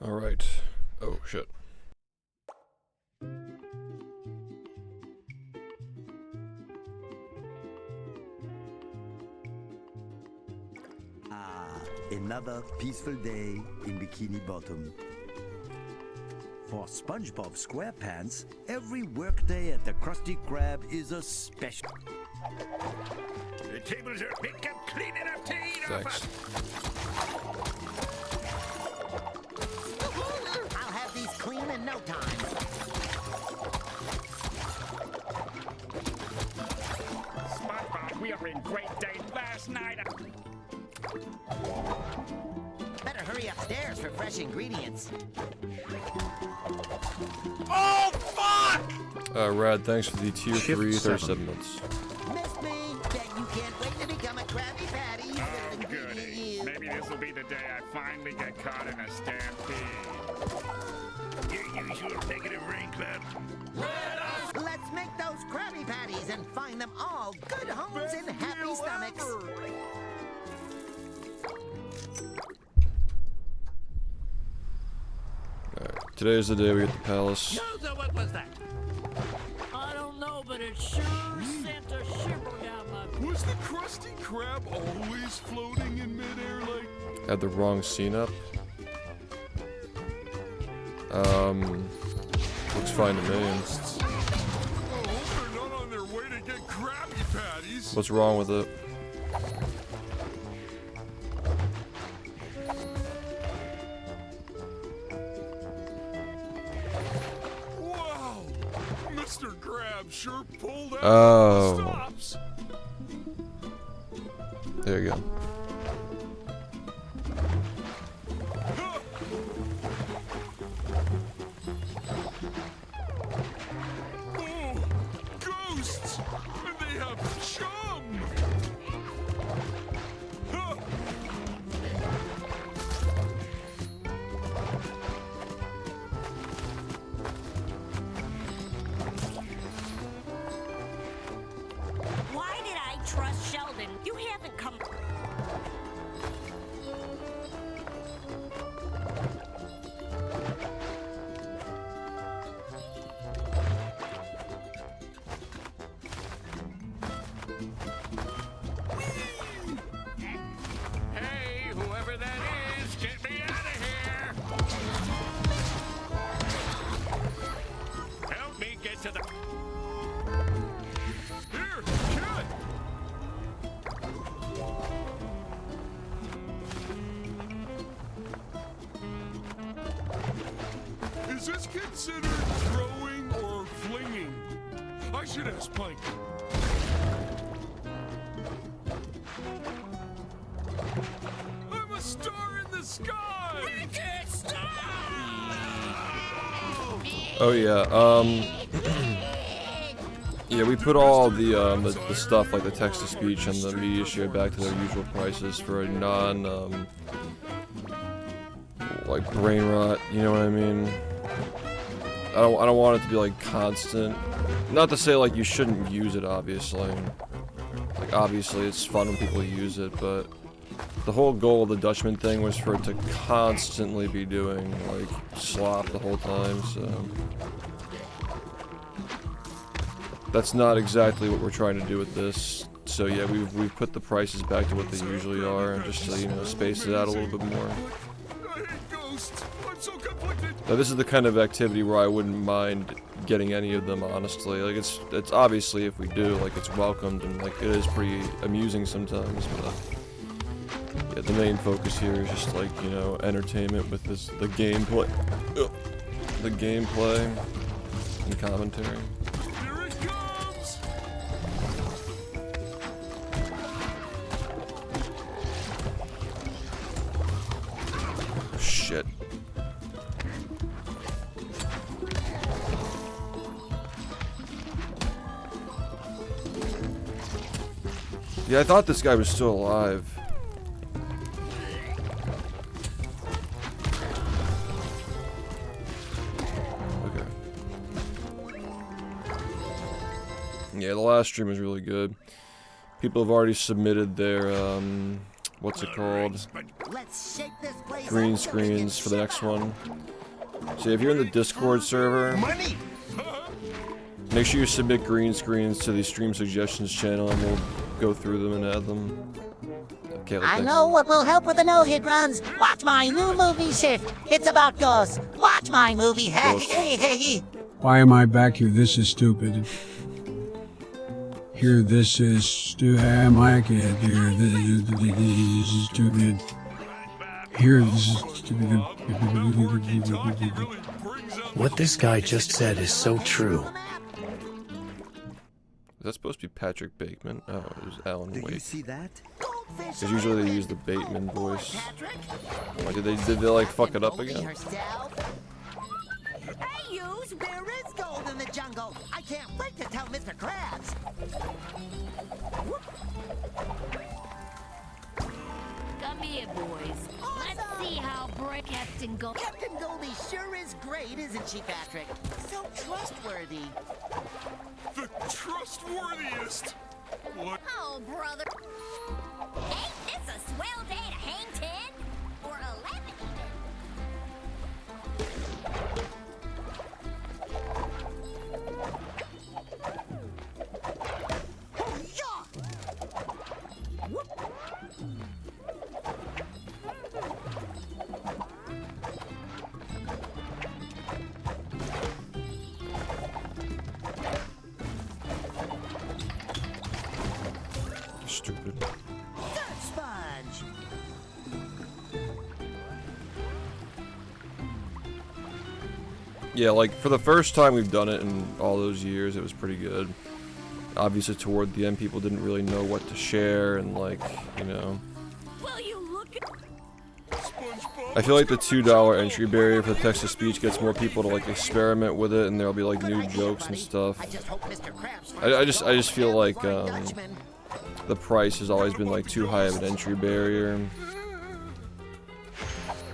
All right. Oh, shit. Another peaceful day in Bikini Bottom. For SpongeBob SquarePants, every workday at the Krusty Krab is a special. The tables are picked up clean enough to eat Thanks. I'll have these clean in no time. SpongeBob, we are in great days. Last night Better hurry upstairs for fresh ingredients. Oh, fuck! Rad, thanks for the tier SHiFT 3, 7. 37 months. Miss me? Bet you can't wait to become a Krabby Patty. Oh, goody. Maybe this will be the day I finally get caught in a stampede. Your usual negative rain club. Let's make those Krabby Patties and find them all good homes and happy stomachs. Alright, today is the day we get the palace. What was that? I don't know, but it sure sent a shiver down my back. Was the Krusty Krab always floating in midair like... Had the wrong scene up. Looks fine to me. I hope they're not on their way to get Krabby Patties. What's wrong with it? Wow! Mr. Krab sure pulled out Oh. the stops. There you go. Oh, ghosts! And they have chum! Huh. Why did I trust Sheldon? You haven't come. Hey, whoever that is, get me out of here! Help me get to the... Here, kid! Is this considered throwing or flinging? I should ask Plank. I'm a star in the sky! We can't stop! Oh yeah, yeah, we put all the stuff like the text-to-speech and the media share back to their usual prices for a non, like brain rot, you know what I mean? I don't want it to be like constant. Not to say like you shouldn't use it, obviously. Like obviously it's fun when people use it, but the whole goal of the Dutchman thing was for it to constantly be doing like slop the whole time, so that's not exactly what we're trying to do with this. So yeah, we've put the prices back to what they usually are, and just to, you know, space it out a little bit more. I hate ghosts! I'm so conflicted! Now this is the kind of activity where I wouldn't mind getting any of them, honestly. Like it's obviously if we do, like it's welcomed and like it is pretty amusing sometimes, but yeah, the main focus here is just like, you know, entertainment with the gameplay, the gameplay and commentary. Here it comes! Shit. Yeah, I thought this guy was still alive. Okay. Yeah, the last stream was really good. People have already submitted their what's it called? Let's shake this place Green up so we can screens for the shut next up. one. So if you're in the Discord server, make sure you submit green screens to the stream suggestions channel and we'll go through them and add them. Okay, I know what will help with the no-hit runs. Watch my new movie SHiFT. It's about ghosts. Watch my movie. Hey, hey, hey. Why am I back here? This is stupid. Here, this is stupid. Am I a kid? Here, this is stupid. Here, this is stupid. What this guy just said is so true. Is that supposed to be Patrick Bateman? Oh, it was Alan Do you Wake. see that? Because usually they use the Bateman voice. Like, did they like fuck it up again? Hey, yous, there is gold in the jungle. I can't wait to tell Mr. Krabs. Come here, boys. Let's see how brave Captain Gold. Captain Goldie sure is great, isn't she, Patrick? So trustworthy. The trustworthiest. What? Oh, brother. Ain't this a swell day to hang 10? Or 11 Stupid. Dirt sponge. Yeah, like, for the first time we've done it in all those years, it was pretty good. Obviously, toward the end, people didn't really know what to share, and, like, you know. Will you look at... I feel like the $2 entry barrier for the text-to-speech gets more people to, like, experiment with it, and there'll be, like, new jokes and stuff. I just hope Mr. Krabs I just feel like, Dutchman. the price has always been, like, too high of an entry barrier.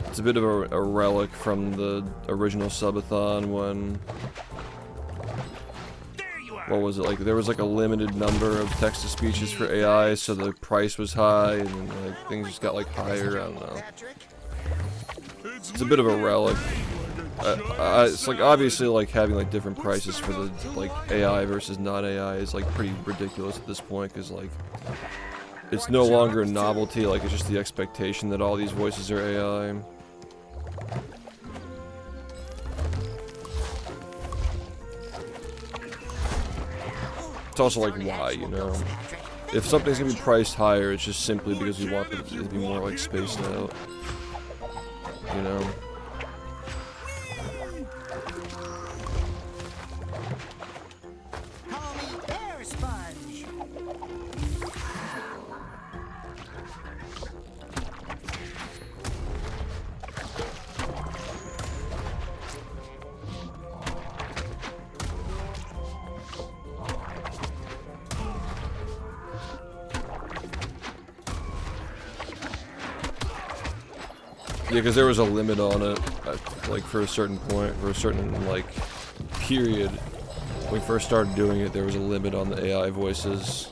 It's a bit of a relic from the original subathon when... What was it, like, there was, like, a limited number of text-to-speeches for AI, so the price was high, and then, like, things just got, like, higher, I don't know. It's a bit of a relic. It's, like, obviously, like, having, like, different prices for the, like, AI versus non-AI is, like, pretty ridiculous at this point, because, like, it's no longer a novelty, like, it's just the expectation that all these voices are AI. It's also like why, you know? If something's gonna be priced higher, it's just simply because we want it to be more like spaced out. You know? Call me Air Sponge. Yeah, because there was a limit on it, like for a certain point, for a certain like period. When we first started doing it, there was a limit on the AI voices.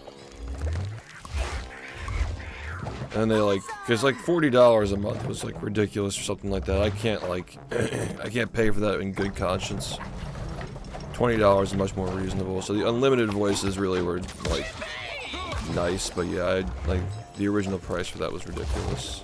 And they like, because like $40 a month was like ridiculous or something like that. I can't like, I can't pay for that in good conscience. $20 is much more reasonable. So the unlimited voices really were like nice, but yeah, like the original price for that was ridiculous.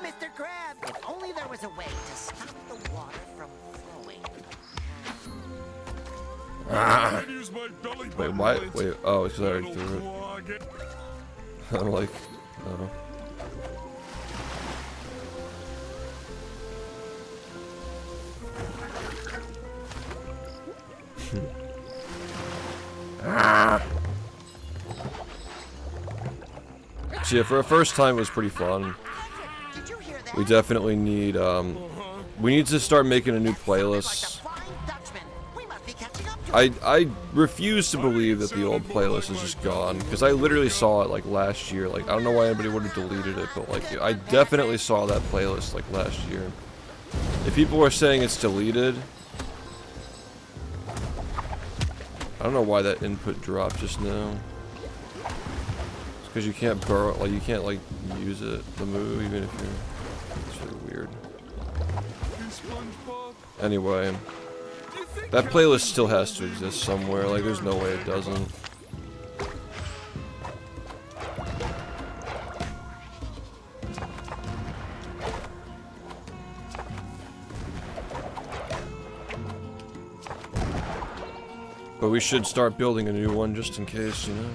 Mr. Krabs, if only there was a way to stop the water from flowing. Ah. Use my belly Wait, button why? blades. Wait, oh, it's because I already It'll threw it. clog it. I'm like, oh. Ah. So yeah, for a first time, it was pretty fun. Did you hear that? We definitely need, we need to start making a new playlist. We must be catching up to I refuse to believe that the old playlist is just gone, because I literally saw it like last year. Like, I don't know why anybody would have deleted it, but like, I definitely saw that playlist like last year. If people are saying it's deleted, I don't know why that input dropped just now. It's because you can't borrow, like you can't like use it, the move, even if you're. It's really weird. Anyway, that playlist still has to exist somewhere. Like, there's no way it doesn't. But we should start building a new one just in case, you know?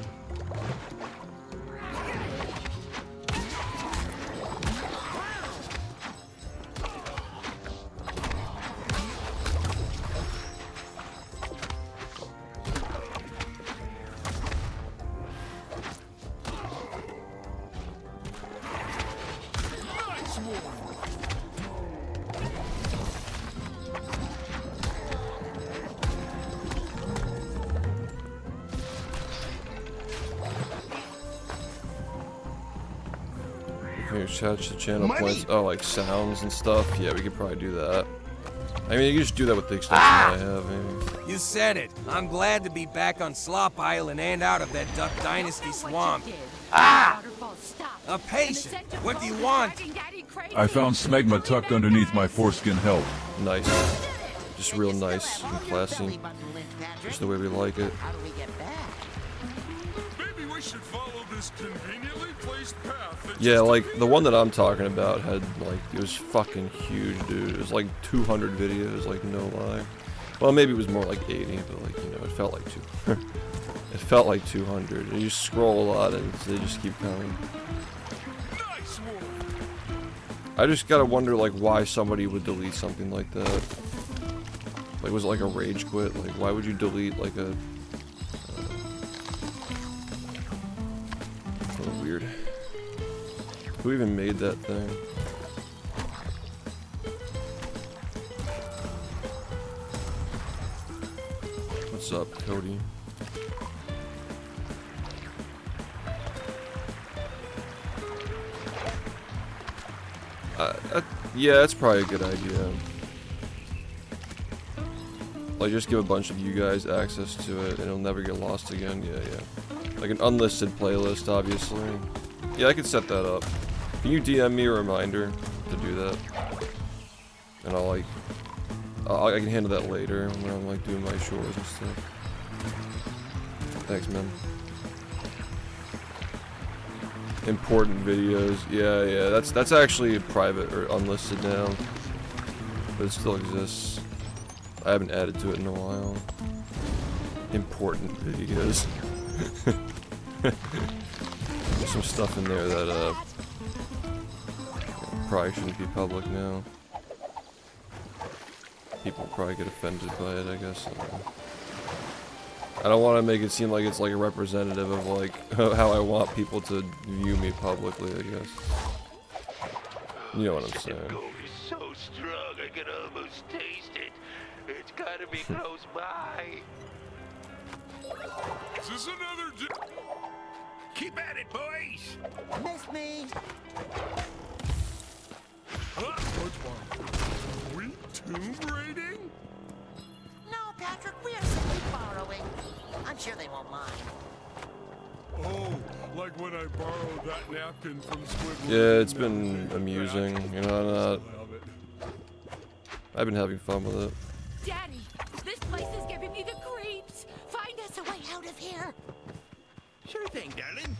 Charge the channel points. Oh, like sounds and stuff. Yeah, we could probably do that. I mean, you can just do that with the extension I have, maybe. You said it. I'm glad to be back on Slop Island and out of that Duck Dynasty swamp. A patient. What do you want? I found smegma tucked underneath my foreskin help. Nice. Just real nice and classy. Just the way we like it. Maybe we should follow this conveniently placed path. Yeah, like, the one that I'm talking about had, like, it was fucking huge, dude. It was like 200 videos, like, no lie. Well, maybe it was more like 80, but, like, you know, it felt like it felt like 200. And you scroll a lot, and they just keep coming. I just gotta wonder, like, why somebody would delete something like that. Like, was it like a rage quit? Like, why would you delete, like, a... weird. Who even made that thing? What's up, Cody? Yeah, that's probably a good idea. Like, just give a bunch of you guys access to it, and it'll never get lost again. Yeah, yeah. Like an unlisted playlist, obviously. Yeah, I could set that up. Can you DM me a reminder to do that? And I'll like, I can handle that later when I'm like doing my chores and stuff. Thanks, man. Important videos. Yeah, yeah. That's actually private or unlisted now, but it still exists. I haven't added to it in a while. Important videos. There's some stuff in there that probably shouldn't be public now. People will probably get offended by it, I guess. I don't want to make it seem like it's like a representative of like how I want people to view me publicly, I guess. You know what I'm saying. So strong I can almost taste it. It's gotta be close by. Is this another Keep at it, boys! Miss me! Are we tomb raiding? No, Patrick, we are simply borrowing. I'm sure they won't mind. Oh, like when I borrowed that napkin from Squidward. Yeah, it's been amusing, you know, I've been having fun with it. Daddy, this place is giving me the creeps. Find us a way out of here. Sure thing, darling.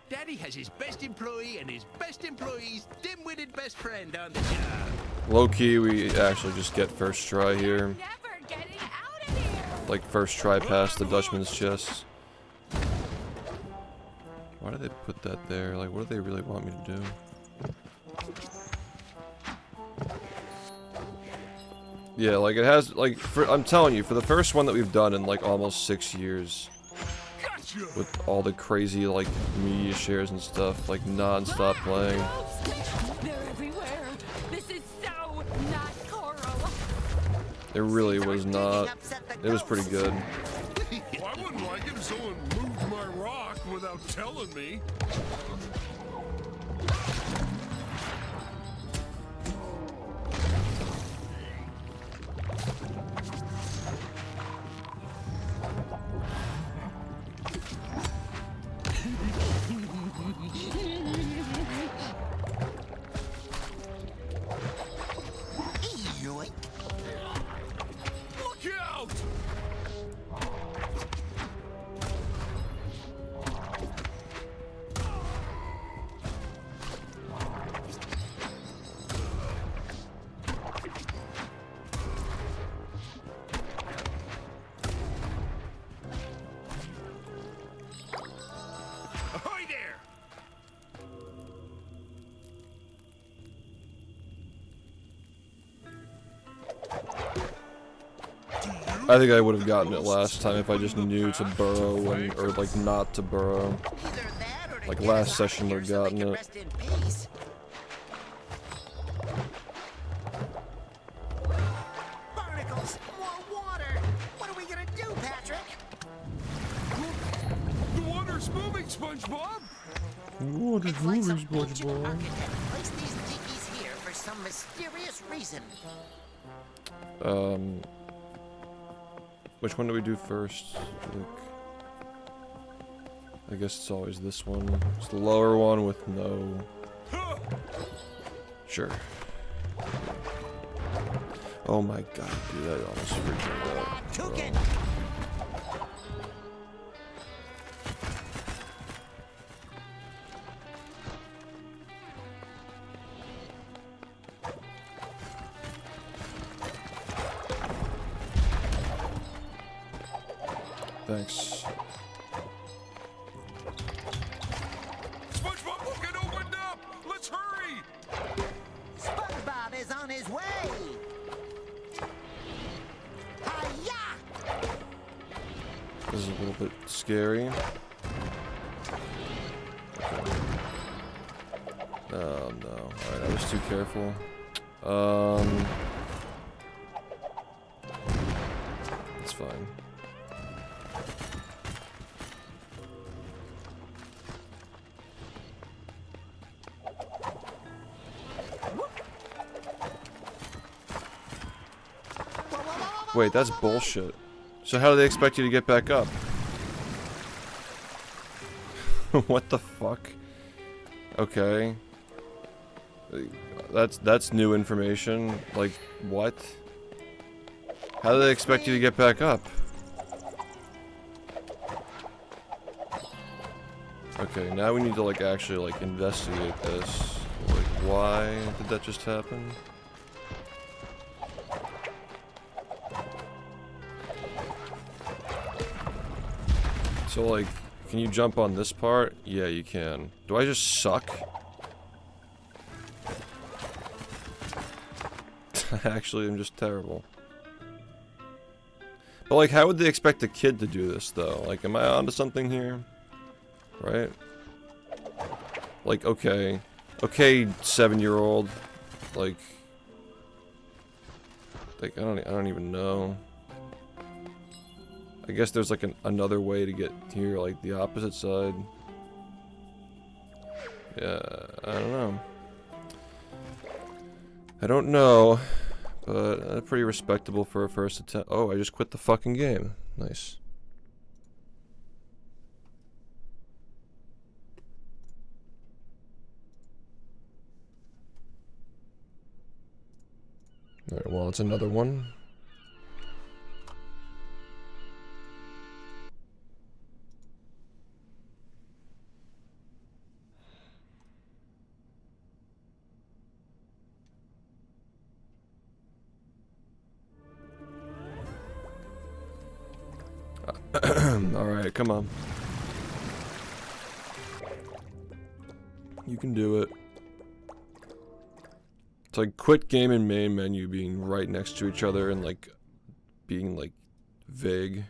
Daddy has his best employee and his best employee's dim-witted best friend on the job. Low-key, we actually just get first try here. Never getting out of here. Like, first try past the Dutchman's chest. Why do they put that there? Like, what do they really want me to do? Yeah, like, it has, like, I'm telling you, for the first one that we've done in, like, almost 6 years, with all the crazy, like, media shares and stuff, like, non-stop playing. They're everywhere. This is so not Coral. It really was not. It was pretty good. Well, I wouldn't like it if someone moved my rock without telling me. I think I would have gotten it last time if I just knew to burrow when, or like not to burrow. Like last session would have gotten it. Barnacles, more water. What are we gonna do, Patrick? The water's moving, SpongeBob. What is moving, SpongeBob? Architect placed these diggies here for some mysterious reason. Which one do we do first? I guess it's always this one. It's the lower one with no... Sure. Oh my god, dude, that almost freaked me out. Took it. Thanks. SpongeBob will get opened up. Let's hurry. SpongeBob is on his way. Hi-ya! This is a little bit scary. Okay. Oh no. Alright, I was too careful. It's fine. Wait, that's bullshit. So how do they expect you to get back up? What the fuck? Okay. That's new information. Like, what? How do they expect you to get back up? Okay, now we need to like actually like investigate this. Like, why did that just happen? So like, can you jump on this part? Yeah, you can. Do I just suck? Actually, I'm just terrible. But like, how would they expect a kid to do this though? Like, am I onto something here? Right? Like, okay, 7-year-old. Like I don't even know. I guess there's like another way to get here, like the opposite side. Yeah, I don't know, but pretty respectable for a first attempt. Oh, I just quit the fucking game. Nice. Alright, well, it's another one. Alright, come on. You can do it. It's like quit game and main menu being right next to each other and like being like vague.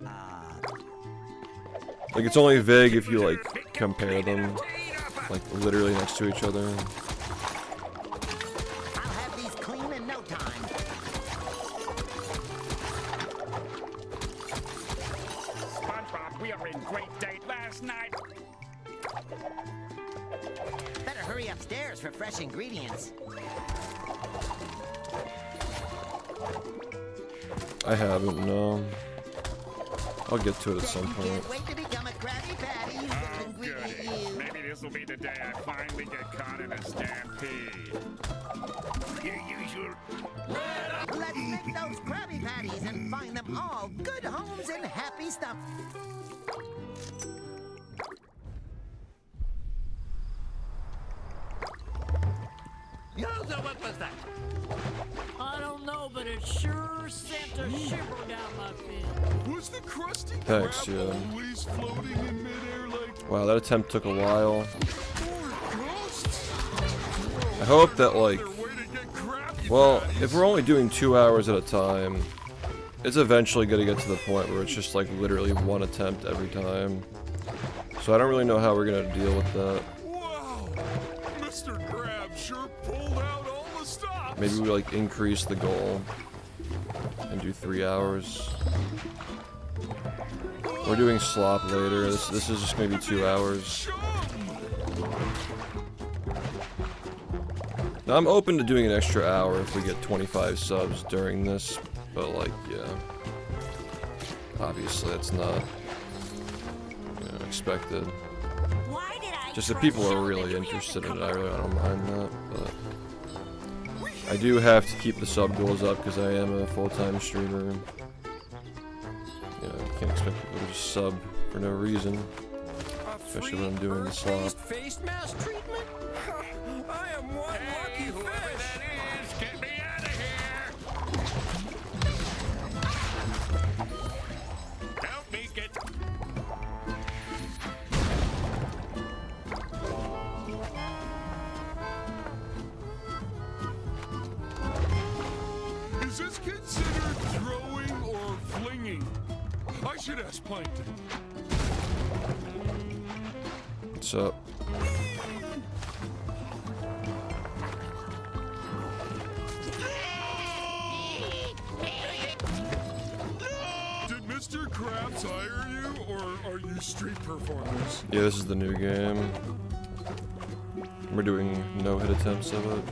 Like it's only vague if you like compare them like literally next to each other. I'll have these clean in no time. SpongeBob, we are in great date last night. Better hurry upstairs for fresh ingredients. I haven't, no. I'll get to it at some point. Can't wait to become a Krabby Patty. Oh, goody. Maybe this will be the day I finally get caught in a stampede. Your usual. Let's make those Krabby Patties and find them all good homes and happy stuff. What was that? I don't know, but it sure sent a shiver down my fin. Was the Krusty Thanks, Krab yeah. always floating in midair like Wow, that attempt took a while. I hope that like, well, if we're only doing 2 hours at a time, it's eventually gonna get to the point where it's just like literally one attempt every time. So I don't really know how we're gonna deal with that. Wow, Mr. Krabs sure pulled out all the stops. Maybe we like increase the goal and do 3 hours. We're doing slop later. This is just gonna be 2 hours. Now, I'm open to doing an extra hour if we get 25 subs during this, but like, yeah. Obviously, it's not, you know, expected. Just if people are really interested in it, I really don't mind that, but I do have to keep the sub goals up because I am a full-time streamer. You know, you can't expect people to just sub for no reason, especially when I'm doing the slop. Face mask treatment? I am one lucky fish. Get me out of here! Help me get. Is this considered throwing or flinging? I should ask Plankton. What's up? Did Mr. Krabs hire you, or are you street performers? Yeah, this is the new game. We're doing no-hit attempts of it.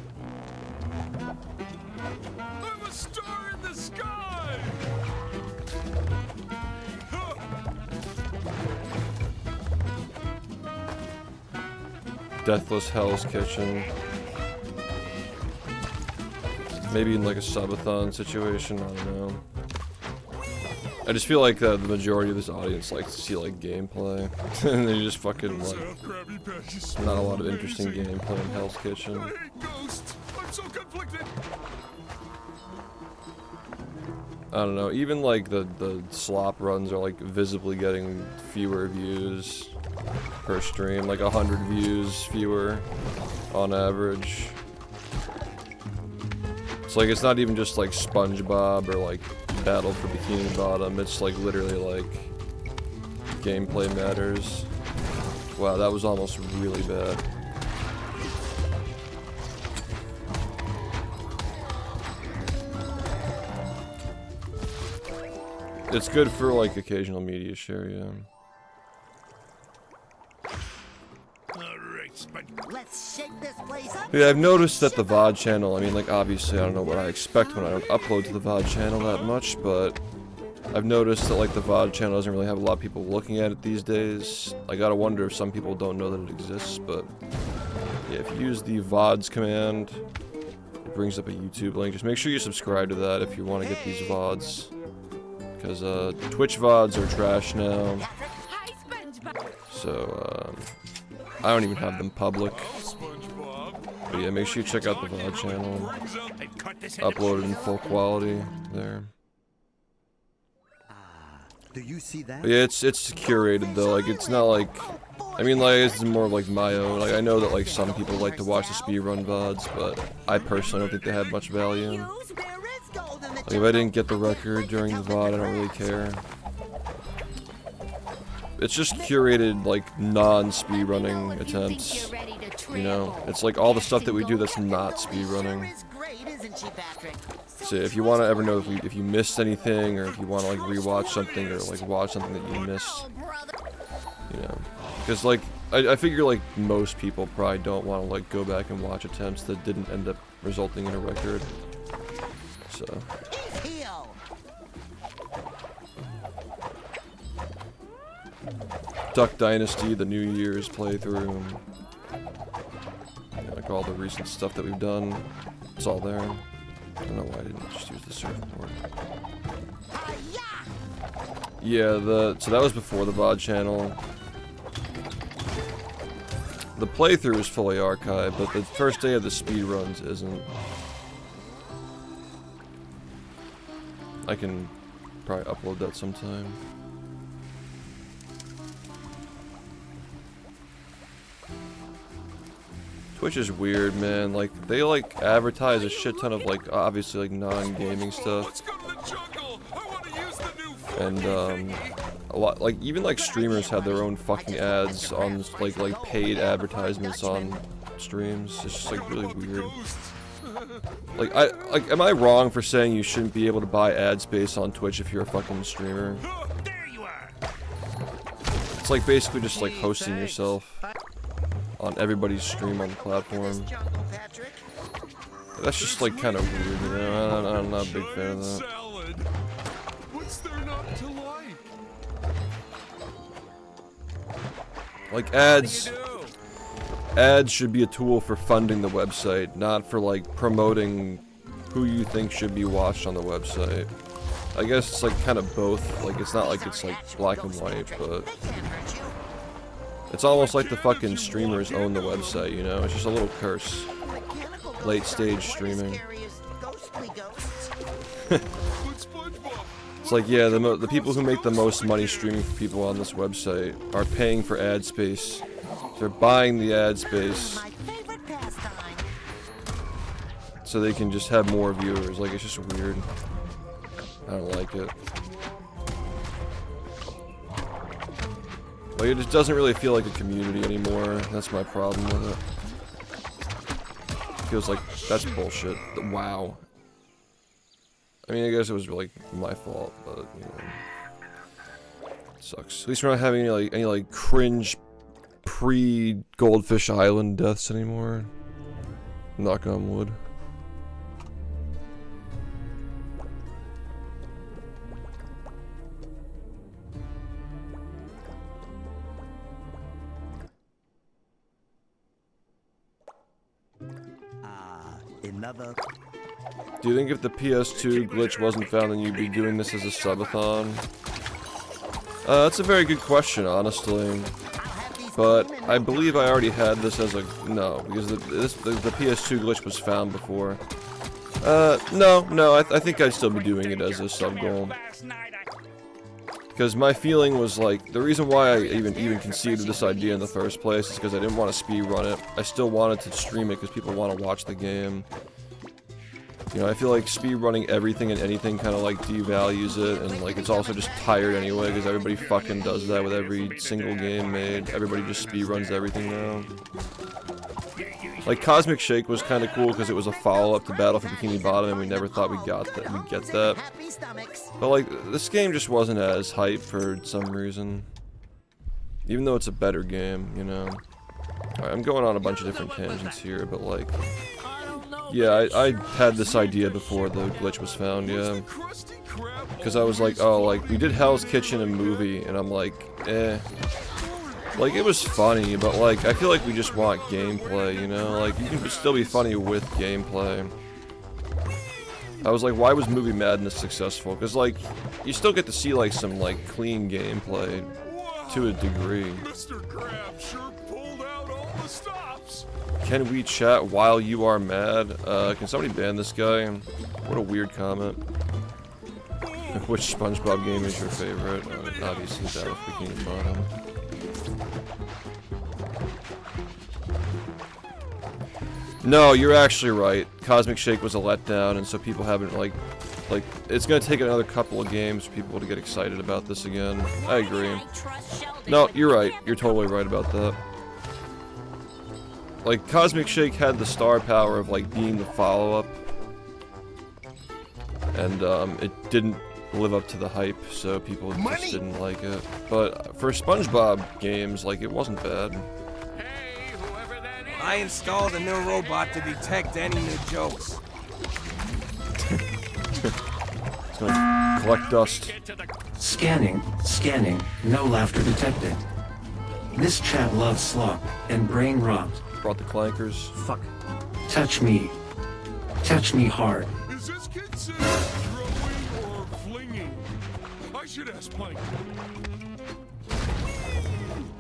I'm a star in the sky! Deathless Hell's Kitchen. Maybe in like a subathon situation, I don't know. I just feel like the majority of this audience likes to see like gameplay, and they just fucking like not a lot of interesting gameplay in Hell's Kitchen. I hate ghosts. I'm so conflicted. I don't know. Even like the slop runs are like visibly getting fewer views per stream, like 100 views fewer on average. It's like it's not even just like SpongeBob or like Battle for Bikini Bottom. It's like literally like gameplay matters. Wow, that was almost really bad. It's good for like occasional media share, yeah. Let's shake this place up. Yeah, I've noticed that the VOD channel, I mean, like, obviously, I don't know what I expect when I don't upload to the VOD channel that much, but I've noticed that, like, the VOD channel doesn't really have a lot of people looking at it these days. I gotta wonder if some people don't know that it exists, but yeah, if you use the VODs command, it brings up a YouTube link. Just make sure you subscribe to that if you want to get these VODs, because Twitch VODs are trash now, so, I don't even have them public. But yeah, make sure you check out the VOD channel. Uploaded in full quality there. Do you see that? But yeah, it's curated though. Like it's not like, I mean, like it's more like my own. Like I know that like some people like to watch the speedrun VODs, but I personally don't think they have much value. Like if I didn't get the record during the VOD, I don't really care. It's just curated, like, non-speedrunning attempts, you know? It's like all the stuff that we do that's not speedrunning. So if you want to ever know if you missed anything, or if you want to, like, rewatch something, or, like, watch something that you missed, you know? Because, like, I figure, like, most people probably don't want to, like, go back and watch attempts that didn't end up resulting in a record. So... Duck Dynasty, the New Year's playthrough, and, like all the recent stuff that we've done, it's all there. I don't know why I didn't just use the surfboard. Yeah, so that was before the VOD channel. The playthrough is fully archived, but the first day of the speedruns isn't. I can probably upload that sometime. Twitch is weird, man. Like, they, like, advertise a shit ton of, like, obviously, like, non-gaming stuff. And a lot, like even like streamers have their own fucking ads on like paid advertisements on streams. It's just like really weird. Like am I wrong for saying you shouldn't be able to buy ad space on Twitch if you're a fucking streamer? It's like basically just like hosting yourself on everybody's stream on the platform. That's just like kind of weird, you know? I'm not a big fan of that. What's there not to like? Like ads should be a tool for funding the website, not for like promoting who you think should be watched on the website. I guess it's like kind of both. Like it's not like it's like black and white, but it's almost like the fucking streamers own the website, you know? It's just a little curse. Late stage streaming. It's like, yeah, the people who make the most money streaming for people on this website are paying for ad space. They're buying the ad space so they can just have more viewers. Like, it's just weird. I don't like it. Like, it just doesn't really feel like a community anymore. That's my problem with it. Feels like that's bullshit. Wow. I mean, I guess it was really my fault, but you know, it sucks. At least we're not having any like cringe pre-Goldfish Island deaths anymore. Knock on wood. Another. Do you think if the PS2 glitch wasn't found, then you'd be doing this as a subathon? That's a very good question, honestly. But I believe I already had this as a no, because the PS2 glitch was found before. No, I think I'd still be doing it as a sub goal. Because my feeling was like, the reason why I even conceived this idea in the first place is because I didn't want to speedrun it. I still wanted to stream it because people want to watch the game. You know, I feel like speedrunning everything and anything kind of like devalues it, and like it's also just tired anyway because everybody fucking does that with every single game made. Everybody just speedruns everything now. Like Cosmic Shake was kind of cool because it was a follow-up to Battle for Bikini Bottom, and we never thought we'd get that. But like this game just wasn't as hype for some reason, even though it's a better game, you know. Alright, I'm going on a bunch of different tangents here, but like, yeah, I had this idea before the glitch was found, yeah. Because I was like, oh, like, we did Hell's Kitchen and movie, and I'm like, eh. Like, it was funny, but like, I feel like we just want gameplay, you know? Like, you can still be funny with gameplay. I was like, why was Movie Madness successful? Because, like, you still get to see, like, some, like, clean gameplay to a degree. Mr. Crab sure pulled out all the stops. Can we chat while you are mad? Can somebody ban this guy? What a weird comment. Which SpongeBob game is your favorite? Obviously, Battle for Bikini Bottom. No, you're actually right. Cosmic Shake was a letdown, and so people haven't, like, it's gonna take another couple of games for people to get excited about this again. I agree. No, you're right. You're totally right about that. Like, Cosmic Shake had the star power of, like, being the follow-up. And, it didn't live up to the hype, so people just didn't like it. But for SpongeBob games, like, it wasn't bad. I installed a new robot to detect any new jokes. It's gonna collect dust. Scanning, no laughter detected. This chat loves slop and brain rot. Brought the clankers. Fuck. Touch me hard. Is this considered throwing or flinging? I should ask Plank.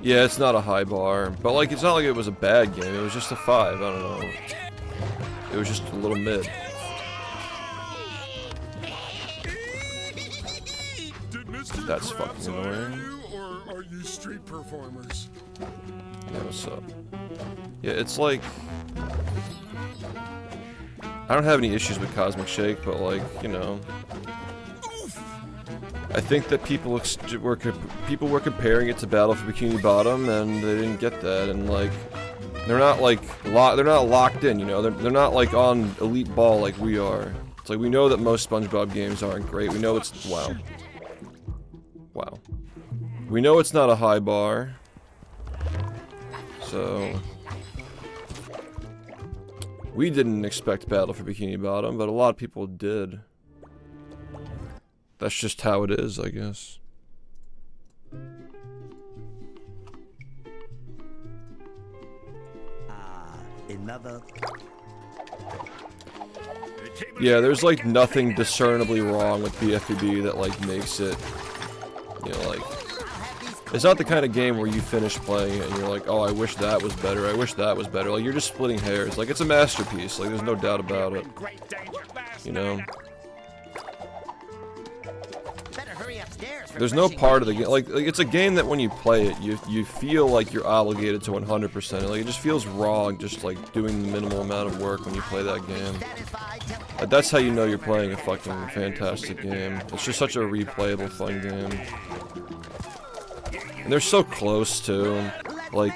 Yeah, it's not a high bar, but like, it's not like it was a bad game. It was just a 5. I don't know. It was just a little mid. That's fucking annoying. Or are you street performers? Yeah, what's up? Yeah, it's like, I don't have any issues with Cosmic Shake, but like, you know, I think that people were comparing it to Battle for Bikini Bottom, and they didn't get that, and like they're not like they're not locked in, you know. They're not like on elite ball like we are. It's like we know that most SpongeBob games aren't great. We know it's wow. We know it's not a high bar, so we didn't expect Battle for Bikini Bottom, but a lot of people did. That's just how it is, I guess. Another. Yeah, there's like nothing discernibly wrong with BfBB that like makes it, you know, like it's not the kind of game where you finish playing it and you're like, oh, I wish that was better, I wish that was better. Like, you're just splitting hairs. Like, it's a masterpiece. Like, there's no doubt about it. You know? There's no part of the game, like it's a game that when you play it, you feel like you're obligated to 100%. Like, it just feels wrong just like doing the minimal amount of work when you play that game. Like, that's how you know you're playing a fucking fantastic game. It's just such a replayable, fun game. And they're so close too. Like,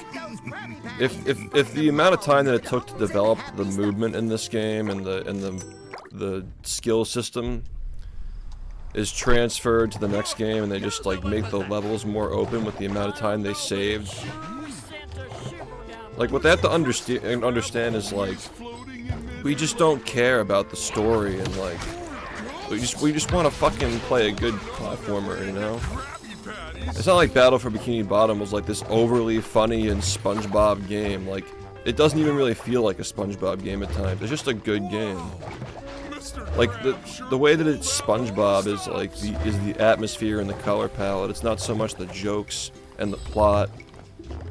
if the amount of time that it took to develop the movement in this game and the skill system is transferred to the next game, and they just like make the levels more open with the amount of time they saved. Like, what they have to understand is like, we just don't care about the story, and like, we just want to fucking play a good platformer, you know? It's not like Battle for Bikini Bottom was like this overly funny and SpongeBob game. Like, it doesn't even really feel like a SpongeBob game at times. It's just a good game. Like, the way that it's SpongeBob is like the atmosphere and the color palette. It's not so much the jokes and the plot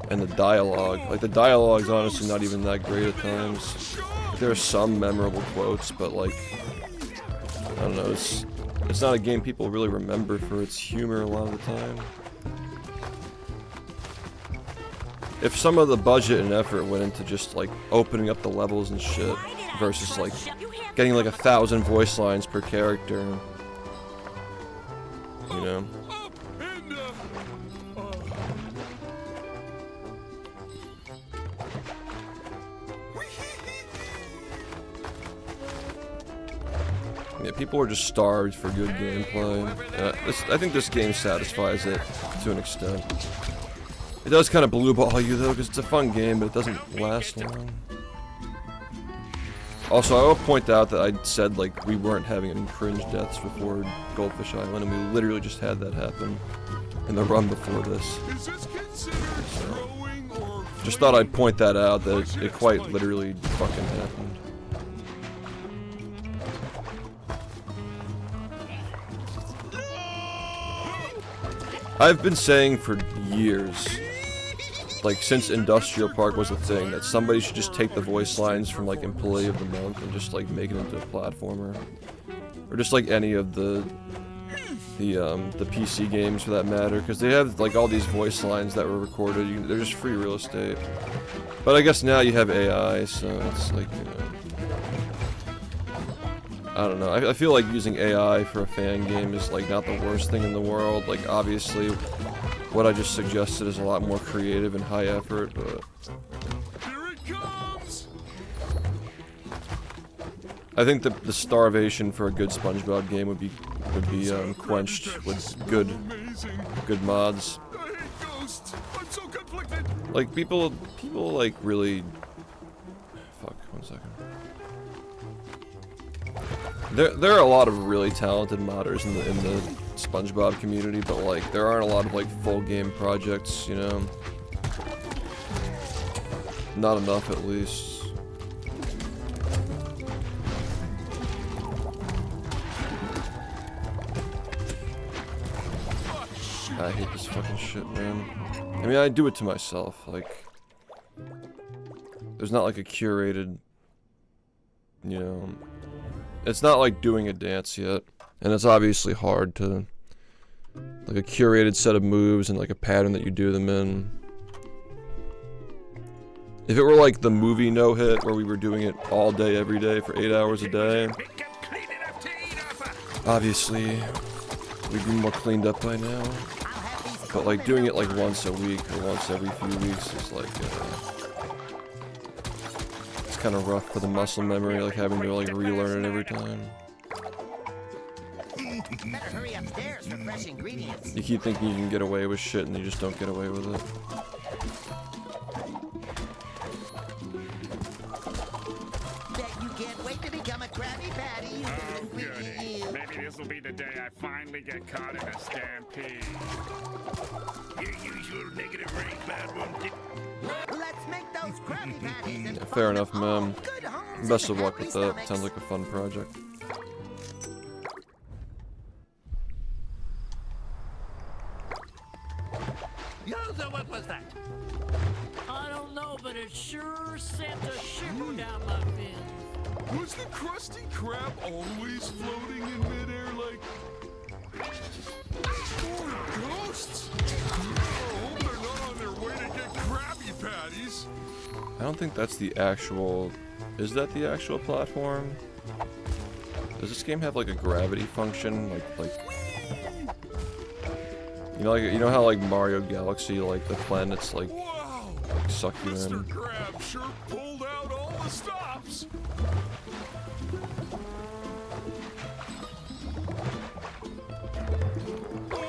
and the dialogue. Like, the dialogue's honestly not even that great at times. Like, there are some memorable quotes, but like, I don't know, it's not a game people really remember for its humor a lot of the time. If some of the budget and effort went into just like opening up the levels and shit versus like getting like 1,000 voice lines per character, you know? Yeah, people are just starved for good gameplay. I think this game satisfies it to an extent. It does kind of blue ball you though, because it's a fun game, but it doesn't last long. Also, I will point out that I said like we weren't having any cringe deaths before Goldfish Island, and we literally just had that happen in the run before this. So, just thought I'd point that out, that it quite literally fucking happened. I've been saying for years, like since Industrial Park was a thing, that somebody should just take the voice lines from like Employee of the Month and just like make it into a platformer, or just like any of the PC games for that matter, because they have like all these voice lines that were recorded. They're just free real estate. But I guess now you have AI, so it's like, you know, I don't know. I feel like using AI for a fan game is like not the worst thing in the world. Like, obviously, what I just suggested is a lot more creative and high effort, but I think the starvation for a good SpongeBob game would be quenched with good mods. Like, people like really. Fuck, 1 second. There are a lot of really talented modders in the SpongeBob community, but like there aren't a lot of like full game projects, you know. Not enough, at least. I hate this fucking shit, man. I mean, I do it to myself. Like, there's not like a curated, you know. It's not like doing a dance yet, and it's obviously hard to, like, a curated set of moves and like a pattern that you do them in. If it were like the movie No Hit, where we were doing it all day, every day for 8 hours a day, obviously, we'd be more cleaned up by now. But like doing it like once a week or once every few weeks is like it's kind of rough for the muscle memory, like having to like relearn it every time. Better hurry upstairs for fresh ingredients. You keep thinking you can get away with shit and you just don't get away with it. Bet you can't wait to become a Krabby Patty. Oh, goody. Maybe this will be the day I finally get caught in a stampede. Your usual negative rank bad one. Let's make those Krabby Patties and Fair enough, find them man. all good homes Best and of luck happy with that. stomachs. Sounds like a fun project. Yo, so what was that? I don't know, but it sure sent a shiver down my fins. Was the Krusty Krab always floating in midair like... Or ghosts? I hope they're not on their way to get Krabby Patties. I don't think that's the actual... Is that the actual platform? Does this game have like a gravity function? Like you know how like Mario Galaxy, like the planets like suck you in. Mr. Krab sure pulled out all the stops.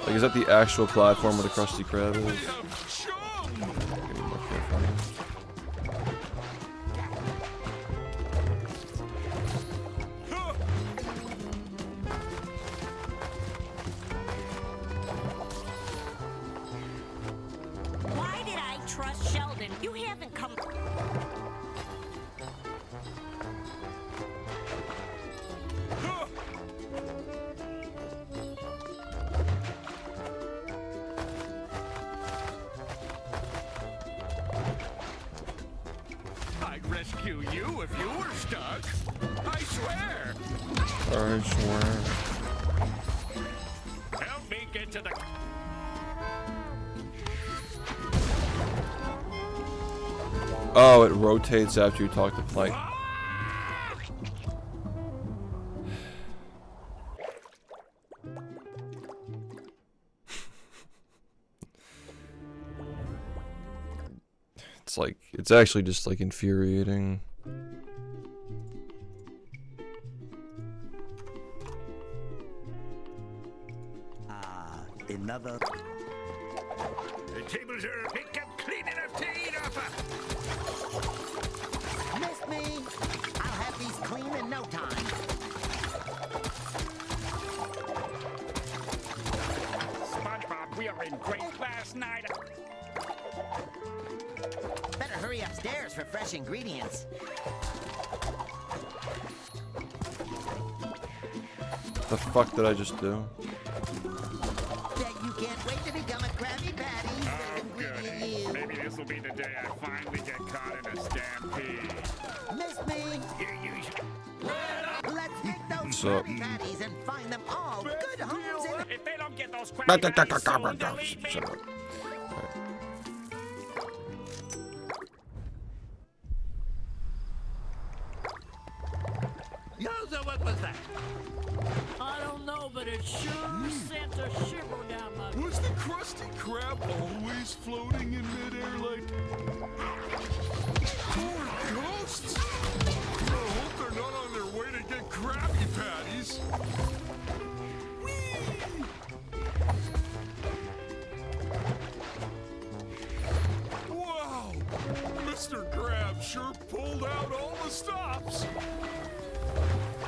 Like, is that the actual platform where the Krusty Krab is? Why did I trust Sheldon? You haven't come. I'd rescue you if you were stuck. I swear. I swear. Help me get to the... Oh, it rotates after you talk to Plank. It's like, it's actually just like infuriating. Another. The tables are picked up clean enough to eat off of. Miss me? I'll have these clean in no time. SpongeBob, we are in great last night. Better hurry upstairs for fresh ingredients. The fuck did I just do? Bet you can't wait to become a Krabby Patty. Oh, goody. Maybe this will be the day I finally get caught in a stampede. Miss me? Let's get those What's up? Krabby Patties and find them all good homes in... If they don't get those Krabby Patties soon, they'll eat me. Shut up. Yo, so what was that? I don't know, but it sure sent a shiver down my Was the Krusty Krab always floating in midair like... Or ghosts? I hope they're not on their way to get Krabby Patties. Wow! Mr. Krab sure pulled out all the stops.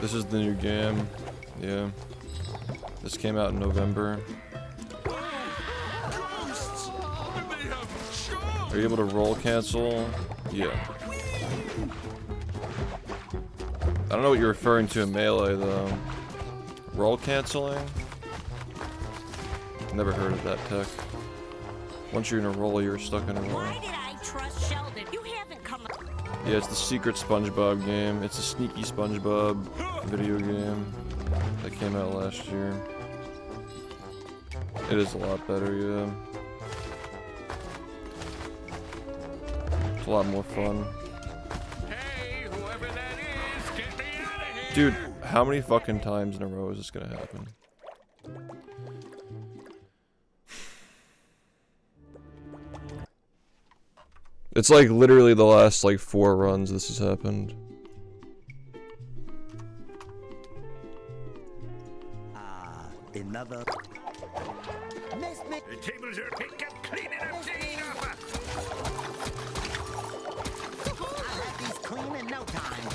This is the new game. Yeah. This came out in November. Ghosts! And they have chums! Are you able to roll cancel? Yeah. I don't know what you're referring to in Melee though. Roll canceling? Never heard of that tech. Once you're in a roll, you're stuck in a roll. Why did I trust Sheldon? You haven't come. Yeah, it's the secret SpongeBob game. It's a sneaky SpongeBob video game that came out last year. It is a lot better, yeah. It's a lot more fun. Hey, whoever that is, get me out of here. Dude, how many fucking times in a row is this gonna happen? It's like literally the last like 4 runs this has happened. Another. The tables are picked up clean enough to eat off of. I'll have these clean in no time.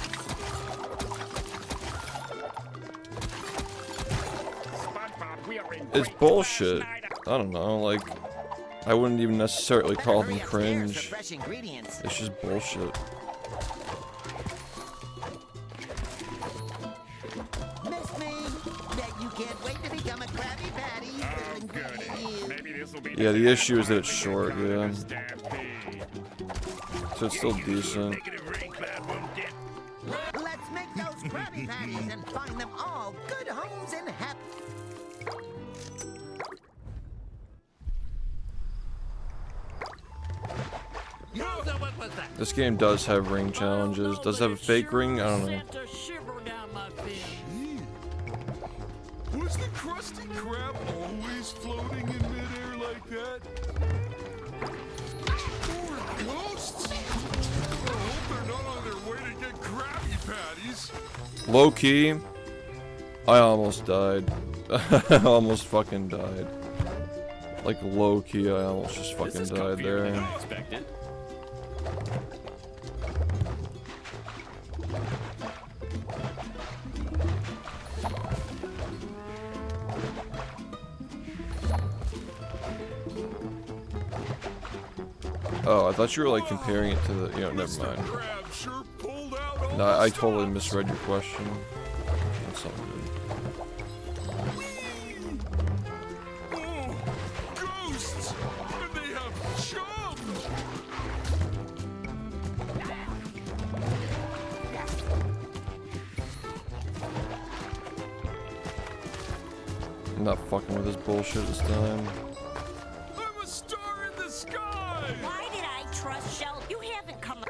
SpongeBob, we are in It's bullshit. I don't know, like, I wouldn't even necessarily call them cringe. It's just bullshit. Miss me? Bet you can't wait to become a Krabby Patty. Maybe this will be Yeah, the issue is that it's short, yeah. So it's still decent. Let's make those Krabby Patties and find them all good homes and happy. This game does have ring challenges. Does it have a fake ring? I don't know. Was the Krusty Krab always floating in midair like that? Or ghosts? I hope they're not on their way to get Krabby Patties. Low key, I almost died. I almost fucking died. Like low key, I almost just fucking died there. Oh, I thought you were like comparing it to the, you know, never mind. No, I totally misread your question. That's all good. Oh, ghosts! And they have chums! I'm not fucking with this bullshit this time. I'm a star in the sky! Why did I trust Shell? You haven't come up.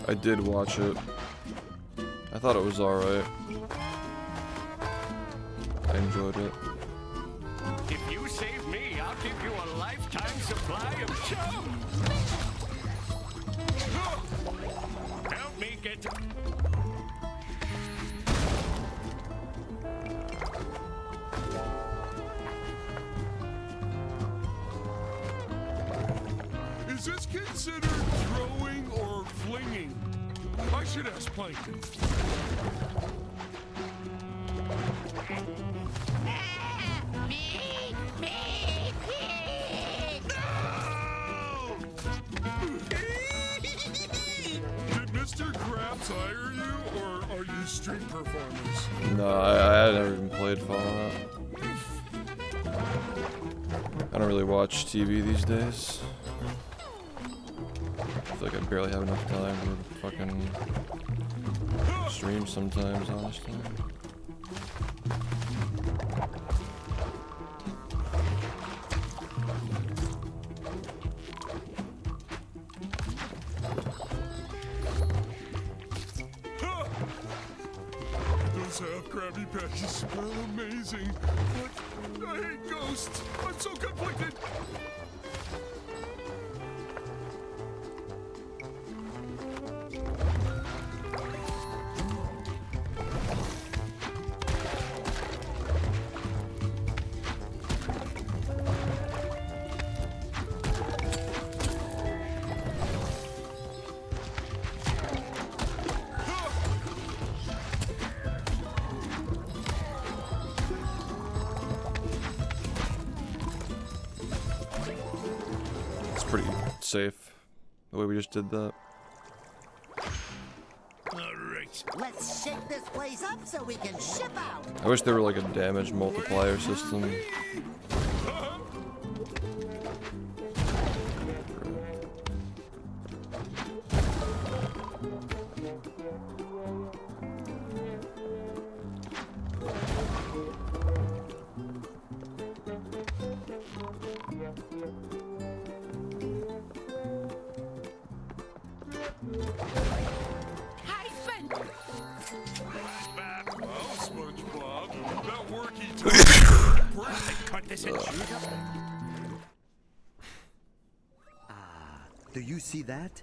I did watch it. I thought it was alright. I enjoyed it. If you save me, I'll give you a lifetime supply of chum. Help me get to... Is this considered throwing or flinging? I should ask Plankton. Did Mr. Krabs hire you, or are you street performers? No, I never even played Fallout. I don't really watch TV these days. I feel like I barely have enough time to fucking stream sometimes, honestly. Those half Krabby Patties smell amazing, but I hate ghosts. I'm so conflicted. Pretty safe the way we just did that. Alright. Let's shake this place up so we can ship out. I wish there were like a damage multiplier system. Well, SpongeBob, that work he told Put this in. Do you see that?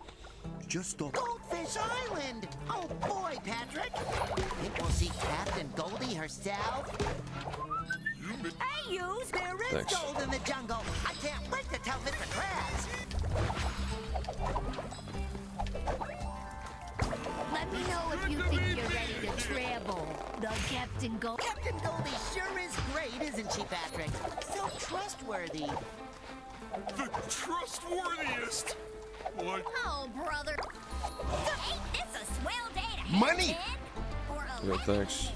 Just off. Goldfish Island! Oh boy, Patrick! Think we'll see Captain Goldie herself? Hey, yous! There is Thanks. gold in the jungle! I can't wait to tell Mr. Krabs! Let me know if you think you're ready to travel. The Captain Gold. Captain Goldie sure is great, isn't she, Patrick? So trustworthy. The trustworthiest. What? Oh, brother. Ain't this a swell day to hang Money! in? Or a Yeah, thanks.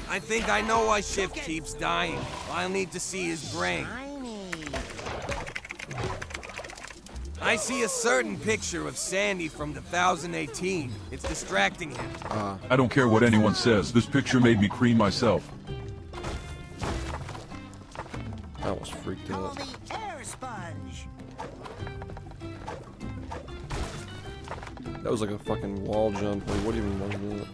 I think I know why SHiFT keeps dying. I'll need to see his brain. I see a certain picture of Sandy from 2018. It's distracting him. I don't care what anyone says. This picture made me cream myself. I almost freaked Call out. me Air Sponge. That was like a fucking wall jump. Like, what even was it?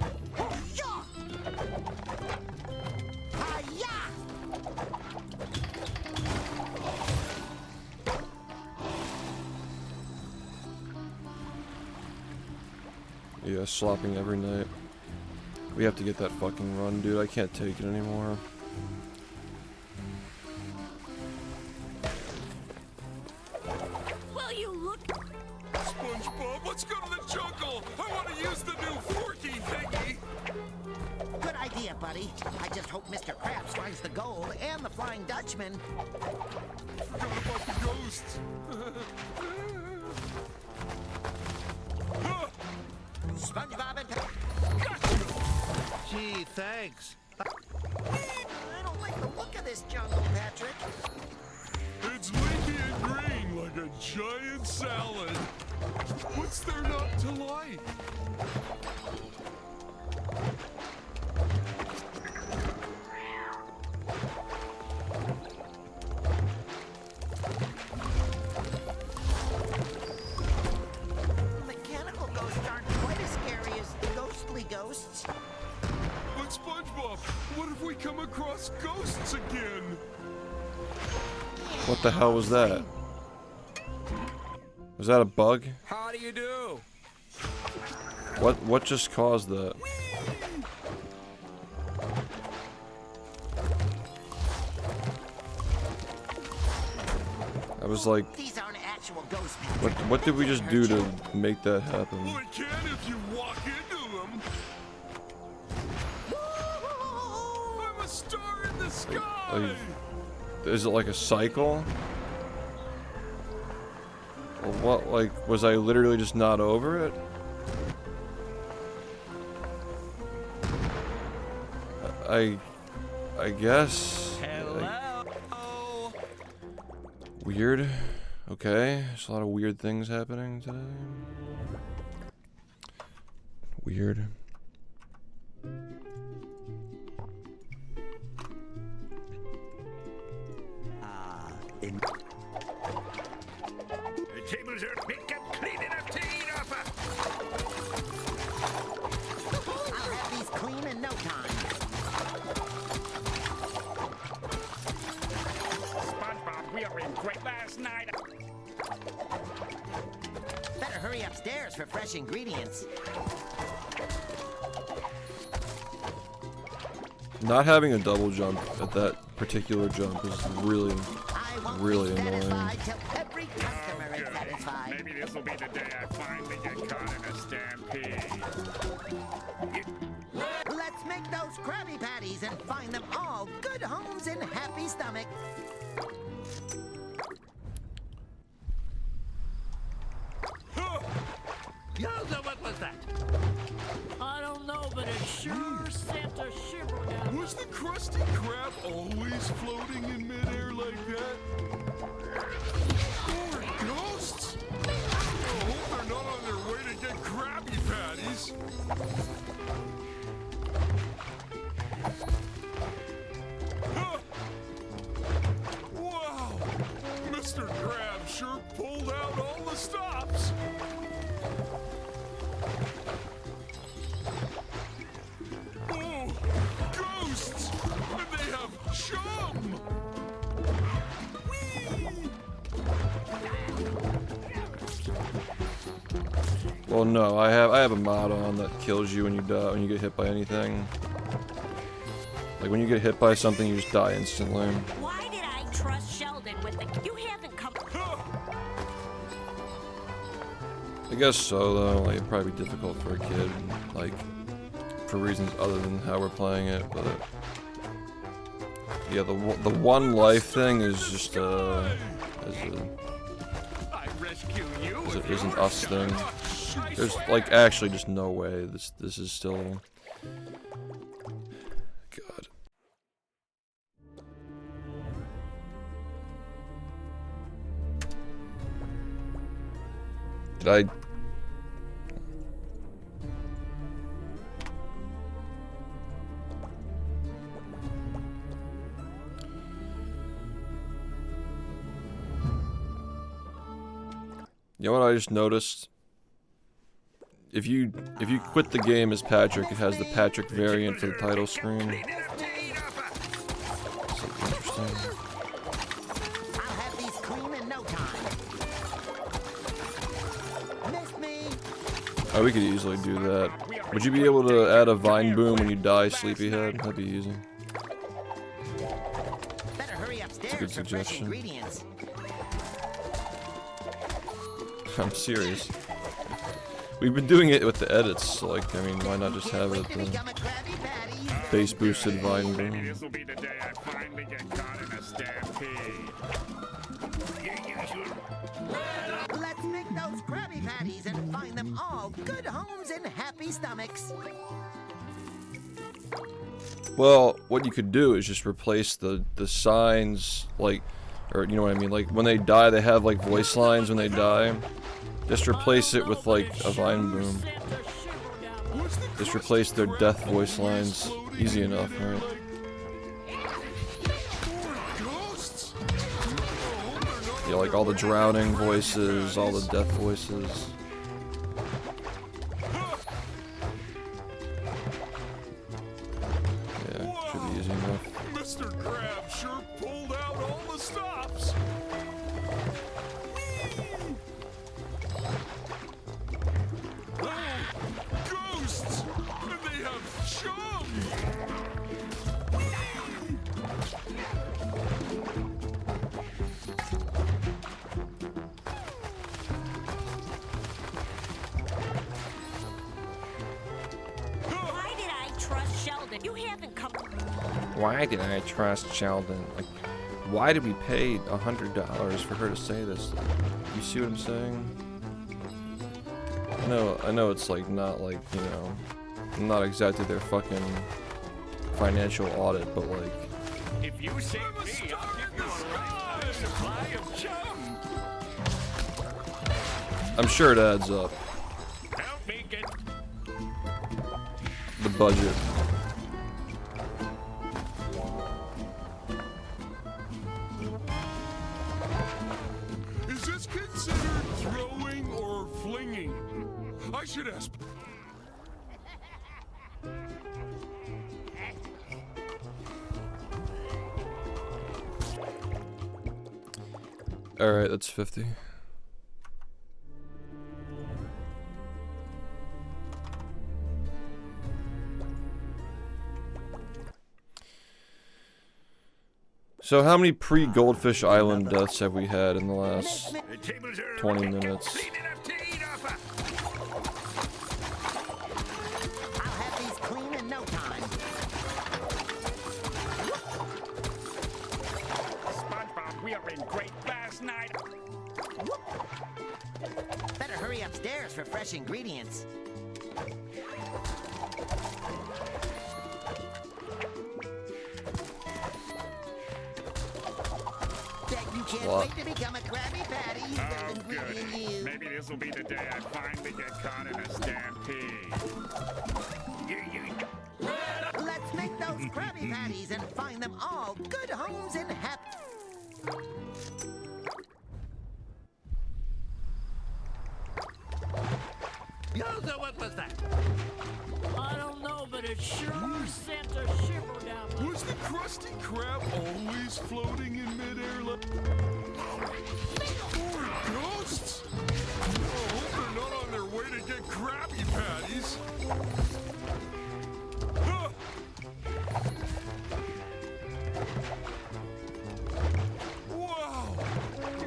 Yeah, slopping every night. We have to get that fucking run, dude. I can't take it anymore. Well, you look. SpongeBob, let's go to the jungle. I want to use the new forky thingy. Good idea, buddy. I just hope Mr. Krabs finds the gold and the Flying Dutchman. Forgot about the ghosts. SpongeBob and Gee, thanks. I don't like the look of this jungle, Patrick. It's leaky and green like a giant salad. What's there not to like? Mechanical ghosts aren't quite as scary as ghostly ghosts. But SpongeBob, what if we come across ghosts again? What the hell was that? Was that a bug? How do you do? What just caused that? I was like, These aren't actual ghosts. what did we just do to make that happen? Well, it can if you walk into them. I'm a star in the sky. Like, is it like a cycle? Or what? Like, was I literally just not over it? I guess. Hello. Weird. Okay, there's a lot of weird things happening today. Weird. The tables are picked up clean enough to eat off of. I'll have these clean in no time. SpongeBob, we were in great last night. Better hurry upstairs for fresh ingredients. Not having a double jump at that particular jump is really, really annoying. Till every customer is satisfied. Maybe this will be the day I finally get caught in a stampede. Let's make those Krabby Patties and find them all good homes and happy stomachs. Yowza, what was that? I don't know, but it sure sent a shiver down. Was the Krusty Krab always floating in midair like that? Or ghosts? I hope they're not on their way to get Krabby Patties. Huh. Wow! Mr. Krab sure pulled out all the stops. Oh, ghosts! And they have sharks! Well, no, I have a mod on that kills you when you die, when you get hit by anything. Like when you get hit by something, you just die instantly. Why did I trust Sheldon with the... You haven't come... I guess so, though. Like, it'd probably be difficult for a kid, like, for reasons other than how we're playing it, but... Yeah, the one life thing is just, isn't us thing. There's, like, actually just no way this is still... God. Did I... You know what I just noticed? If you quit the game as Patrick, it has the Patrick variant for the title screen. Interesting. I'll have these clean in no time. Miss me. Oh, we could easily do that. Would you be able to add a vine boom when you die, Sleepyhead? That'd be easy. Better hurry upstairs. It's a good for fresh suggestion. ingredients. I'm serious. We've been doing it with the edits, so like, I mean, why not just have it bass boosted vine boom? Maybe this will be the day I finally get caught in a stampede. Let's make those Krabby Patties and find them all good homes and happy stomachs. Well, what you could do is just replace the signs, like, or you know what I mean, like when they die they have like voice lines when they die. Just replace it with like a vine boom. Just replace their death voice lines. Easy enough, right? Yeah, like all the drowning voices, all the death voices. Yeah, should be easy enough. Mr. Crab sure pulled out all the stops. Ghosts! And they have chum! Why did I trust Sheldon? You haven't come... Why did I trust Sheldon? Like, why did we pay $100 for her to say this? Like, you see what I'm saying? I know it's like not like, you know, not exactly their fucking financial audit, but like... If you save me, I'll give you a supply of chum. I'm sure it adds up. Help me get... The budget. Is this considered throwing or flinging? I should ask. Alright, that's 50. So how many pre-Goldfish Island deaths have we had in the last 20 minutes? I'll have these clean in no time. SpongeBob, we are in great last night. Better hurry upstairs for fresh ingredients. Can't wait to become a Krabby Patty. Oh, good. Maybe this will be the day I finally get caught in a stampede. Let's make those Krabby Patties and find them all good homes and happy. So what was that? I don't know, but it sure sent a shiver down my... Was the Krusty Krab always floating in midair? Ghosts? I hope they're not on their way to get Krabby Patties. Wow,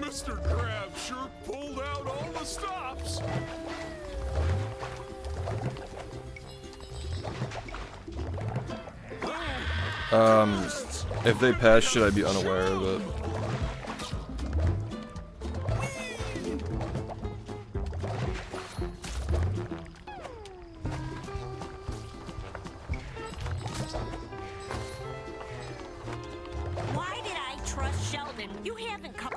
Mr. Krab sure pulled out all the stops. If they pass, should I be unaware of it? Why did I trust Sheldon? You haven't come.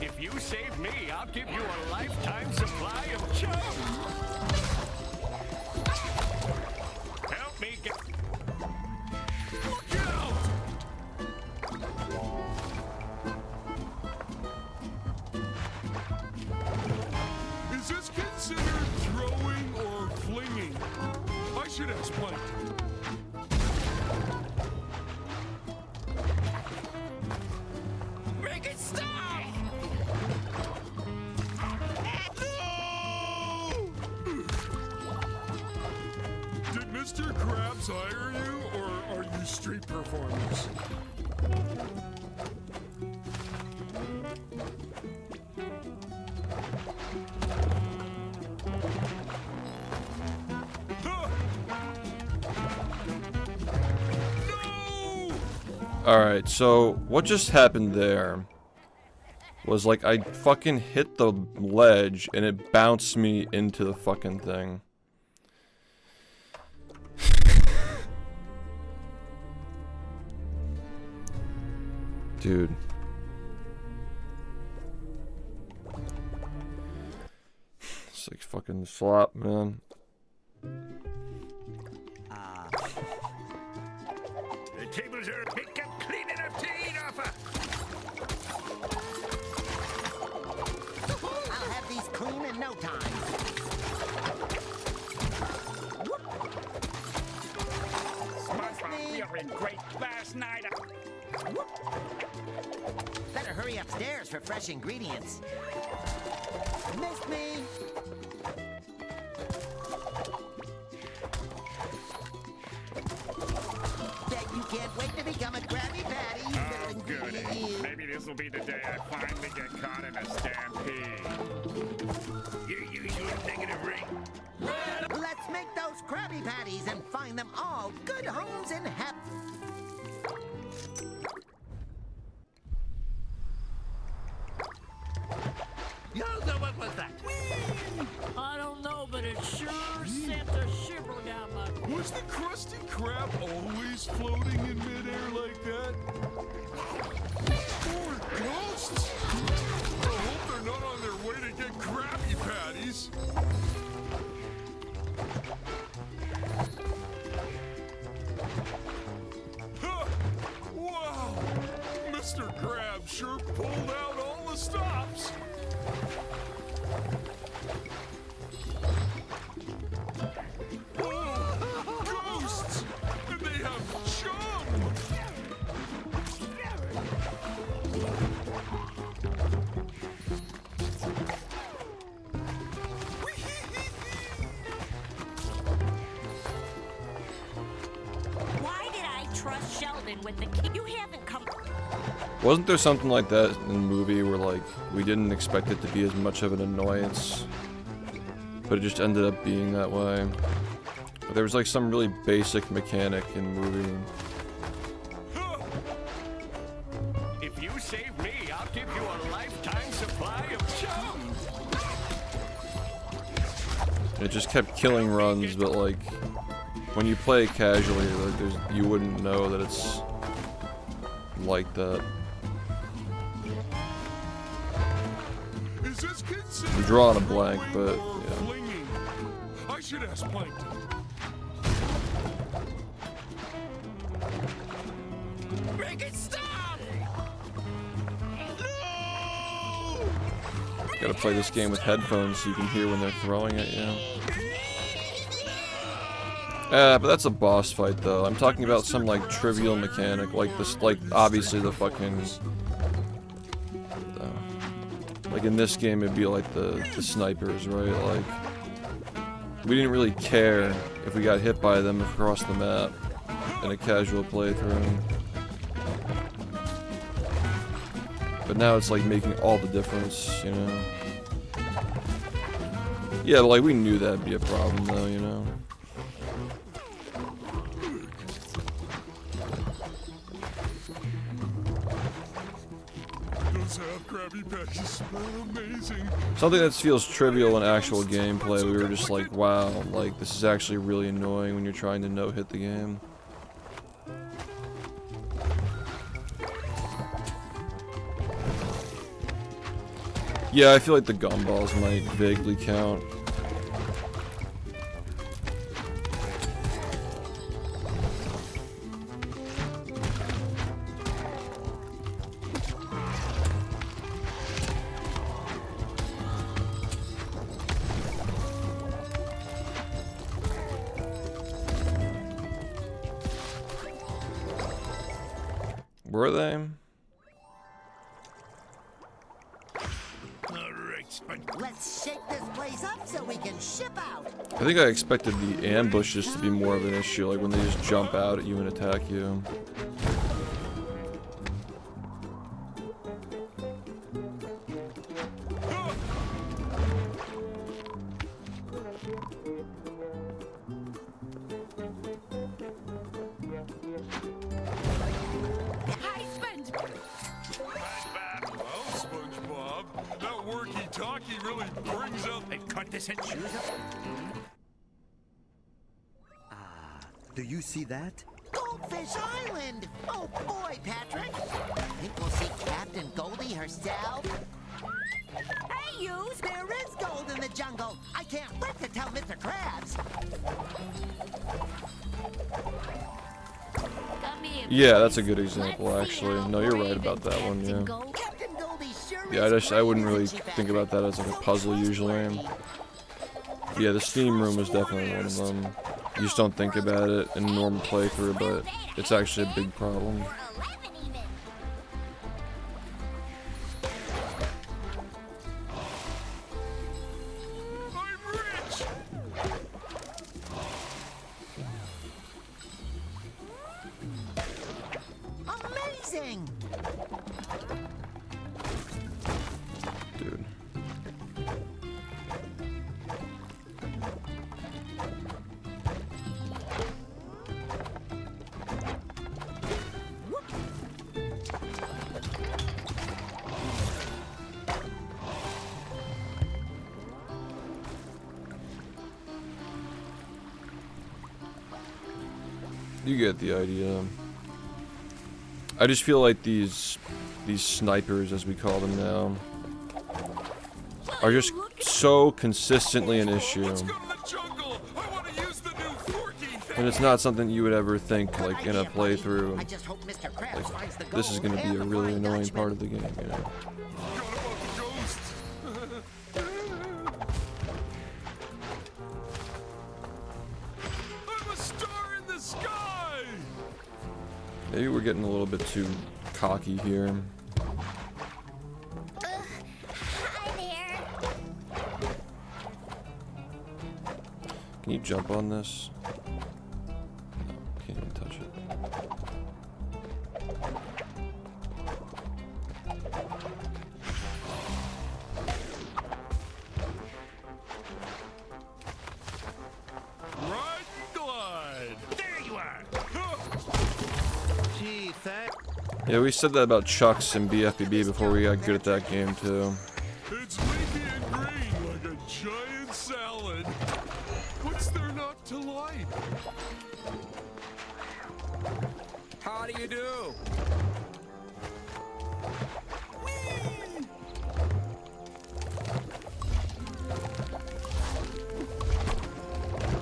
If you save me, I'll give you a lifetime supply of chum. Help me get. Look out! Is this considered throwing or flinging? I should ask Plankton. Make it stop! Did Mr. Krabs hire you, or are you street performers? Alright, so what just happened there was like I fucking hit the ledge and it bounced me into the fucking thing. Dude. It's like fucking slop, man. The tables are become clean enough to eat off of. I'll have these clean in no time. SpongeBob, we were in great last night. Better hurry upstairs for fresh ingredients. Missed me. Bet you can't wait to become a Krabby Patty. Oh, goody. Maybe this will be the day I finally get caught in a stampede. Your usual negative ring. Let's make those Krabby Patties and find them all good homes in heaven. Yo, what was that? I don't know, but it sure sent a shiver down my spine. Was the Krusty Krab always floating in midair like that? Or ghosts? I hope they're not on their way to get Krabby Patties. Huh. Wow! Mr. Krab sure pulled out all the stops. Oh, ghosts! And they have chum! Why did I trust Sheldon with the key? You haven't come. Wasn't there something like that in the movie where like we didn't expect it to be as much of an annoyance, but it just ended up being that way? There was like some really basic mechanic in the movie. If you save me, I'll give you a lifetime supply of chum. It just kept killing runs, but like when you play it casually, like you wouldn't know that it's like that. I'm drawing a blank, but yeah. I should ask Plankton. Make it stop! Gotta play this game with headphones so you can hear when they're throwing at you. But that's a boss fight, though. I'm talking about some, like, trivial mechanic, like this, like, obviously the fucking... like, in this game, it'd be like the snipers, right? Like, we didn't really care if we got hit by them across the map in a casual playthrough. But now it's, like, making all the difference, you know? Yeah, like, we knew that'd be a problem, though, you know? Something that feels trivial in actual gameplay, we were just like, wow, like, this is actually really annoying when you're trying to no-hit the game. Yeah, I feel like the gumballs might vaguely count. Were they? Let's shake this place up so we can ship out. I think I expected the ambushes to be more of an issue, like when they just jump out at you and attack you. Do you see that? Goldfish Island! Oh boy, Patrick! Think we'll see Captain Goldie herself? Hey, yous! There is gold in the jungle! I can't wait to tell Mr. Krabs! Yeah, that's a good example, actually. No, you're right about that one, yeah. Yeah, I wouldn't really think about that as like a puzzle usually. Yeah, the steam room is definitely one of them. You just don't think about it in a normal playthrough, but it's actually a big problem. Amazing! Dude. You get the idea. I just feel like these snipers, as we call them now, are just so consistently an issue. And it's not something you would ever think, like, in a playthrough. Like, this is going to be a really annoying part of the game, you know? Maybe we're getting a little bit too cocky here. Hi there. Can you jump on this? No, can't even touch it. Right glide. There you are. Gee, thanks. Yeah, we said that about Chucks and BfBB before we got good at that game too. It's leafy and green like a giant salad. What's there not to like? How do you do?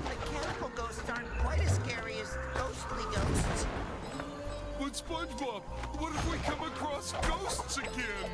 Mechanical ghosts aren't quite as scary as ghostly ghosts. But SpongeBob, what if we come across ghosts again?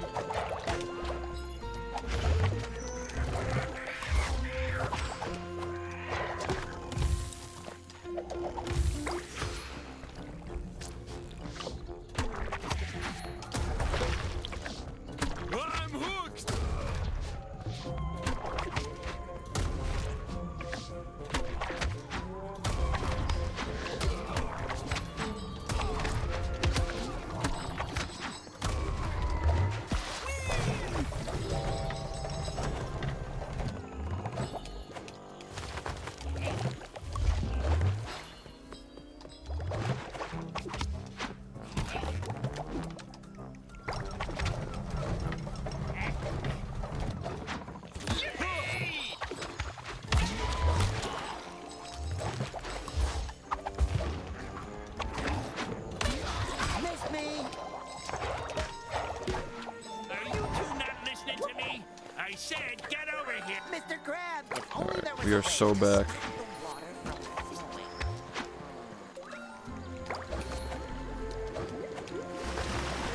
crab. If only there was We a are way so to back. stop the water from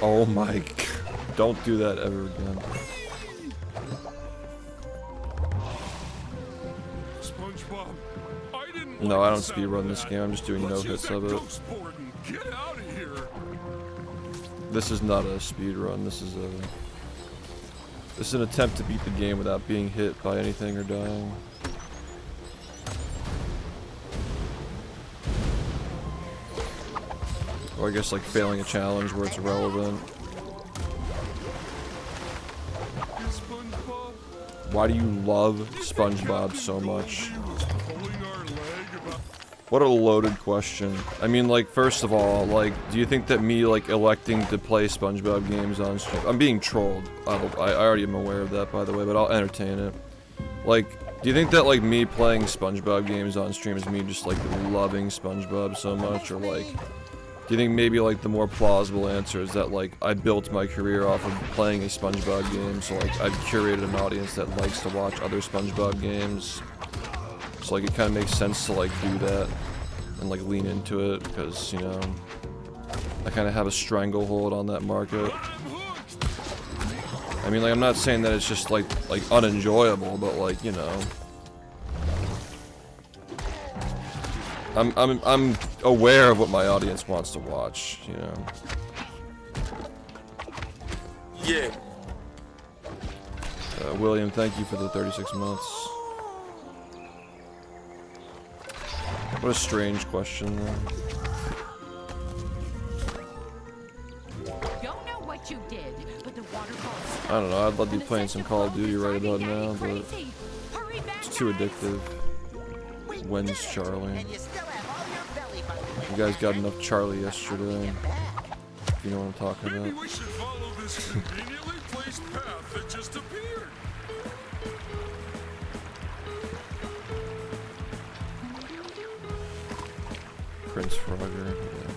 flowing. Oh my god. Don't do that ever again. SpongeBob, I didn't No, like I don't the sound speedrun of this that. game. I'm just doing no Let's use hits that of it. ghost board and get out of here. This is not a speedrun. This is an attempt to beat the game without being hit by anything or dying. Or I guess like failing a challenge where it's relevant. SpongeBob, Why do you love SpongeBob so much? he was pulling our leg about. What a loaded question. I mean, like, first of all, like, do you think that me, like, electing to play SpongeBob games on stream— I'm being trolled. I already am aware of that, by the way, but I'll entertain it. Like, do you think that, like, me playing SpongeBob games on stream is me just, like, loving SpongeBob so much? Or, like, do you think maybe, like, the more plausible answer is that, like, I built my career off of playing a SpongeBob game, so, like, I've curated an audience that likes to watch other SpongeBob games. So, like, it kind of makes sense to, like, do that and, like, lean into it, because, you know, I kind of have a stranglehold on that market. I mean, like, I'm not saying that it's just, like unenjoyable, but, like, you know, I'm aware of what my audience wants to watch, you know. Yeah. William, thank you for the 36 months. What a strange question, though. Don't know what you did, but the waterfall. I don't know, I'd love to be playing some Call of Duty right about now, but it's too addictive. When's Charlie? You guys got enough Charlie yesterday. If you know what I'm talking Maybe about. we should follow this conveniently placed path that just appeared. Prince Frogger. Yeah.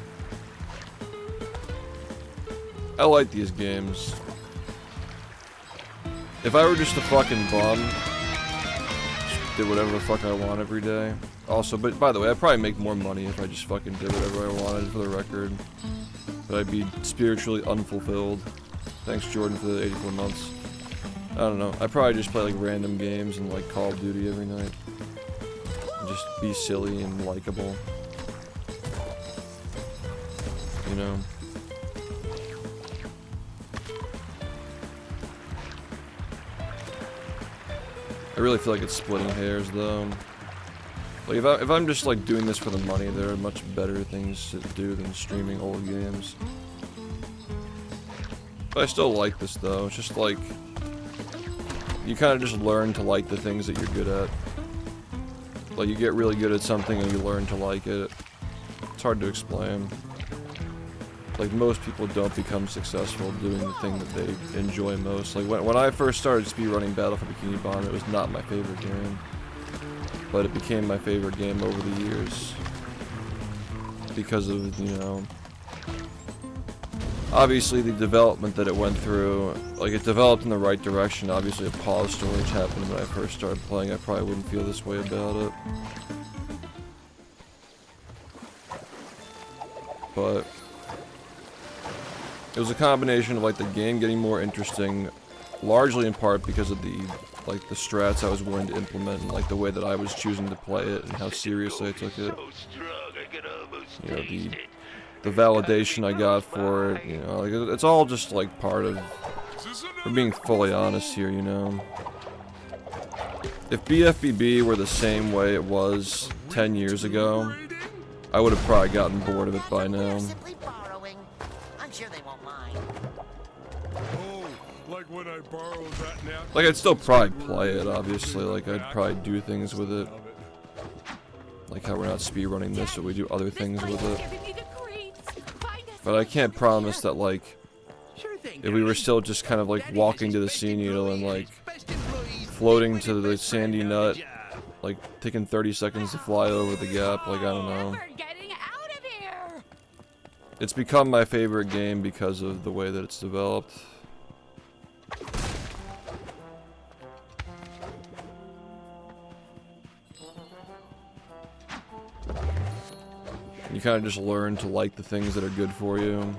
I like these games. If I were just a fucking bum, just did whatever the fuck I want every day. Also, but by the way, I'd probably make more money if I just fucking did whatever I wanted, for the record. But I'd be spiritually unfulfilled. Thanks, Jordan, for the 84 months. I don't know. I'd probably just play like random games and like Call of Duty every night. And just be silly and likable. You know? I really feel like it's splitting hairs, though. Like, if I'm just, like, doing this for the money, there are much better things to do than streaming old games. But I still like this, though. It's just, like, you kind of just learn to like the things that you're good at. Like, you get really good at something and you learn to like it. It's hard to explain. Like, most people don't become successful doing the thing that they enjoy most. Like, when I first started speedrunning Battle for Bikini Bottom, it was not my favorite game. But it became my favorite game over the years. Because of, you know, obviously the development that it went through. Like, it developed in the right direction. Obviously a pause storage happened when I first started playing. I probably wouldn't feel this way about it. But it was a combination of, like, the game getting more interesting, largely in part because of the, like, the strats I was willing to implement and, like, the way that I was choosing to play it and how seriously I took it. You know, the validation I got for it, you know, like, it's all just, like, part of, we're being fully honest here, you know. If BfBB were the same way it was 10 years ago, I would have probably gotten bored of it by now. I'm sure they won't mind. Oh, like when I borrowed that napkin. Like, I'd still probably play it, obviously. Like, I'd probably do things with it. Like how we're not speedrunning this, but we do other things with it. But I can't promise that, like, if we were still just kind of, like, walking to the sea needle and, like, floating to the sandy nut, like, taking 30 seconds to fly over the gap, like, I don't know. It's become my favorite game because of the way that it's developed. you kind of just learn to like the things that are good for you.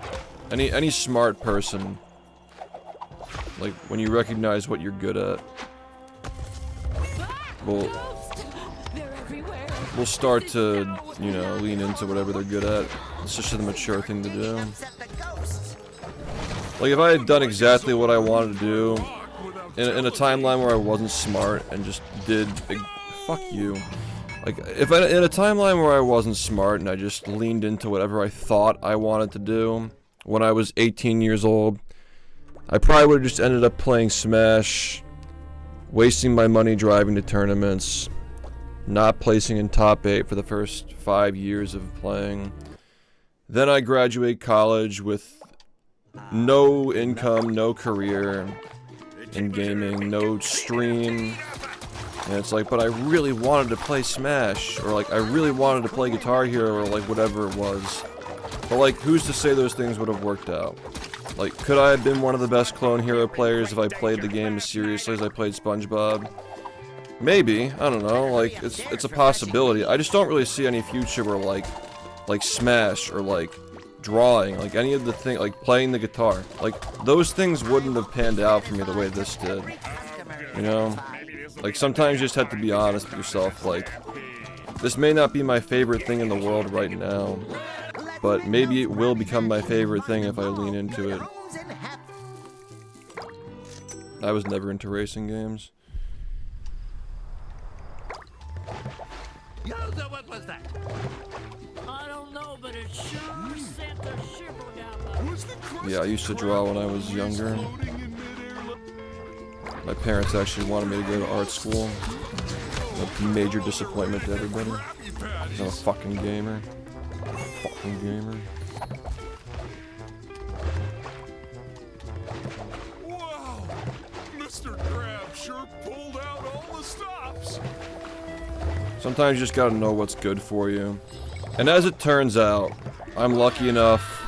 Any smart person, like when you recognize what you're good at, will start to, you know, lean into whatever they're good at. It's just a mature thing to do. Like if I had done exactly what I wanted to do in a timeline where I wasn't smart and just did, fuck you. Like if in a timeline where I wasn't smart and I just leaned into whatever I thought I wanted to do when I was 18 years old, I probably would have just ended up playing Smash, wasting my money driving to tournaments, not placing in top 8 for the first 5 years of playing. Then I graduate college with no income, no career in gaming, no stream. And it's like, but I really wanted to play Smash, or like I really wanted to play Guitar Hero, or like whatever it was. But like, who's to say those things would have worked out? Like, could I have been one of the best Clone Hero players if I played the game as seriously as I played SpongeBob? Maybe, I don't know, like, it's a possibility. I just don't really see any future where like Smash, or like drawing, like any of the thing, like playing the guitar, like those things wouldn't have panned out for me the way this did. You know? Like sometimes you just have to be honest with yourself, like, this may not be my favorite thing in the world right now, but maybe it will become my favorite thing if I lean into it. I was never into racing games. What was that? I don't know, but it sure sent a shiver down my... Yeah, I used to draw when I was younger. My parents actually wanted me to go to art school. A major disappointment to everybody. Because I'm a fucking gamer. Fucking gamer. Wow! Mr. Krabs sure pulled out all the stops! Sometimes you just gotta know what's good for you. And as it turns out, I'm lucky enough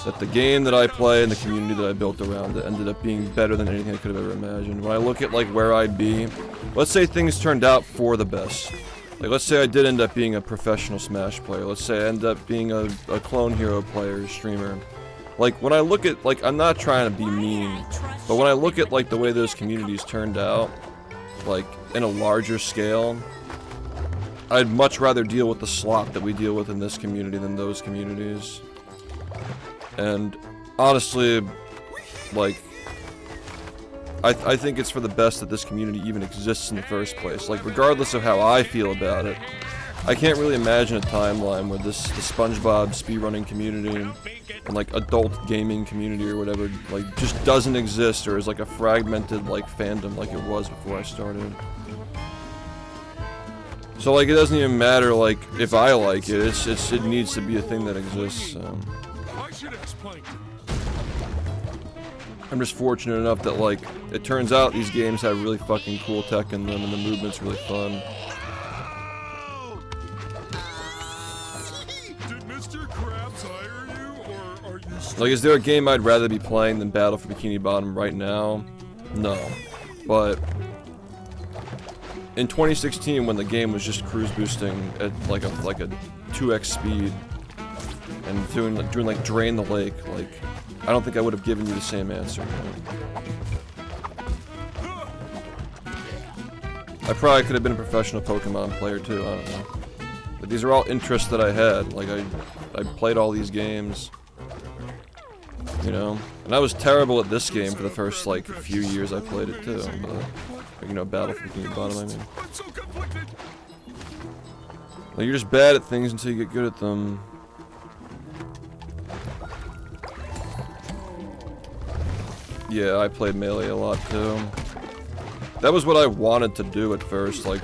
that the game that I play and the community that I built around it ended up being better than anything I could have ever imagined. When I look at like where I'd be, let's say things turned out for the best. Like let's say I did end up being a professional Smash player. Let's say I end up being a Clone Hero player, streamer. Like when I look at, like, I'm not trying to be mean, but when I look at like the way those communities turned out, like in a larger scale, I'd much rather deal with the slop that we deal with in this community than those communities. And honestly, like, I think it's for the best that this community even exists in the first place. Like, regardless of how I feel about it, I can't really imagine a timeline where the SpongeBob speedrunning community and like adult gaming community or whatever, like, just doesn't exist, or is like a fragmented like fandom like it was before I started. So like, it doesn't even matter like if I like it. It needs to be a thing that exists. So. I'm just fortunate enough that like it turns out these games have really fucking cool tech in them, and the movement's really fun. Did Mr. Krabs hire you, or are you... Like, is there a game I'd rather be playing than Battle for Bikini Bottom right now? No. But in 2016, when the game was just cruise boosting at like a 2x speed and doing like Drain the Lake, like, I don't think I would have given you the same answer. I probably could have been a professional Pokemon player too, I don't know. But these are all interests that I had. Like, I played all these games, you know? And I was terrible at this game for the first, like, few years I played it too. But, you know, Battle for Bikini Bottom, I mean. Like, you're just bad at things until you get good at them. Yeah, I played Melee a lot too. That was what I wanted to do at first, like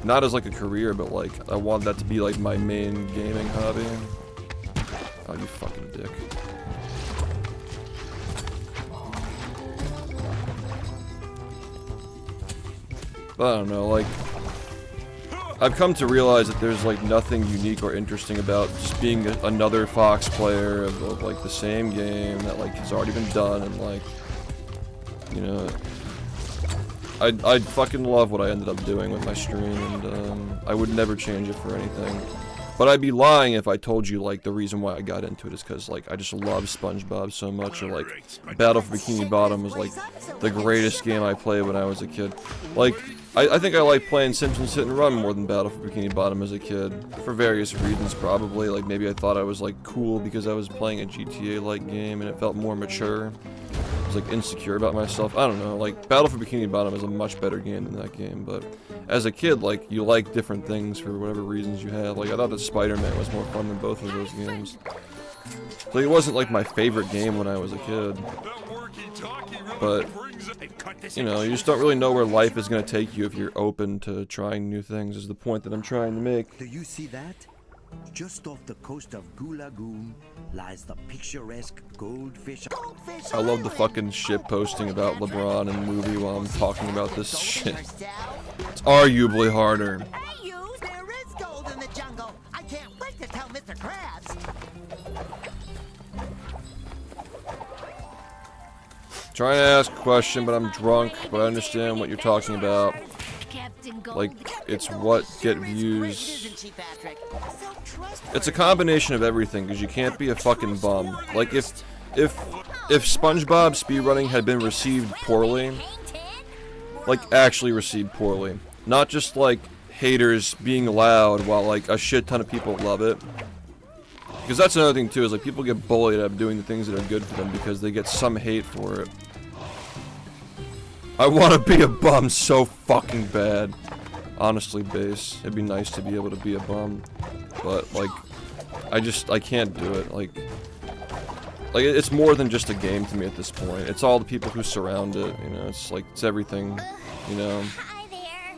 not as like a career, but like I wanted that to be like my main gaming hobby. Oh, you fucking dick. But I don't know, like, I've come to realize that there's like nothing unique or interesting about just being another Fox player of like the same game that like has already been done, and like, you know, I'd fucking love what I ended up doing with my stream, and I would never change it for anything. But I'd be lying if I told you, like, the reason why I got into it is because, like, I just love SpongeBob so much, or, like, Battle for Bikini Bottom was, like, the greatest game I played when I was a kid. Like, I think I like playing Simpsons Hit and Run more than Battle for Bikini Bottom as a kid, for various reasons, probably. Like, maybe I thought I was, like, cool because I was playing a GTA-like game and it felt more mature. I was, like, insecure about myself. I don't know, like, Battle for Bikini Bottom is a much better game than that game, but as a kid, like, you like different things for whatever reasons you have. Like, I thought that Spider-Man was more fun than both of those games. So it wasn't, like, my favorite game when I was a kid. But, you know, you just don't really know where life is going to take you if you're open to trying new things, is the point that I'm trying to make. Do you see that? Just off the coast of Goo Lagoon lies the picturesque Goldfish. I love the fucking shit posting about LeBron in the movie while I'm talking about this shit. It's arguably harder. Hey, you! There is gold in the jungle. I can't wait to tell Mr. Krabs. Trying to ask a question, but I'm drunk, but I understand what you're talking about. Like, it's what get views. It's a combination of everything, because you can't be a fucking bum. Like, if SpongeBob speedrunning had been received poorly, like, actually received poorly, not just, like, haters being loud while, like, a shit ton of people love it. Because that's another thing, too, is, like, people get bullied out of doing the things that are good for them because they get some hate for it. I want to be a bum so fucking bad. Honestly, Base, it'd be nice to be able to be a bum. But, like, I can't do it. Like, it's more than just a game to me at this point. It's all the people who surround it, you know, it's like, it's everything, you know. Hi there.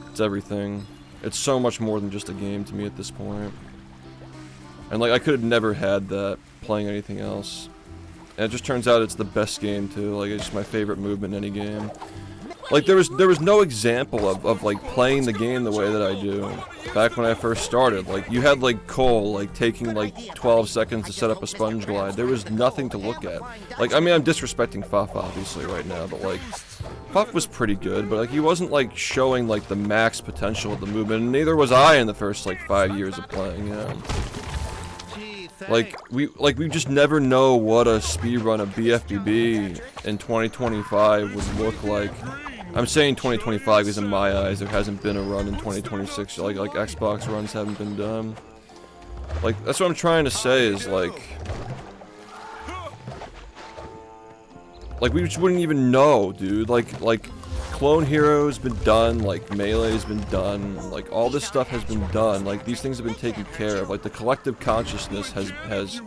It's everything. It's so much more than just a game to me at this point. And, like, I could have never had that playing anything else. And it just turns out it's the best game, too. Like, it's just my favorite movement in any game. Like, there was no example of, like, playing the game the way that I do back when I first started. Like, you had, like, Cole, like, taking, like, 12 seconds to set up a sponge glide. There was nothing to look at. Like, I mean, I'm disrespecting Fuff, obviously, right now, but, like, Fuff was pretty good, but, like, he wasn't, like, showing, like, the max potential of the movement, and neither was I in the first, like, 5 years of playing, you know? Like, we just never know what a speedrun of BfBB in 2025 would look like. I'm saying 2025 because in my eyes there hasn't been a run in 2026, like Xbox runs haven't been done. Like, that's what I'm trying to say is, like, we just wouldn't even know, dude. Like, Clone Hero's been done, like, Melee's been done, like, all this stuff has been done, like, these things have been taken care of, like, the collective consciousness has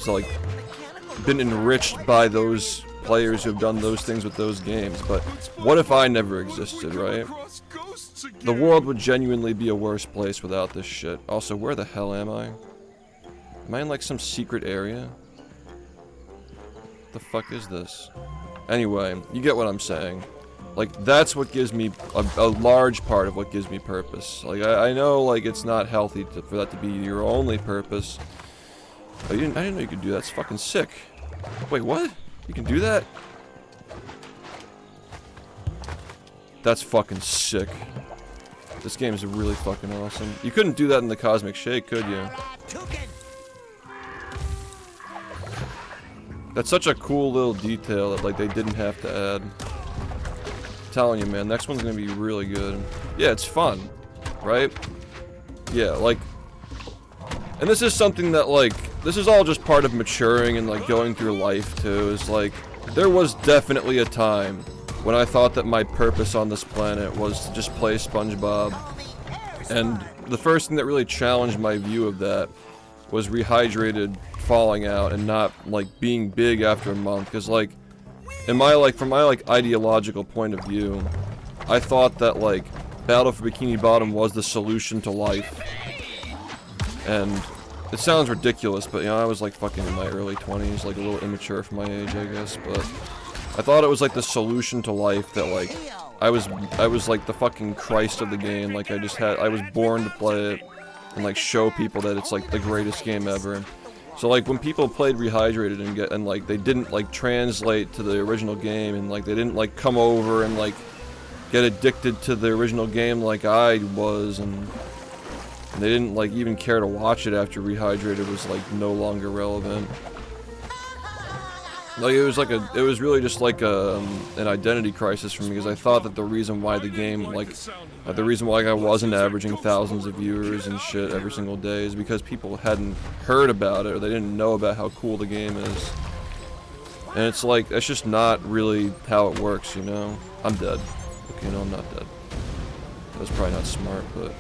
like, been enriched by those players who have done those things with those games, but what if I never existed, right? The world would genuinely be a worse place without this shit. Also, where the hell am I? Am I in, like, some secret area? The fuck is this? Anyway, you get what I'm saying. Like, that's what gives me a large part of what gives me purpose. Like, I know, like, it's not healthy for that to be your only purpose. But I didn't know you could do that. It's fucking sick. Wait, what? You can do that? That's fucking sick. This game is really fucking awesome. You couldn't do that in the Cosmic Shake, could you? That's such a cool little detail that, like, they didn't have to add. I'm telling you, man, next one's gonna be really good. Yeah, it's fun, right? Yeah, like, and this is something that, like, this is all just part of maturing and, like, going through life, too. Is like, there was definitely a time when I thought that my purpose on this planet was to just play SpongeBob. And the first thing that really challenged my view of that was Rehydrated falling out and not, like, being big after a month. Because, like, in my, like, from my, like, ideological point of view, I thought that, like, Battle for Bikini Bottom was the solution to life. And it sounds ridiculous, but, you know, I was, like, fucking in my early 20s, like, a little immature for my age, I guess, but I thought it was, like, the solution to life that, like, I was, like, the fucking Christ of the game. Like, I was born to play it and, like, show people that it's, like, the greatest game ever. So, like, when people played Rehydrated and like, they didn't, like, translate to the original game, and, like, they didn't, like, come over and, like, get addicted to the original game like I was, and And they didn't like even care to watch it after Rehydrated was like no longer relevant. Like it was really just like an identity crisis for me, because I thought that the reason why the game, like, the reason why I wasn't averaging thousands of viewers and shit every single day is because people hadn't heard about it, or they didn't know about how cool the game is. And it's like, that's just not really how it works, you know? I'm dead. Okay, no, I'm not dead. That's probably not smart, but...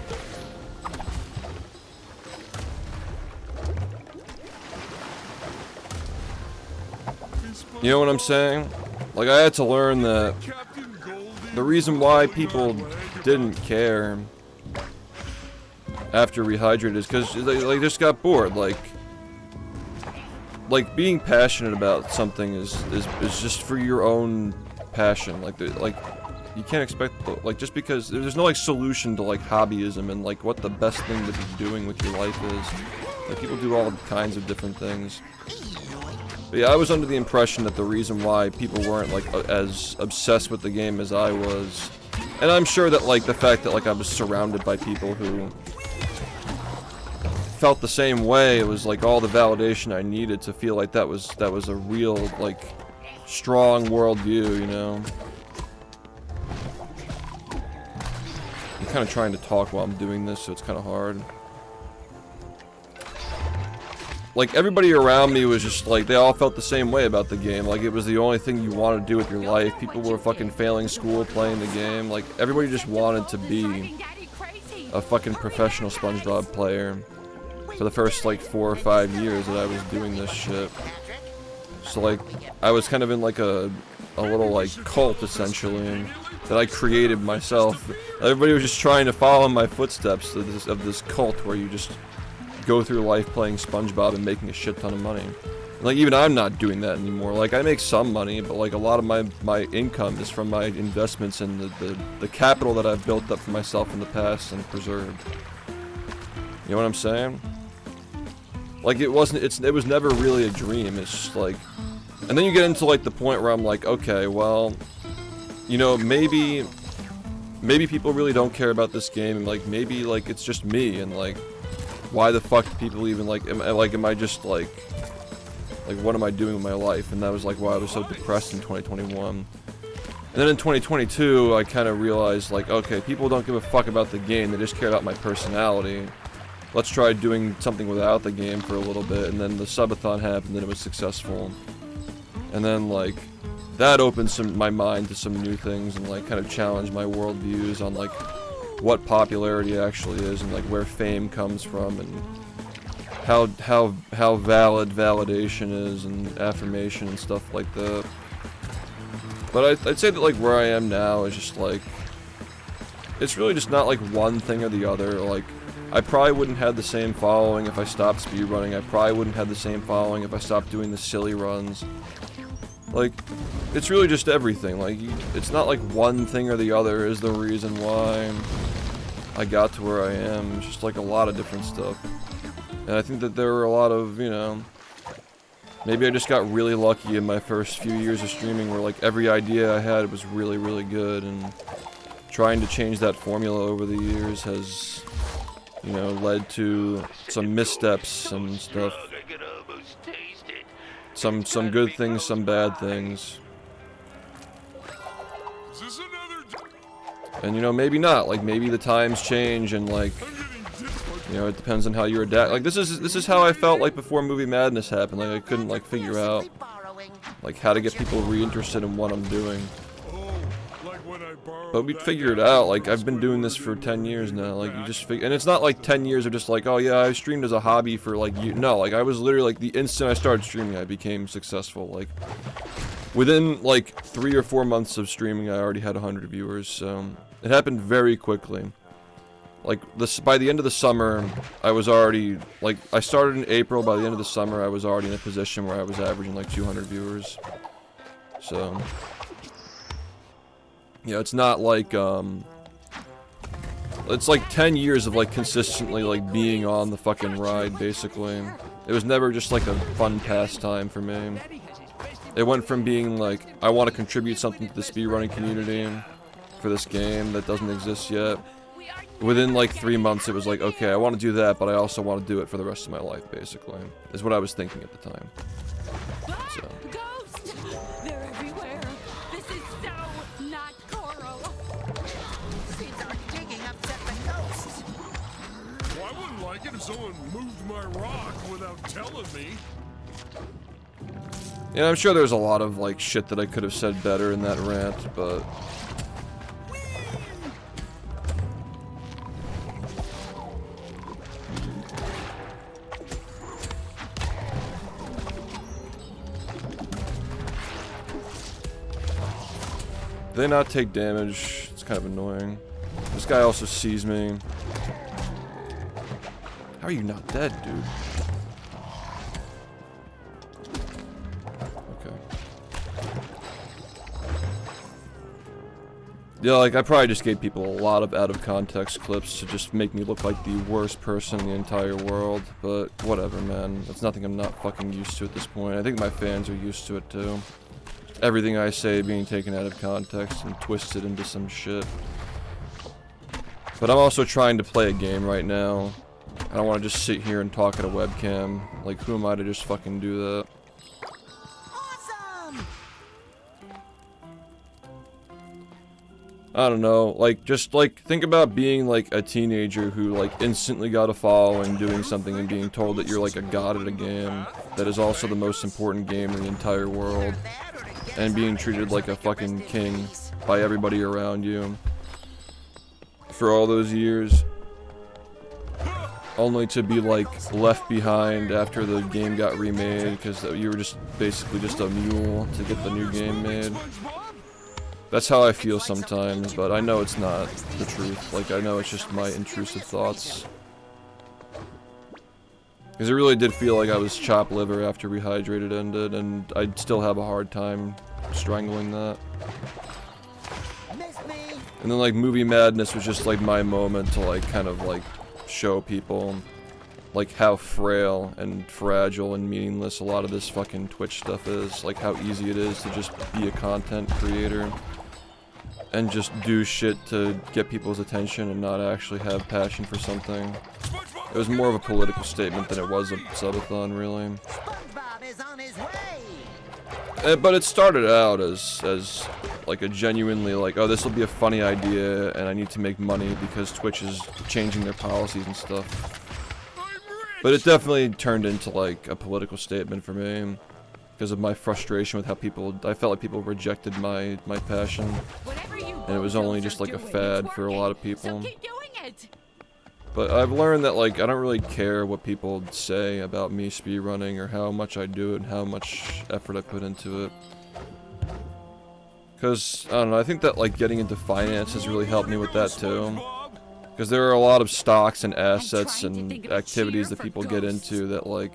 You know what I'm saying? Like, I had to learn that the reason why people didn't care after Rehydrated is because they just got bored. Like being passionate about something is just for your own passion. Like you can't expect, like, just because there's no like solution to like hobbyism and like what the best thing to be doing with your life is. Like, people do all kinds of different things. But yeah, I was under the impression that the reason why people weren't like as obsessed with the game as I was, and I'm sure that like the fact that like I was surrounded by people who felt the same way, it was like all the validation I needed to feel like that was a real like strong worldview, you know. I'm kind of trying to talk while I'm doing this, so it's kind of hard. Like, everybody around me was just like, they all felt the same way about the game. Like, it was the only thing you wanted to do with your life. People were fucking failing school playing the game. Like, everybody just wanted to be a fucking professional SpongeBob player for the first like 4 or 5 years that I was doing this shit. So like, I was kind of in like a little like cult essentially that I created myself. Everybody was just trying to follow my footsteps of this cult where you just go through life playing SpongeBob and making a shit ton of money. And like, even I'm not doing that anymore. Like, I make some money, but like a lot of my income is from my investments and the capital that I've built up for myself in the past and preserved. You know what I'm saying? Like, it was never really a dream. It's just like, and then you get into like the point where I'm like, okay, well, you know, maybe people really don't care about this game, and like maybe like it's just me, and like, why the fuck do people even like, am I just like what am I doing with my life? And that was like why I was so depressed in 2021. And then in 2022, I kind of realized like, okay, people don't give a fuck about the game, they just care about my personality. Let's try doing something without the game for a little bit. And then the subathon happened and it was successful. And then like, that opened my mind to some new things and like kind of challenged my worldviews on like what popularity actually is, and like where fame comes from, and how valid validation is, and affirmation and stuff like that. But I'd say that like where I am now is just like, it's really just not like one thing or the other. Like, I probably wouldn't have the same following if I stopped speedrunning. I probably wouldn't have the same following if I stopped doing the silly runs. Like, it's really just everything. Like, it's not like one thing or the other is the reason why I got to where I am. It's just like a lot of different stuff. And I think that there were a lot of, you know, maybe I just got really lucky in my first few years of streaming where like every idea I had was really, really good, and trying to change that formula over the years has, you know, led to some missteps and stuff. Some good things, some bad things. And you know, maybe not. Like, maybe the times change, and like, you know, it depends on how you adapt. Like, this is how I felt like before Movie Madness happened. Like, I couldn't like figure out like how to get people reinterested in what I'm doing. But we figured it out. Like, I've been doing this for 10 years now. Like, you just figure, and it's not like 10 years of just like, oh yeah, I streamed as a hobby for like no, like I was literally like the instant I started streaming, I became successful. Like, within like 3 or 4 months of streaming, I already had 100 viewers. So it happened very quickly. Like, by the end of the summer, I was already, like, I started in April, by the end of the summer, I was already in a position where I was averaging like 200 viewers. So, yeah, it's not like, it's like 10 years of like consistently like being on the fucking ride, basically. It was never just like a fun pastime for me. It went from being like, I want to contribute something to the speedrunning community for this game that doesn't exist yet, within like 3 months, it was like, okay, I want to do that, but I also want to do it for the rest of my life, basically, is what I was thinking at the time. So. Ghosts! They're everywhere. This is so not Coral. Seems our digging upset the ghosts. Well, I wouldn't like it if someone moved my rock without telling me. Yeah, I'm sure there's a lot of like shit that I could have said better in that rant, but they not take damage. It's kind of annoying. This guy also sees me. How are you not dead, dude? Okay. Yeah, like, I probably just gave people a lot of out-of-context clips to just make me look like the worst person in the entire world, but whatever, man. That's nothing I'm not fucking used to at this point. I think my fans are used to it, too. Everything I say being taken out of context and twisted into some shit. But I'm also trying to play a game right now. I don't want to just sit here and talk at a webcam. Like, who am I to just fucking do that? Awesome! I don't know, like, just, like, think about being, like, a teenager who, like, instantly got a following doing something and being told that you're, like, a god at a game that is also the most important game in the entire world. And being treated like a fucking king by everybody around you. For all those years. Only to be, like, left behind after the game got remade because you were just basically just a mule to get the new game made. That's how I feel sometimes, but I know it's not the truth. Like, I know it's just my intrusive thoughts. Because it really did feel like I was chopped liver after Rehydrated ended, and I'd still have a hard time strangling that. And then, like, Movie Madness was just, like, my moment to, like, kind of, like, show people, like, how frail and fragile and meaningless a lot of this fucking Twitch stuff is. Like, how easy it is to just be a content creator and just do shit to get people's attention and not actually have passion for something. It was more of a political statement than it was a subathon, really. SpongeBob is on his way. But it started out as like a genuinely like, oh, this will be a funny idea and I need to make money because Twitch is changing their policies and stuff. But it definitely turned into like a political statement for me because of my frustration with how I felt like people rejected my passion. And it was only just like a fad for a lot of people. But I've learned that, like, I don't really care what people say about me speedrunning or how much I do it and how much effort I put into it. Because, I don't know, I think that, like, getting into finance has really helped me with that, too. Because there are a lot of stocks and assets and activities that people get into that, like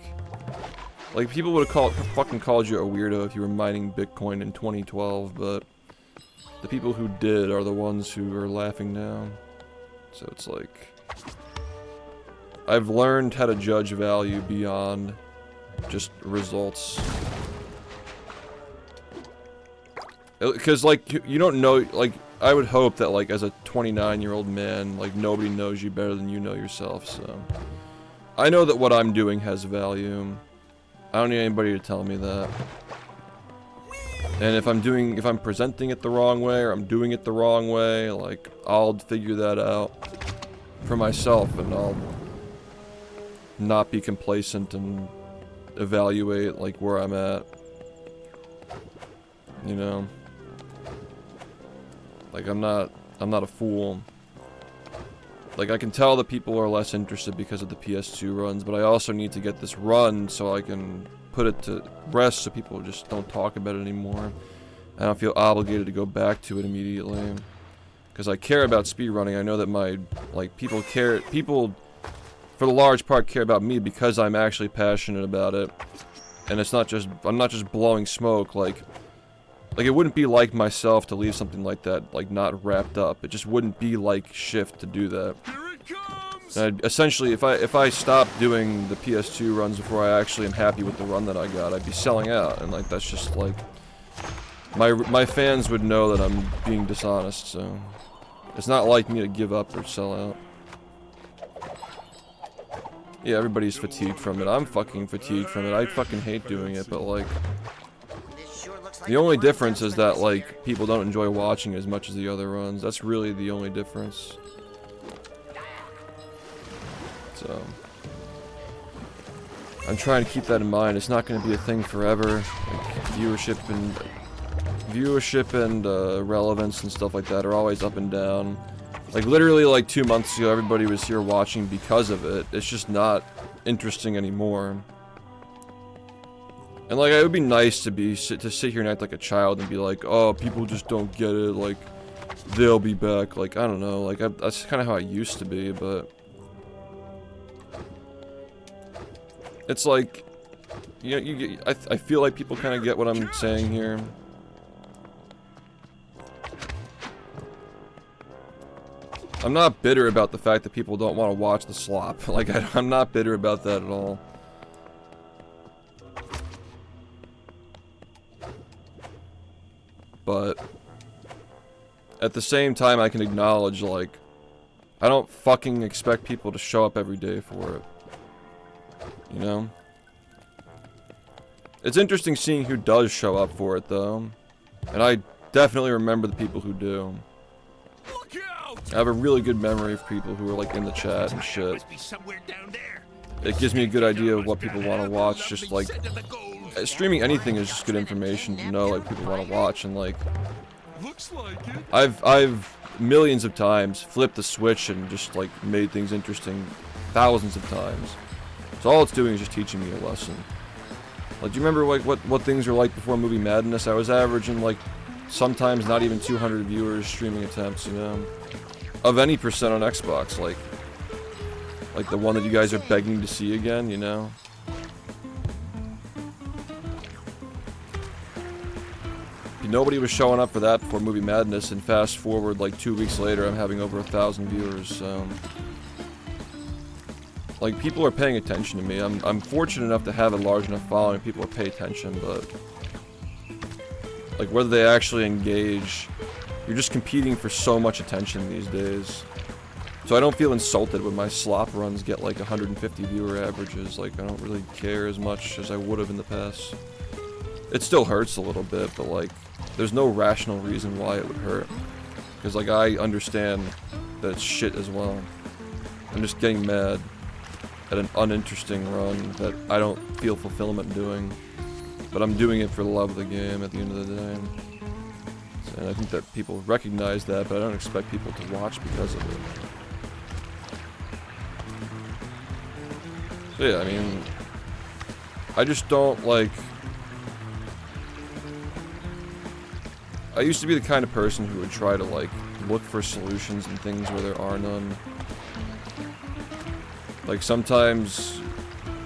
people would have fucking called you a weirdo if you were mining Bitcoin in 2012, but the people who did are the ones who are laughing now. So it's like, I've learned how to judge value beyond just results. Because, like, you don't know, like, I would hope that, like, as a 29-year-old man, like, nobody knows you better than you know yourself, so. I know that what I'm doing has value. I don't need anybody to tell me that. And if I'm presenting it the wrong way, or I'm doing it the wrong way, like, I'll figure that out for myself, and I'll not be complacent and evaluate, like, where I'm at. You know? Like, I'm not a fool. Like, I can tell that people are less interested because of the PS2 runs, but I also need to get this run so I can put it to rest so people just don't talk about it anymore. I don't feel obligated to go back to it immediately. Because I care about speedrunning. I know that people for the large part care about me because I'm actually passionate about it. And it's not just, I'm not just blowing smoke, like it wouldn't be like myself to leave something like that, like, not wrapped up. It just wouldn't be like SHiFT to do that. And essentially, if I stopped doing the PS2 runs before I actually am happy with the run that I got, I'd be selling out, and, like, that's just, like, my fans would know that I'm being dishonest, so it's not like me to give up or sell out. Yeah, everybody's fatigued from it. I'm fucking fatigued from it. I fucking hate doing it, but like... The only difference is that, like, people don't enjoy watching as much as the other runs. That's really the only difference. So... I'm trying to keep that in mind. It's not going to be a thing forever. Like, viewership and relevance and stuff like that are always up and down. Like, literally, like, 2 months ago, everybody was here watching because of it. It's just not interesting anymore. And, like, it would be nice to sit here and act like a child and be like, oh, people just don't get it, like, they'll be back. Like, I don't know, like, that's kind of how I used to be, but... It's like, you know, I feel like people kind of get what I'm saying here. I'm not bitter about the fact that people don't want to watch the slop. Like, I'm not bitter about that at all. But at the same time, I can acknowledge, like, I don't fucking expect people to show up every day for it. You know? It's interesting seeing who does show up for it, though. And I definitely remember the people who do. I have a really good memory of people who are, like, in the chat and shit. It gives me a good idea of what people want to watch, just, like... Streaming anything is just good information to know, like, people want to watch, and, like... I've millions of times flipped the switch and just, like, made things interesting thousands of times. So all it's doing is just teaching me a lesson. Like, do you remember, like, what things were like before Movie Madness? I was averaging, like, sometimes not even 200 viewers streaming attempts, you know? Of any percent on Xbox, like the one that you guys are begging to see again, you know? Nobody was showing up for that before Movie Madness, and fast forward, like, 2 weeks later, I'm having over 1,000 viewers, so... Like, people are paying attention to me. I'm fortunate enough to have a large enough following, people will pay attention, but... Like, whether they actually engage... You're just competing for so much attention these days. So I don't feel insulted when my slop runs get, like, 150 viewer averages. Like, I don't really care as much as I would have in the past. It still hurts a little bit, but, like, there's no rational reason why it would hurt. Because, like, I understand that it's shit as well. I'm just getting mad at an uninteresting run that I don't feel fulfillment doing. But I'm doing it for the love of the game at the end of the day. And I think that people recognize that, but I don't expect people to watch because of it. So yeah, I mean... I just don't, like... I used to be the kind of person who would try to, like, look for solutions and things where there are none. Like, sometimes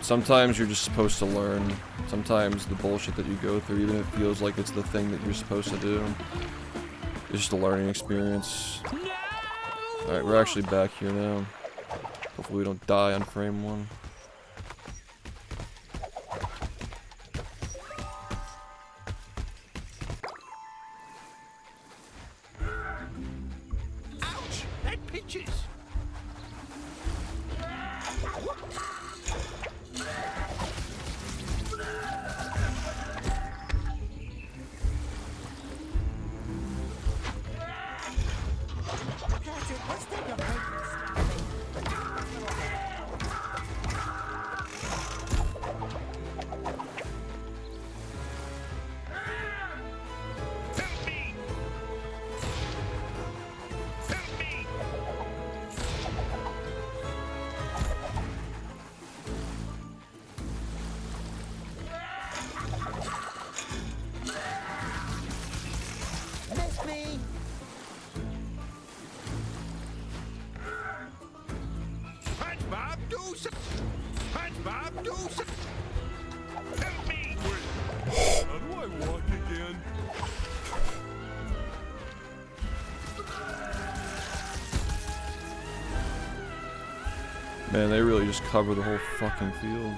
you're just supposed to learn. Sometimes the bullshit that you go through, even if it feels like it's the thing that you're supposed to do, it's just a learning experience. Alright, we're actually back here now. Hopefully we don't die on frame 1. Ouch! That pinches! Man, they really just cover the whole fucking field.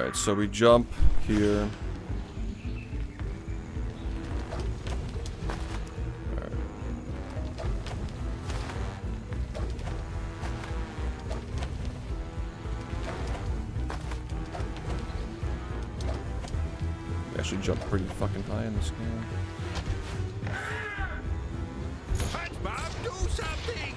Alright, so we jump here. We actually jump pretty fucking high in this game. SpongeBob, do something!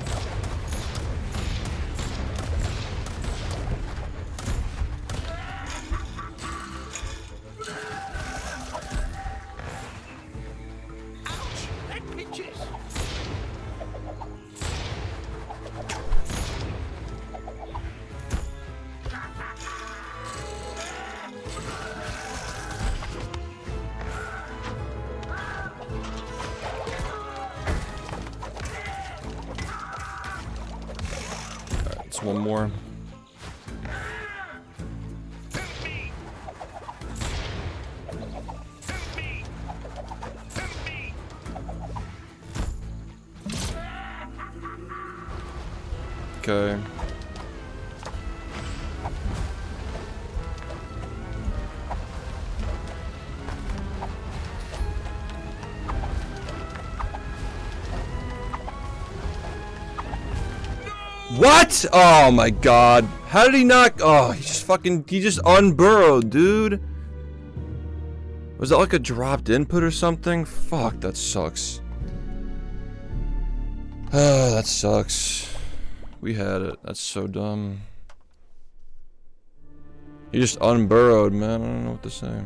Ouch! That pinches! It's one more. Okay. What? Oh my god. How did he not? Oh, he just unburrowed, dude. Was that like a dropped input or something? Fuck, that sucks. Ah, that sucks. We had it. That's so dumb. He just unburrowed, man. I don't know what to say.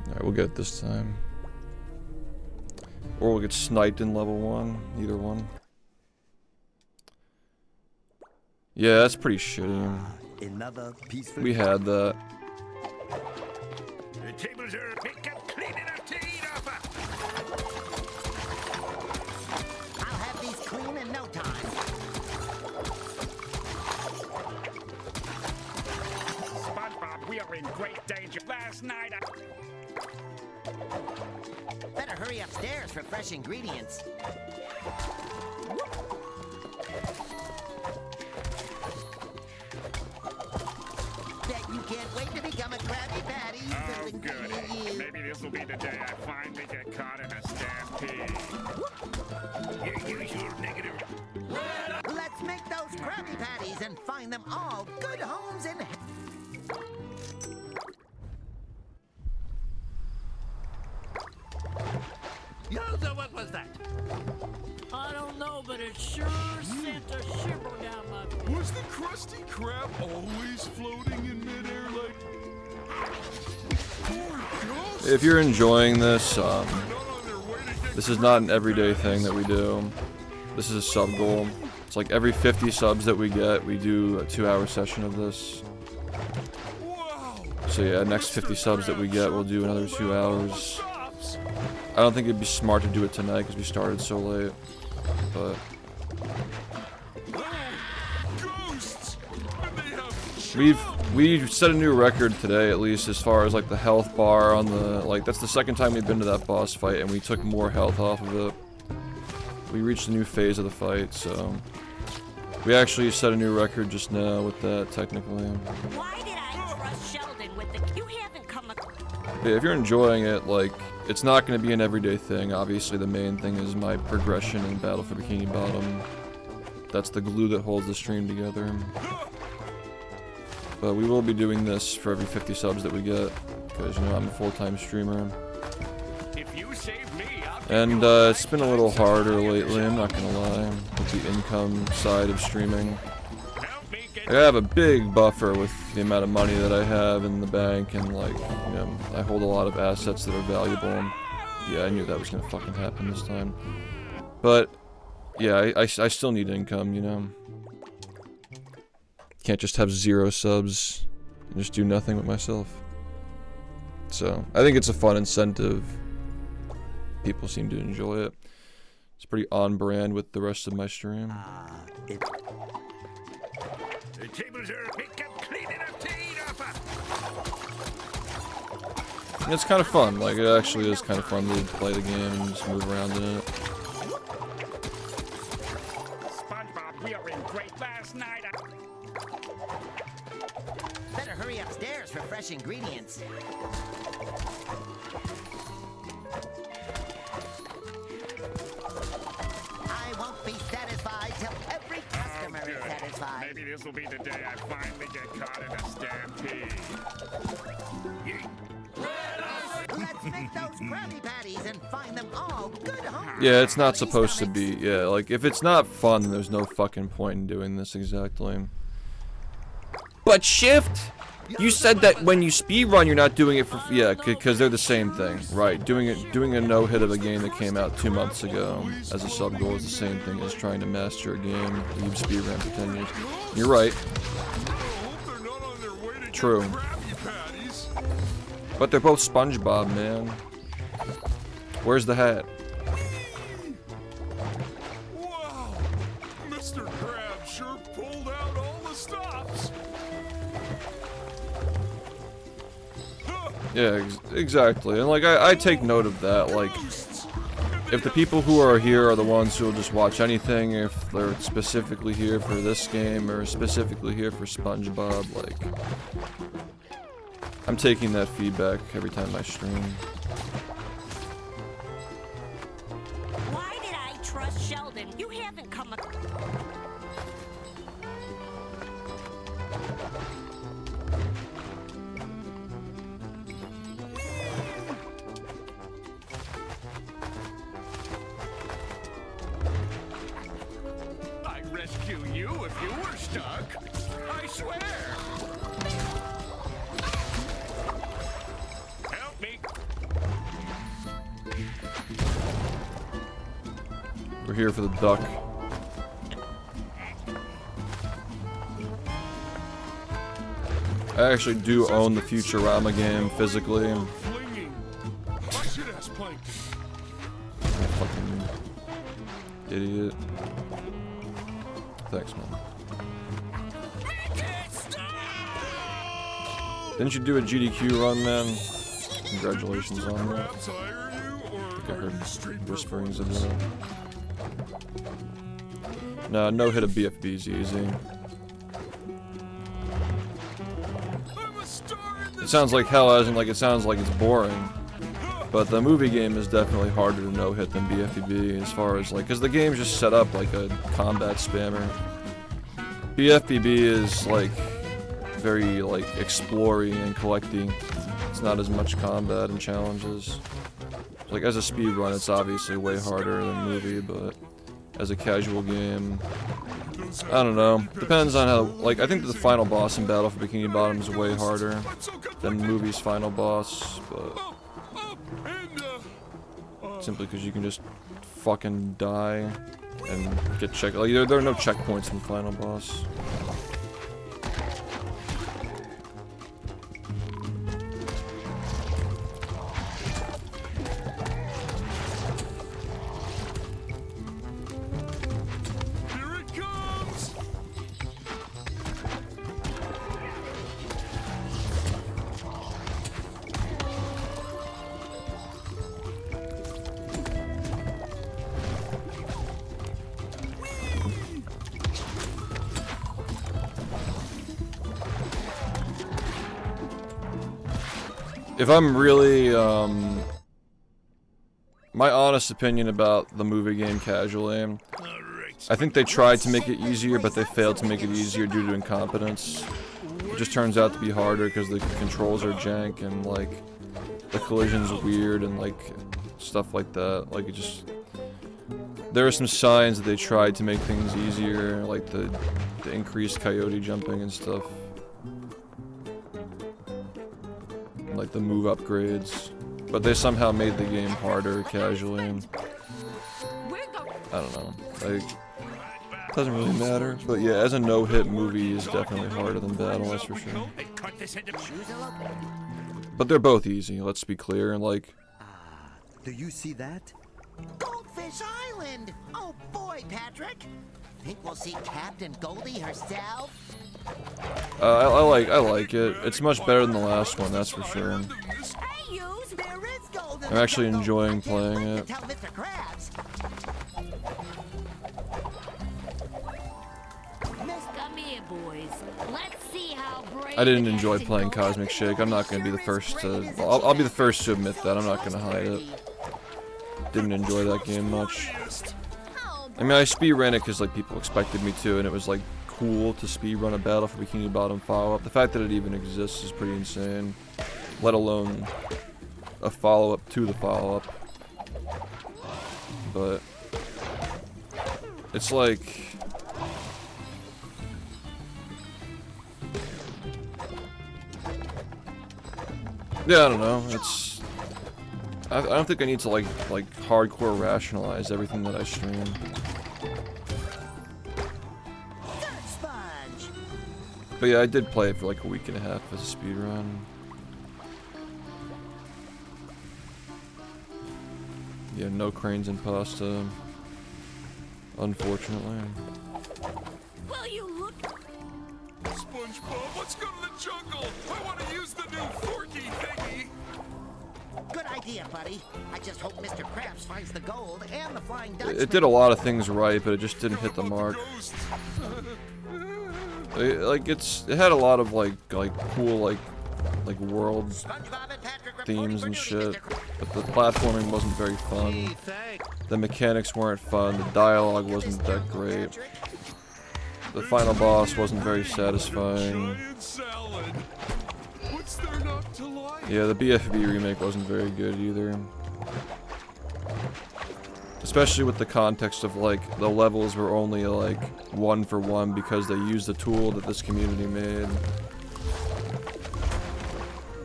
Alright, we'll get it this time. Or we'll get sniped in level 1. Either one. Yeah, that's pretty shitty. Another peaceful. We had that. The tables are picked up clean enough to eat off of. I'll have these clean in no time. SpongeBob, we are in great danger. Last night Better hurry upstairs for fresh ingredients. Bet you can't wait to become a Krabby Patty. Oh, good. Maybe this will be the day I finally get caught in a stampede. Your usual negative. Let's make those Krabby Patties and find them all good homes in. Yozo, what was that? I don't know, but it sure sent a shiver down my spine. Was the Krusty Krab always floating in midair like... If you're enjoying this, this is not an everyday thing that we do. This is a sub goal. It's like every 50 subs that we get, we do a 2-hour session of this. So yeah, next 50 subs that we get, we'll do another 2 hours. I don't think it'd be smart to do it tonight because we started so late, but we've set a new record today, at least as far as like the health bar on the, like that's the second time we've been to that boss fight and we took more health off of it. We reached a new phase of the fight, so we actually set a new record just now with that technically. Why did I trust Sheldon with the... You haven't come... Yeah, if you're enjoying it, like, it's not going to be an everyday thing. Obviously, the main thing is my progression in Battle for Bikini Bottom. That's the glue that holds the stream together. But we will be doing this for every 50 subs that we get, because, you know, I'm a full-time streamer. If you save me, And it's been a little harder lately, I'm not gonna lie, with the income side of streaming. I have a big buffer with the amount of money that I have in the bank, and like, you know, I hold a lot of assets that are valuable. Yeah, I knew that was gonna fucking happen this time. But, yeah, I still need income, you know. Can't just have 0 subs and just do nothing with myself. So, I think it's a fun incentive. People seem to enjoy it. It's pretty on brand with the rest of my stream. the tables are picked up clean enough to eat off of. It's kind of fun. Like, it actually is kind of fun to play the game and just move around in it. SpongeBob, we are in great last night. upstairs for fresh ingredients. I won't be satisfied till every customer is satisfied. Maybe this will be the day I finally get caught in a stampede. Let's make those Krabby Patties and find them all good home. Yeah, it's not supposed to be. Yeah, like, if it's not fun, then there's no fucking point in doing this exactly. But SHiFT, you said that when you speedrun, you're not doing it for, yeah, because they're the same thing, right? Doing a no-hit of a game that came out 2 months ago as a sub goal is the same thing as trying to master a game that you've speedrun for 10 years. You're right. True. But they're both SpongeBob, man. Where's the hat? Wow! Mr. Krabs sure pulled out all the stops. Yeah, exactly. And like, I take note of that. Like, if the people who are here are the ones who will just watch anything, if they're specifically here for this game or specifically here for SpongeBob, like, I'm taking that feedback every time I stream. Why did I trust Sheldon? You haven't come across. I'd rescue you if you were stuck. I swear. Help me. We're here for the duck. I actually do own the Futurama game physically. Fucking idiot. Thanks, man. Didn't you do a GDQ run, man? Congratulations on that. I think I heard whisperings of that. No, no hit of BfBB is easy. It sounds like hell, as in like it sounds like it's boring. But the movie game is definitely harder to no-hit than BfBB as far as like, because the game's just set up like a combat spammer. BfBB is like very like exploring and collecting. It's not as much combat and challenges. Like as a speedrun, it's obviously way harder than movie, but as a casual game, I don't know. Depends on how, like, I think the final boss in Battle for Bikini Bottom is way harder than movie's final boss, but simply because you can just fucking die and get checked. Like, there are no checkpoints in the final boss. If I'm really, my honest opinion about the movie game casually, I think they tried to make it easier, but they failed to make it easier due to incompetence. It just turns out to be harder because the controls are jank and, like, the collisions are weird and, like, stuff like that. Like, it just... There are some signs that they tried to make things easier, like the increased coyote jumping and stuff. Like the move upgrades, but they somehow made the game harder casually. I don't know, like, doesn't really matter, but yeah, as a no-hit movie is definitely harder than Battle, that's for sure. But they're both easy, let's be clear, and like... Do you see that? Goldfish Island! Oh boy, Patrick! Think we'll see Captain Goldie herself? I like it. It's much better than the last one, that's for sure. I'm actually enjoying playing it. Come here, boys. Let's see how brave I didn't enjoy playing Cosmic Shake. I'm not gonna be the first to. I'll be the first to admit that. I'm not gonna hide it. Didn't enjoy that game much. I mean, I speedran it because like people expected me to, and it was like cool to speedrun a battle for Bikini Bottom follow-up. The fact that it even exists is pretty insane. Let alone a follow-up to the follow-up. But it's like. Yeah, I don't know. It's. I don't think I need to like hardcore rationalize everything that I stream. But yeah, I did play it for like a week and a half as a speedrun. Yeah, no cranes and pasta. Unfortunately. Will you look? SpongeBob, let's go to the jungle. I want to use the new forky thingy. Good idea, buddy. I just hope Mr. Krabs finds the gold and the Flying Dutchman. It did a lot of things right, but it just didn't hit the mark. Like it had a lot of like cool like world themes and shit, but the platforming wasn't very fun. The mechanics weren't fun. The dialogue wasn't that great. The final boss wasn't very satisfying. Yeah, the BfBB remake wasn't very good either. Especially with the context of like the levels were only like 1-for-1 because they used a tool that this community made.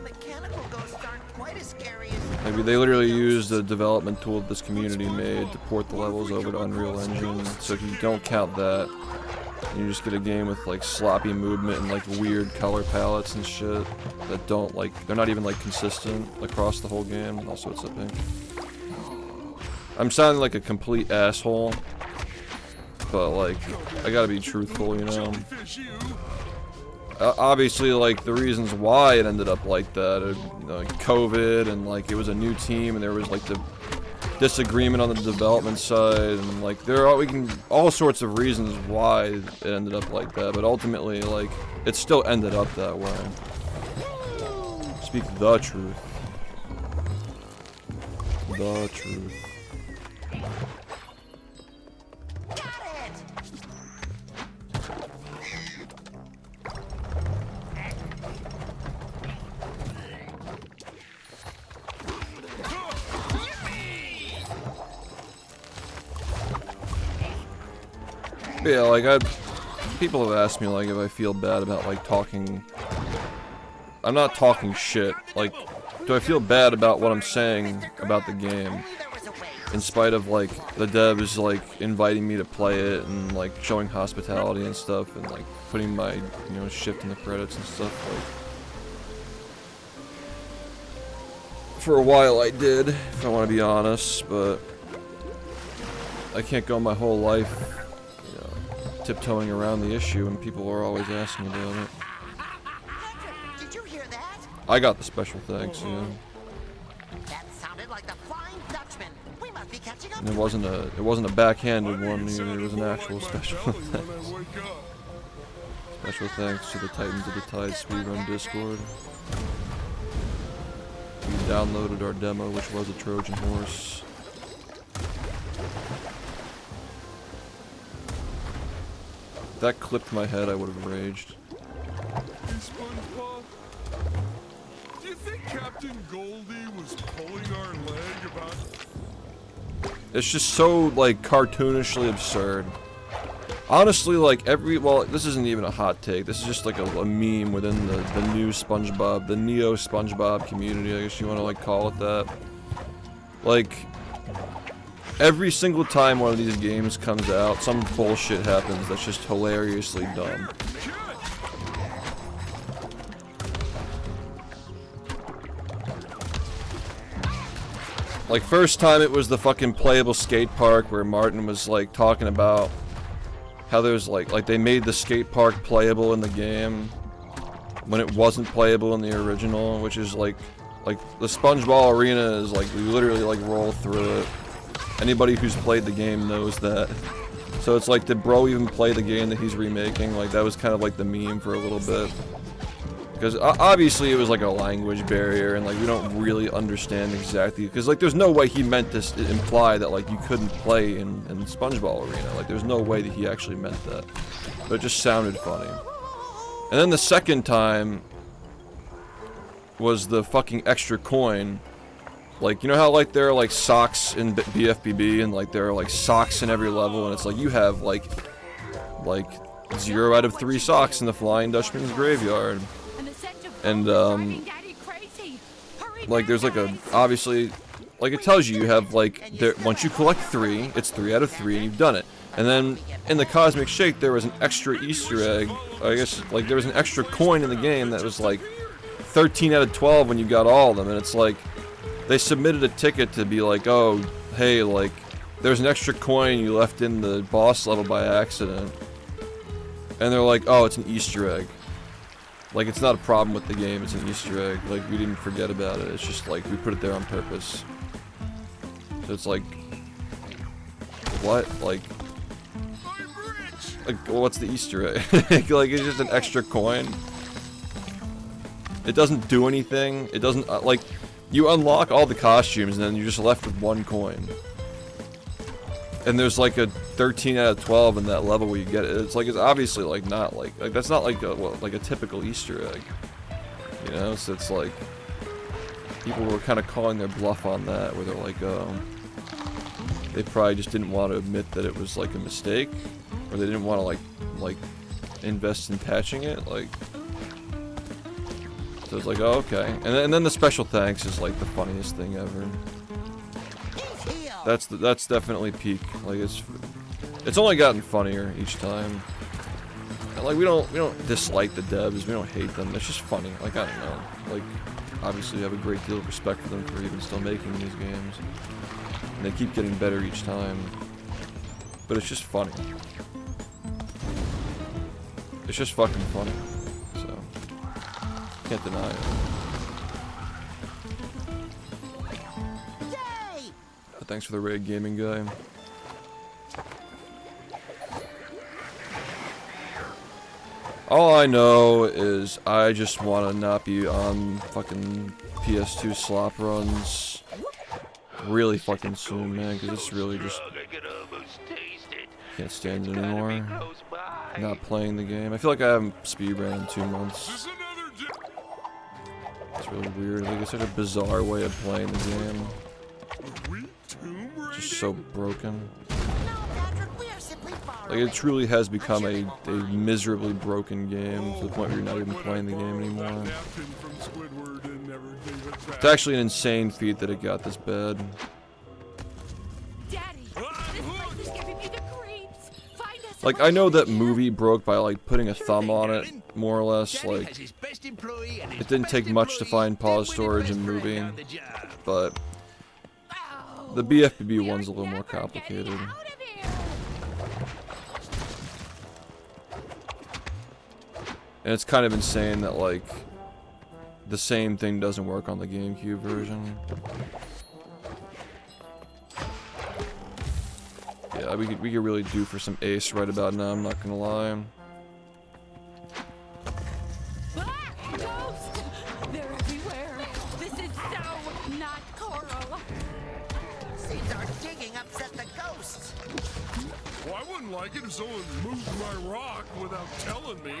Mechanical ghosts aren't quite as scary as Maybe they literally used a development tool that this community made to port the levels over to Unreal Engine. So if you don't count that, you just get a game with like sloppy movement and like weird color palettes and shit that don't like, they're not even like consistent across the whole game. Also it's a pink. I'm sounding like a complete asshole, but like, I gotta be truthful, you know? Obviously, like, the reasons why it ended up like that, like COVID, and like, it was a new team, and there was like the disagreement on the development side, and like, there are all sorts of reasons why it ended up like that, but ultimately, like, it still ended up that way. Speak the truth. The truth. Yeah, like people have asked me like if I feel bad about like talking. I'm not talking shit. Like, do I feel bad about what I'm saying about the game? In spite of like the devs like inviting me to play it and like showing hospitality and stuff and like putting my, you know, shift in the credits and stuff. Like, for a while I did, if I want to be honest, but I can't go my whole life tiptoeing around the issue and people are always asking about it. Did you hear that? I got the special thanks, yeah. That sounded like the Flying Dutchman. We must be catching up. And it wasn't a backhanded one either, it was an actual special thanks. Special thanks to the Titans of the Tide Speedrun Discord. We downloaded our demo, which was a Trojan horse. If that clipped my head, I would have raged. Hey, SpongeBob, do you think Captain Goldie was pulling our leg about? It's just so, like, cartoonishly absurd. Honestly, like, well, this isn't even a hot take. This is just, like, a meme within the new SpongeBob, the neo-SpongeBob community, I guess you want to, like, call it that. Like, every single time one of these games comes out, some bullshit happens that's just hilariously dumb. Like, first time it was the fucking playable skate park where Martin was, like, talking about how there's, like they made the skate park playable in the game when it wasn't playable in the original, which is, like the SpongeBob arena is, like, we literally, like, roll through it. Anybody who's played the game knows that. So it's like, did bro even play the game that he's remaking? Like, that was kind of like the meme for a little bit. Because obviously it was like a language barrier, and like we don't really understand exactly. Because like there's no way he meant to imply that like you couldn't play in SpongeBob Arena. Like there's no way that he actually meant that. But it just sounded funny. And then the second time was the fucking extra coin. Like, you know how like there are like socks in BfBB, and like there are like socks in every level, and it's like you have like 0 out of 3 socks in the Flying Dutchman's graveyard. And like there's like a, obviously, like it tells you have like, once you collect 3, it's 3 out of 3 and you've done it. And then in the Cosmic Shake there was an extra Easter egg, I guess, like there was an extra coin in the game that was like 13 out of 12 when you got all of them, and it's like, they submitted a ticket to be like, oh, hey, like, there's an extra coin you left in the boss level by accident. And they're like, oh, it's an Easter egg. Like, it's not a problem with the game, it's an Easter egg. Like, we didn't forget about it, it's just like, we put it there on purpose. So it's like, what? Like, well, what's the Easter egg? Like, it's just an extra coin. It doesn't do anything, it doesn't, like, you unlock all the costumes and then you're just left with 1 coin. And there's like a 13 out of 12 in that level where you get it. It's like, it's obviously like not like that's not like a typical Easter egg. You know, so it's like people were kind of calling their bluff on that, where they're like, they probably just didn't want to admit that it was like a mistake, or they didn't want to like invest in patching it, like. So it's like, oh, okay. And then the special thanks is like the funniest thing ever. That's definitely peak. Like it's only gotten funnier each time. And like we don't dislike the devs, we don't hate them. It's just funny. Like, I don't know. Like, obviously we have a great deal of respect for them for even still making these games. And they keep getting better each time. But it's just funny. It's just fucking funny. So can't deny it. Thanks for the raid, gaming guy. All I know is I just want to not be on fucking PS2 slop runs really fucking soon, man, because it's really just can't stand it anymore. Not playing the game. I feel like I haven't speedrun in 2 months. It's really weird. Like, it's such a bizarre way of playing the game. Just so broken. Like, it truly has become a miserably broken game to the point where you're not even playing the game anymore. It's actually an insane feat that it got this bad. Like, I know that movie broke by like putting a thumb on it, more or less. Like, it didn't take much to find pause storage in movie, but the BfBB one's a little more complicated. And it's kind of insane that, like, the same thing doesn't work on the GameCube version. Yeah, we could really do for some ace right about now, I'm not gonna lie. They're everywhere. This is so not Coral. Seems our digging upset the ghosts. Well, I wouldn't like it if someone moved my rock without telling me.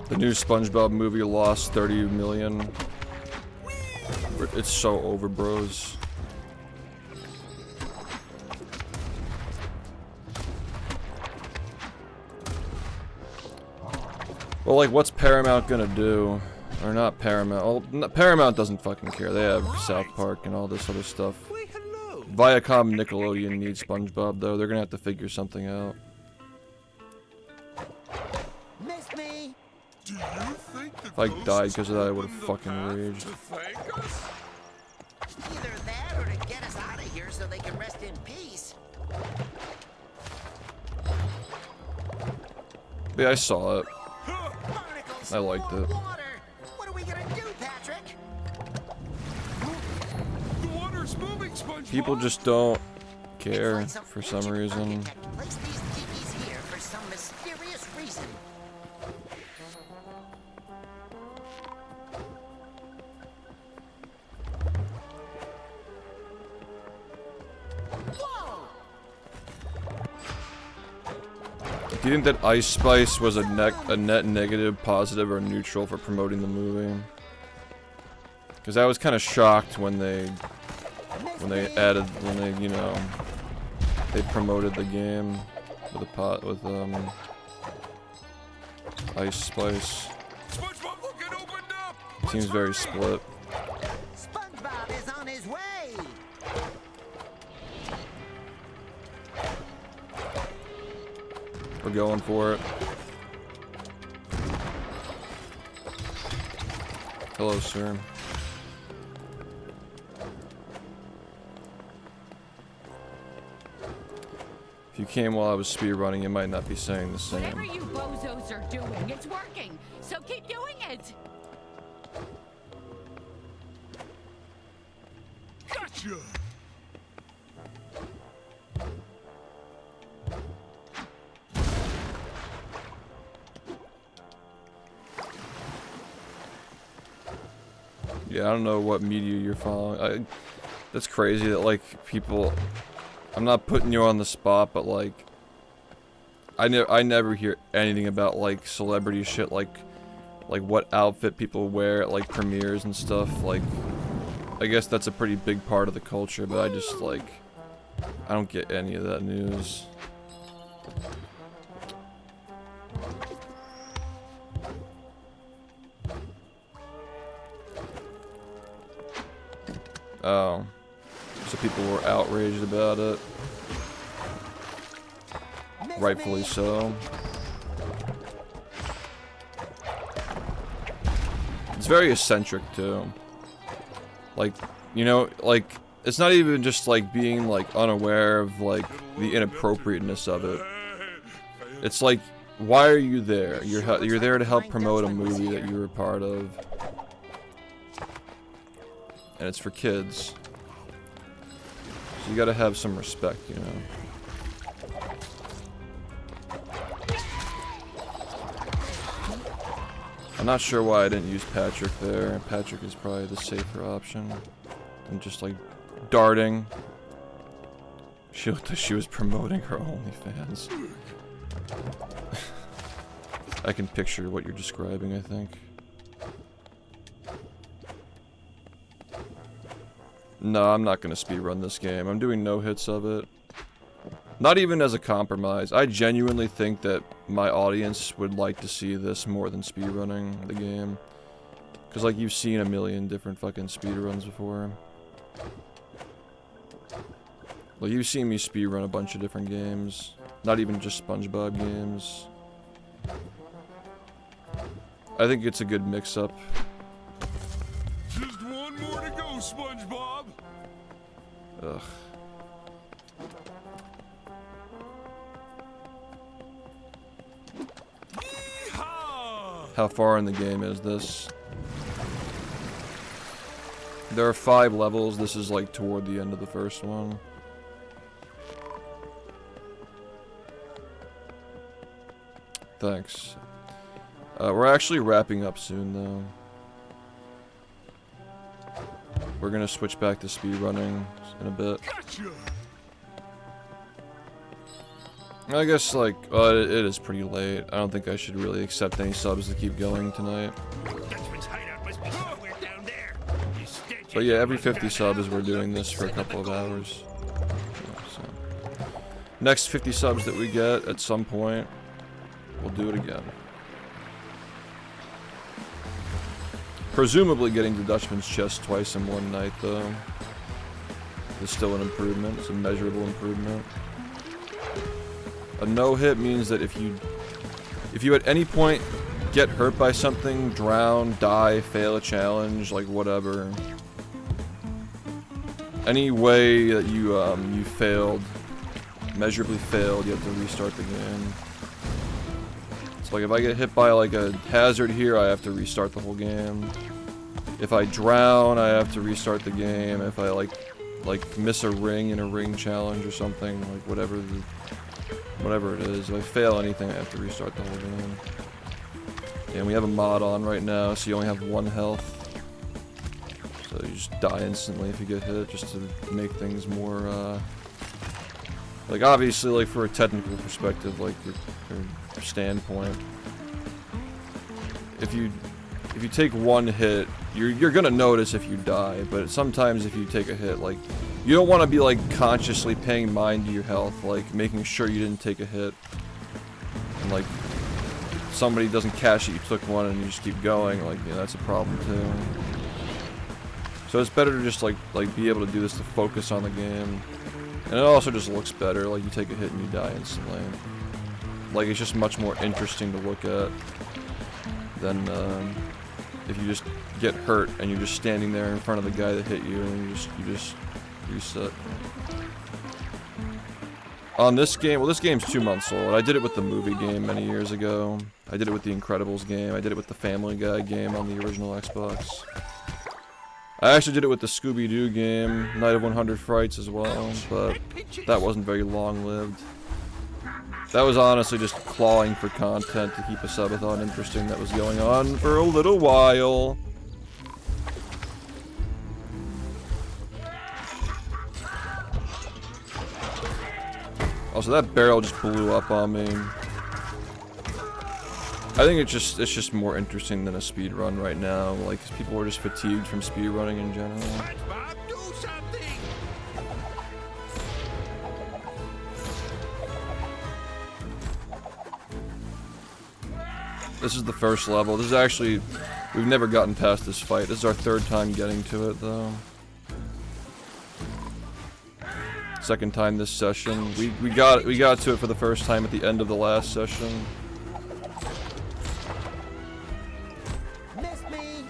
The new SpongeBob movie lost 30 million. It's so over, bros. Well, like, what's Paramount gonna do? Or not Paramount. Well, Paramount doesn't fucking care. They have South Park and all this other stuff. Viacom and Nickelodeon need SpongeBob, though. They're gonna have to figure something out. Miss me? Do you think the If I ghosts died because of that, I would opened have the fucking path raged. to thank us? Either that or to get us out of here so they can rest in peace. Yeah, I saw it. Barnacles, I liked more it. water. What are we gonna do, Patrick? The water's moving, SpongeBob. People just don't care It's like for some reason. architect placed these tikis here for some mysterious reason. Whoa! Do you think that Ice Spice was a net negative, positive, or neutral for promoting the movie? Because I was kind of shocked when they you know, they promoted the game with Ice Spice. SpongeBob, look, it opened up. It seems very split. SpongeBob is on his way. We're going for it. Hello, sir. If you came while I was speedrunning, you might not be saying the same. Whatever you bozos are doing, it's working. So keep doing it. Gotcha. Yeah, I don't know what media you're following. That's crazy that, like, people... I'm not putting you on the spot, but, like... I never hear anything about, like, celebrity shit, like what outfit people wear at, like, premieres and stuff. Like, I guess that's a pretty big part of the culture, but I just, like... I don't get any of that news. Oh. So people were outraged about it. Rightfully so. It's very eccentric too. Like, you know, like, it's not even just like being like unaware of like the inappropriateness of it. It's like, why are you there? You're there to help promote a movie that you were a part of. And it's for kids. So you gotta have some respect, you know. I'm not sure why I didn't use Patrick there. Patrick is probably the safer option than just like darting. She looked like she was promoting her OnlyFans. I can picture what you're describing, I think. No, I'm not gonna speedrun this game. I'm doing no hits of it. Not even as a compromise. I genuinely think that my audience would like to see this more than speedrunning the game. Cause like you've seen a million different fucking speedruns before. Like you've seen me speedrun a bunch of different games. Not even just SpongeBob games. I think it's a good mix-up. Just one more to go, SpongeBob. Ugh. Yeehaw! How far in the game is this? There are 5 levels. This is like toward the end of the first one. Thanks. We're actually wrapping up soon though. We're gonna switch back to speedrunning in a bit. Gotcha. I guess like, it is pretty late. I don't think I should really accept any subs to keep going tonight. Dutchman's hideout must be somewhere down there. You stench But yeah, every 50 subs we're doing this for a couple of hours. Yeah, so. Next 50 subs that we get at some point, we'll do it again. Presumably getting to Dutchman's chest twice in one night though is still an improvement. It's a measurable improvement. A no-hit means that if you at any point get hurt by something, drown, die, fail a challenge, like whatever. Any way that you you failed, measurably failed, you have to restart the game. So like if I get hit by like a hazard here, I have to restart the whole game. If I drown, I have to restart the game. If I like miss a ring in a ring challenge or something, like whatever it is, if I fail anything, I have to restart the whole game. And we have a mod on right now, so you only have 1 health. So you just die instantly if you get hit, just to make things more, like obviously, like for a technical perspective, like your standpoint. If you take 1 hit, you're gonna notice if you die, but sometimes if you take a hit, like, you don't want to be like consciously paying mind to your health, like making sure you didn't take a hit. And like, somebody doesn't catch it, you took 1 and you just keep going, like, yeah, that's a problem too. So it's better to just like be able to do this to focus on the game. And it also just looks better, like you take a hit and you die instantly. Like it's just much more interesting to look at than if you just get hurt and you're just standing there in front of the guy that hit you and you just reset. On this game, well, this game's 2 months old. I did it with the movie game many years ago. I did it with the Incredibles game. I did it with the Family Guy game on the original Xbox. I actually did it with the Scooby-Doo game, Night of 100 Frights as well, but that wasn't very long-lived. That was honestly just clawing for content to keep a subathon interesting that was going on for a little while. Also, that barrel just blew up on me. I think it's just more interesting than a speed run right now. Like, 'cause people are just fatigued from speed running in general. This is the first level. This is actually, we've never gotten past this fight. This is our 3rd time getting to it, though. 2nd time this session. We got to it for the first time at the end of the last session. Missed me.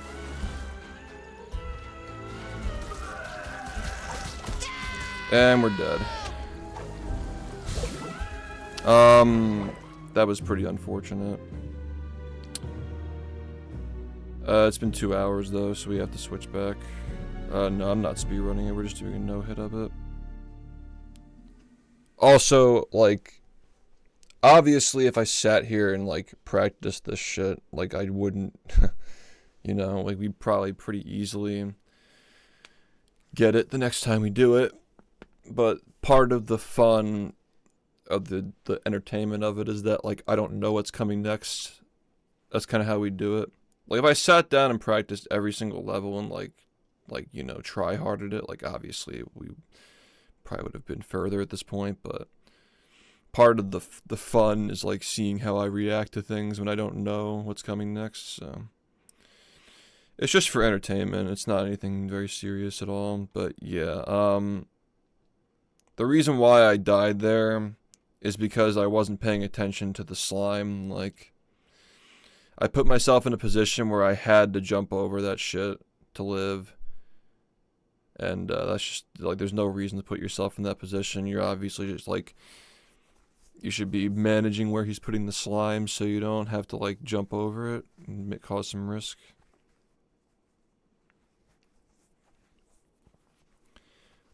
And we're dead. That was pretty unfortunate. It's been 2 hours though, so we have to switch back. No, I'm not speedrunning it, we're just doing a no-hit of it. Also, like, obviously if I sat here and, like, practiced this shit, like, I wouldn't, you know, like, we'd probably pretty easily get it the next time we do it. But part of the fun of the entertainment of it is that, like, I don't know what's coming next. That's kind of how we do it. Like, if I sat down and practiced every single level and, like, you know, try-harded it, like, obviously we probably would have been further at this point, but part of the fun is, like, seeing how I react to things when I don't know what's coming next, so. It's just for entertainment, it's not anything very serious at all, but yeah, the reason why I died there is because I wasn't paying attention to the slime, like, I put myself in a position where I had to jump over that shit to live. And that's just, like, there's no reason to put yourself in that position. You're obviously just, like, you should be managing where he's putting the slime so you don't have to, like, jump over it and cause some risk.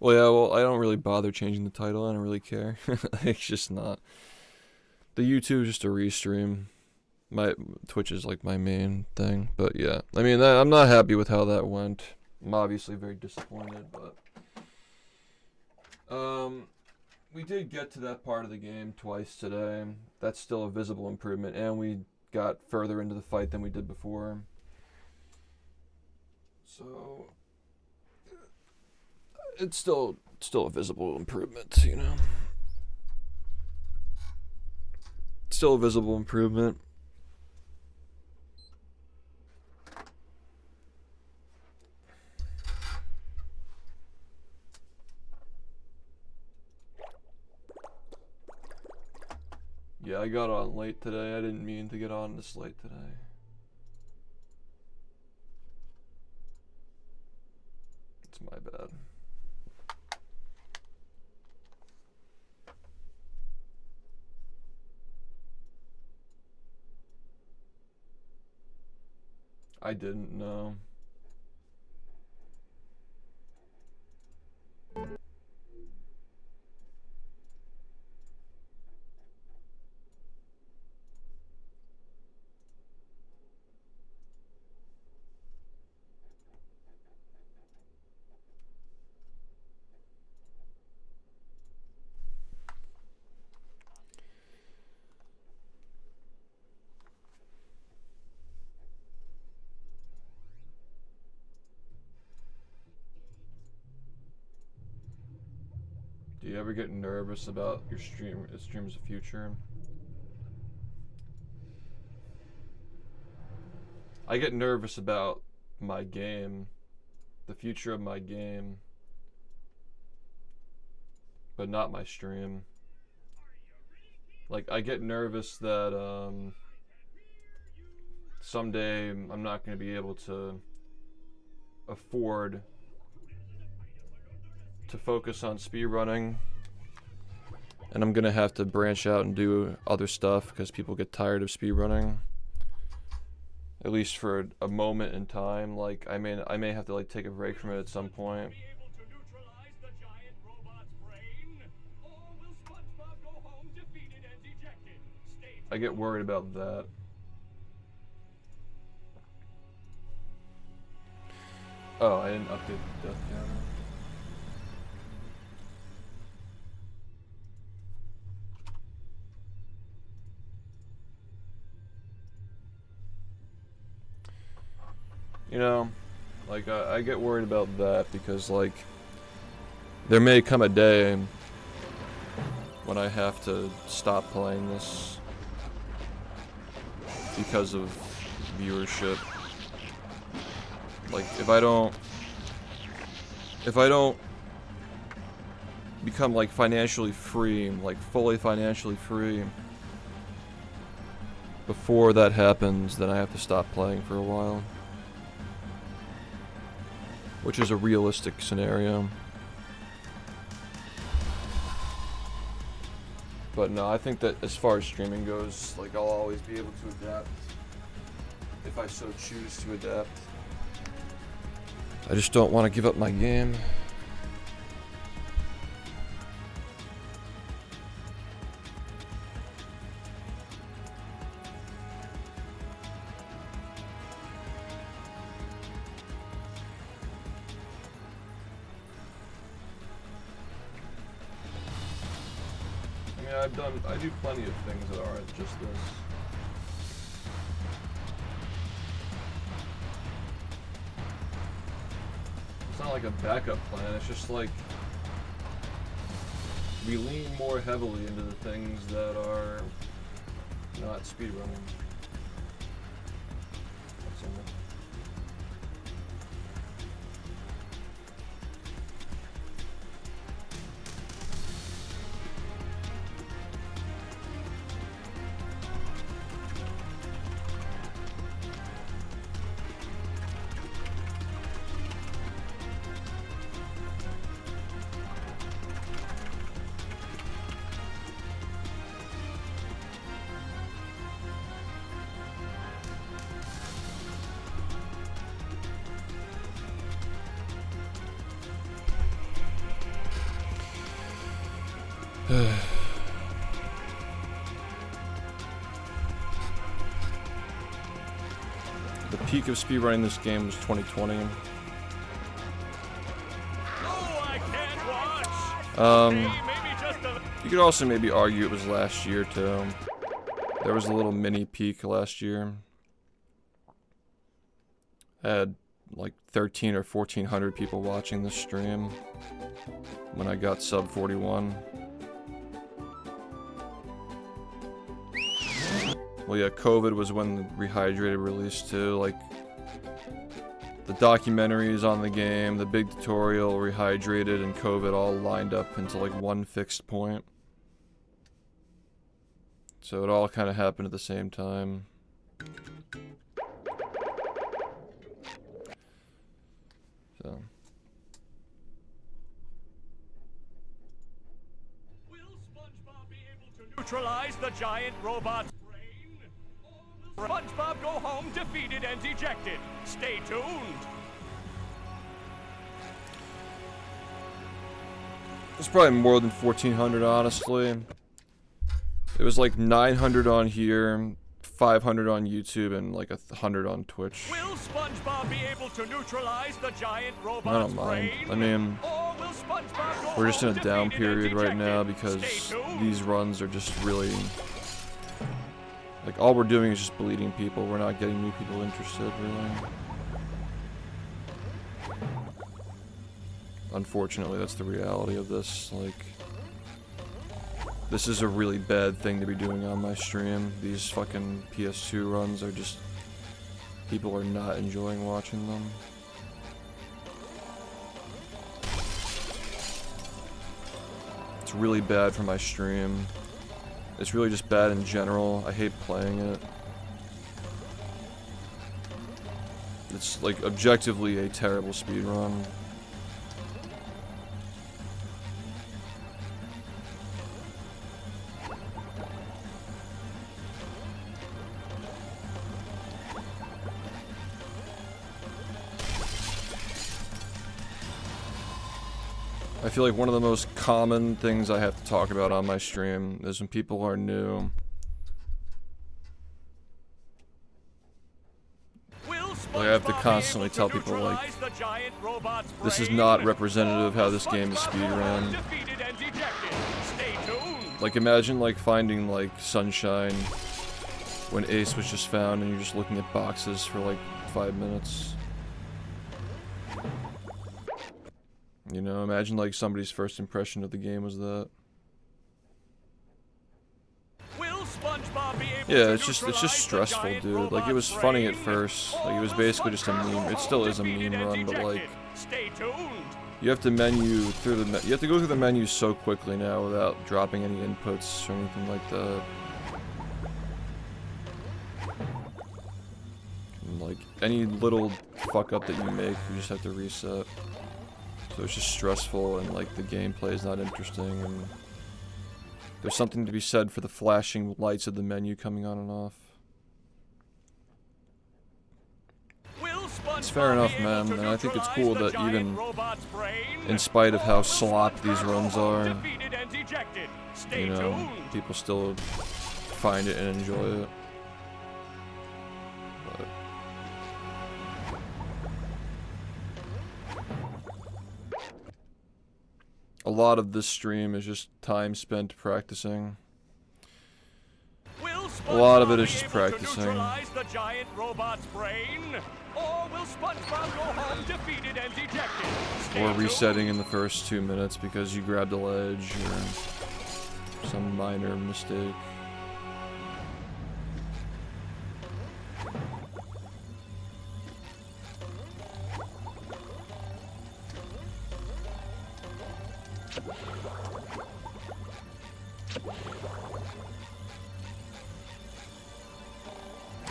Well, yeah, well, I don't really bother changing the title. I don't really care. It's just not. The YouTube is just a restream. My Twitch is, like, my main thing. But, yeah. I mean, I'm not happy with how that went. I'm obviously very disappointed, but we did get to that part of the game twice today. That's still a visible improvement, and we got further into the fight than we did before. So it's still a visible improvement, you know. Still a visible improvement. Yeah, I got on late today. I didn't mean to get on this late today. I didn't know. Do you ever get nervous about your stream's future? I get nervous about my game, the future of my game, but not my stream. Like, I get nervous that someday I'm not going to be able to afford to focus on speedrunning, and I'm gonna have to branch out and do other stuff because people get tired of speedrunning. At least for a moment in time. Like, I may have to like take a break from it at some point. I get worried about that. Oh, I didn't update the death counter. You know, like, I get worried about that because, like, there may come a day when I have to stop playing this because of viewership. Like, if I don't become, like, financially free, like, fully financially free before that happens, then I have to stop playing for a while. Which is a realistic scenario. But no, I think that as far as streaming goes, like, I'll always be able to adapt if I so choose to adapt. I just don't want to give up my game. I do plenty of things that aren't just this. It's not like a backup plan, it's just like we lean more heavily into the things that are not speedrunning. That's all. The peak of speedrunning this game was 2020. You could also maybe argue it was last year too. There was a little mini peak last year. I had like 13 or 1400 people watching this stream when I got sub 41. Well, yeah, COVID was when the Rehydrated released too. Like, the documentaries on the game, the big tutorial, Rehydrated, and COVID all lined up into like one fixed point. So it all kind of happened at the same time. So. Will SpongeBob be able to neutralize the giant robot's brain? SpongeBob go home defeated and dejected. Stay tuned. It's probably more than 1,400, honestly. It was like 900 on here, 500 on YouTube, and like 100 on Twitch. Will SpongeBob be able to neutralize the giant I robot's don't mind. brain? I mean, Or will SpongeBob go we're just in home a down defeated and period right dejected? now because Stay tuned. these runs are just really... Like, all we're doing is just bleeding people. We're not getting new people interested, really. Unfortunately, that's the reality of this. Like, this is a really bad thing to be doing on my stream. These fucking PS2 runs are just... People are not enjoying watching them. It's really bad for my stream. It's really just bad in general. I hate playing it. It's like objectively a terrible speedrun. I feel like one of the most common things I have to talk about on my stream is when people are new. Like, I have to constantly tell people, like, this is not representative of how this game is speedrun. Like, imagine, like, finding, like, Sunshine when Ace was just found and you're just looking at boxes for, like, 5 minutes. You know, imagine, like, somebody's first impression of the game was that. Yeah, it's just stressful, dude. Like, it was funny at first. Like, it was basically just a meme. It still is a meme run, but like, you have to menu through the you have to go through the menu so quickly now without dropping any inputs or anything like that. And, like, any little fuck up that you make, you just have to reset. So it's just stressful, and like the gameplay is not interesting, and there's something to be said for the flashing lights of the menu coming on and off. It's fair enough, man, and I think it's cool that even in spite of how slop these runs are, you know, people still find it and enjoy it. But a lot of this stream is just time spent practicing. A lot of it is just practicing. Or resetting in the first 2 minutes because you grabbed a ledge or some minor mistake.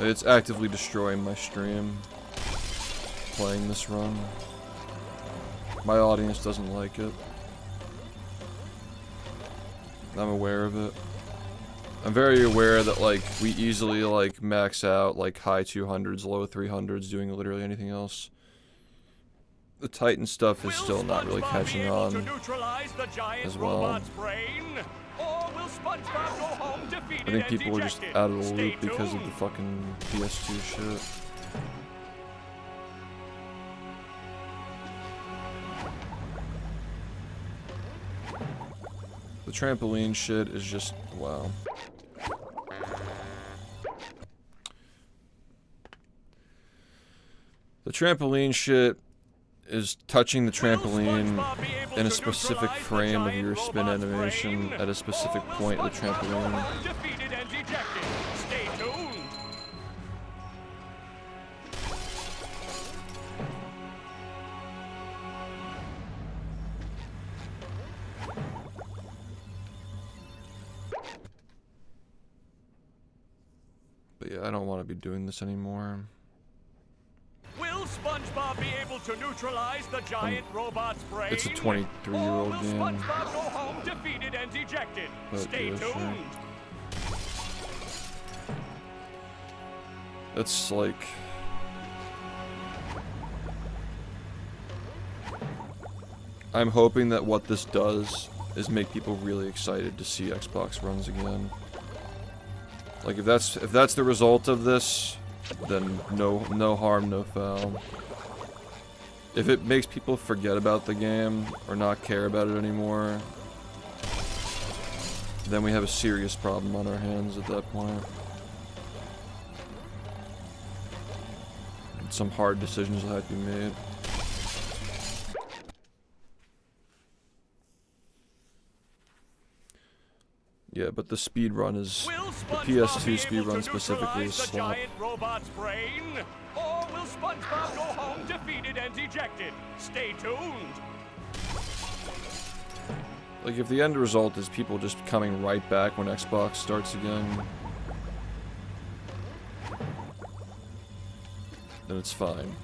It's actively destroying my stream, playing this run. My audience doesn't like it. I'm aware of it. I'm very aware that, like, we easily, like, max out, like, high 200s, low 300s, doing literally anything else. The Titan stuff is still not really catching on as well. I think people are just out of the loop because of the fucking PS2 shit. The trampoline shit is just, wow. The trampoline shit is touching the trampoline in a specific frame of your spin animation at a specific point of the trampoline. But yeah, I don't want to be doing this anymore. Will SpongeBob be able to neutralize the giant robot's brain? It's a 23-year-old Will game. SpongeBob go home defeated and dejected? But Stay yeah, tuned. sure. It's like... I'm hoping that what this does is make people really excited to see Xbox runs again. Like, if that's the result of this, then no harm, no foul. If it makes people forget about the game, or not care about it anymore, then we have a serious problem on our hands at that point. Some hard decisions will have to be made. Yeah, but the speedrun is... The PS2 speedrun specifically is slop. Robot's brain? Or will SpongeBob go home defeated and dejected? Stay tuned! Like, if the end result is people just coming right back when Xbox starts again, then it's fine.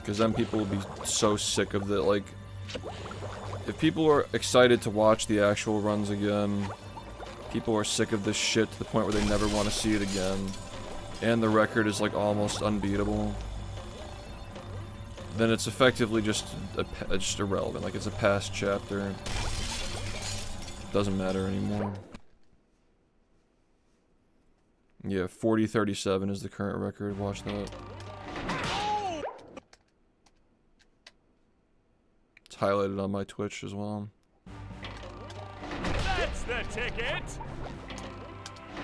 Because then people will be so sick of it, like... If people are excited to watch the actual runs again, people are sick of this shit to the point where they never want to see it again, and the record is like almost unbeatable, then it's effectively just irrelevant. Like, it's a past chapter. Doesn't matter anymore. Yeah, 40-37 is the current record. Watch that. It's highlighted on my Twitch as well. That's the ticket!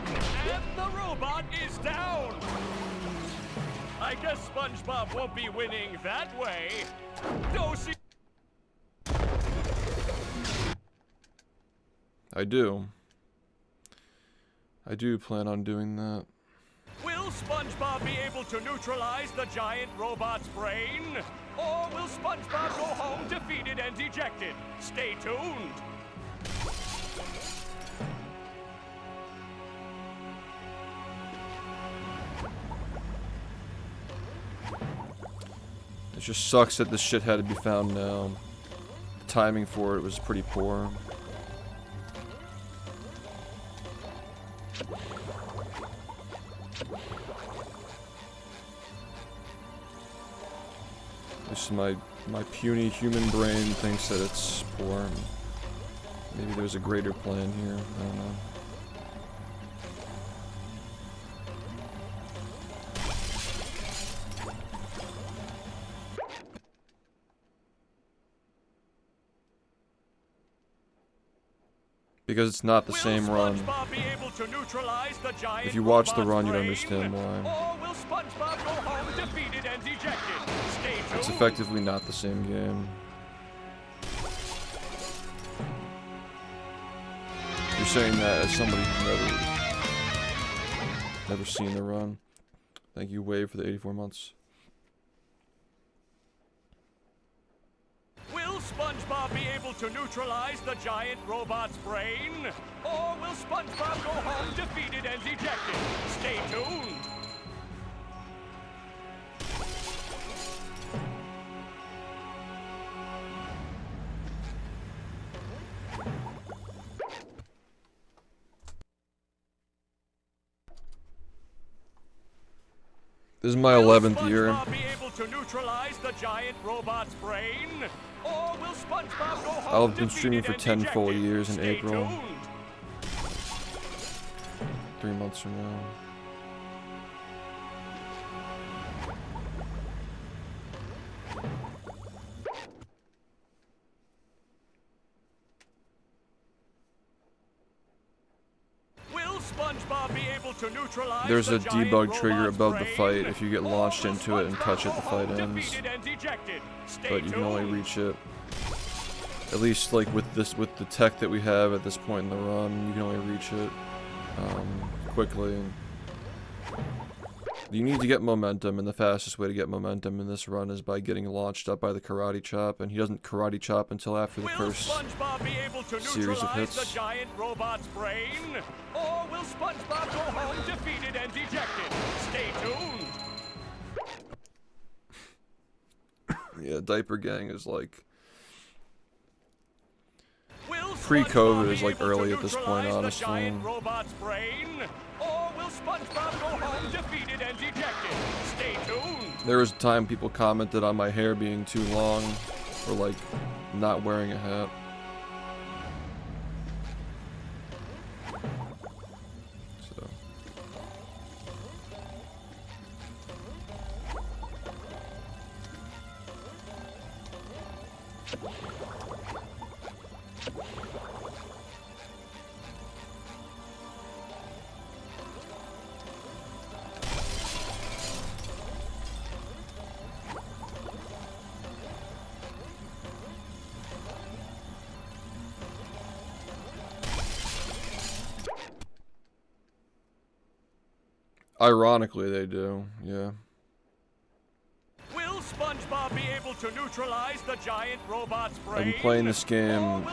And the robot is down! I guess SpongeBob won't be winning that way. Dosey. I do. I do plan on doing that. Will SpongeBob be able to neutralize the giant robot's brain? Or will SpongeBob go home defeated and dejected? Stay tuned! It just sucks that this shit had to be found now. The timing for it was pretty poor. Just my puny human brain thinks that it's poor. Maybe there's a greater plan here. I don't know. Because it's not the same run. If you watch the run, you'd understand why. It's effectively not the same game. You're saying that as somebody who's never seen the run. Thank you, Wave, for the 84 months. Will SpongeBob be able to neutralize the giant robot's brain? Or will SpongeBob go home defeated and dejected? Stay tuned! This is my 11th year. Will SpongeBob be able to neutralize the giant robot's brain? Or will SpongeBob go home I've been streaming for 10 full years in April. 3 months from now. SpongeBob be able to neutralize There's a debug trigger above the fight. If you get launched into it and touch it, the fight ends. But you can only reach it. At least like with the tech that we have at this point in the run, you can only reach it quickly. You need to get momentum, and the fastest way to get momentum in this run is by getting launched up by the karate chop, and he doesn't karate chop until after the first series of hits. The giant robot's brain? Or will SpongeBob go home defeated and dejected? Stay tuned! Yeah, Diaper Gang is like... Will pre-COVID is like early at this point, honestly. Robot's brain, or will SpongeBob go home defeated and dejected? Stay tuned. There was a time people commented on my hair being too long, or like not wearing a hat. So. Ironically, they do, yeah. Will SpongeBob be able to neutralize the giant robot's brain? I've been playing this game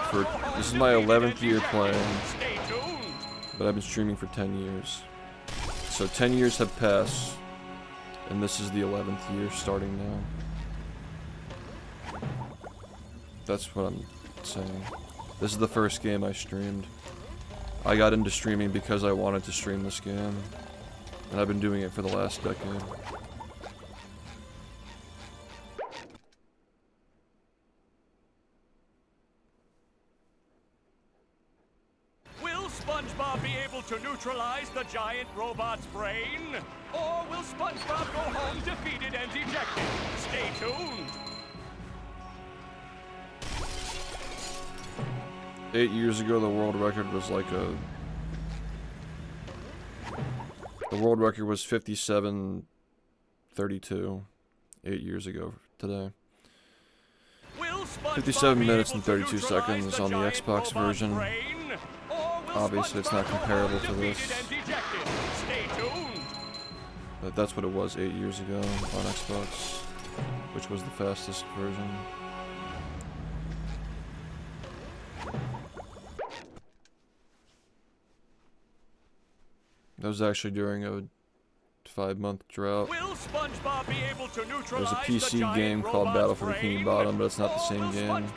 for, this is my 11th year playing, but I've been streaming for 10 years. So 10 years have passed, and this is the 11th year starting now. That's what I'm saying. This is the first game I streamed. I got into streaming because I wanted to stream this game. And I've been doing it for the last decade. Will SpongeBob be able to neutralize the giant robot's brain? Or will SpongeBob go home defeated and dejected? Stay tuned. 8 years ago, the world record was like a... The world record was 57:32. 8 years ago today. 57 minutes and 32 seconds on the Xbox version. Obviously, it's not comparable to this. But that's what it was 8 years ago on Xbox, which was the fastest version. That was actually during a 5-month drought. There's a PC game called Battle for Bikini Bottom, but it's not the same game.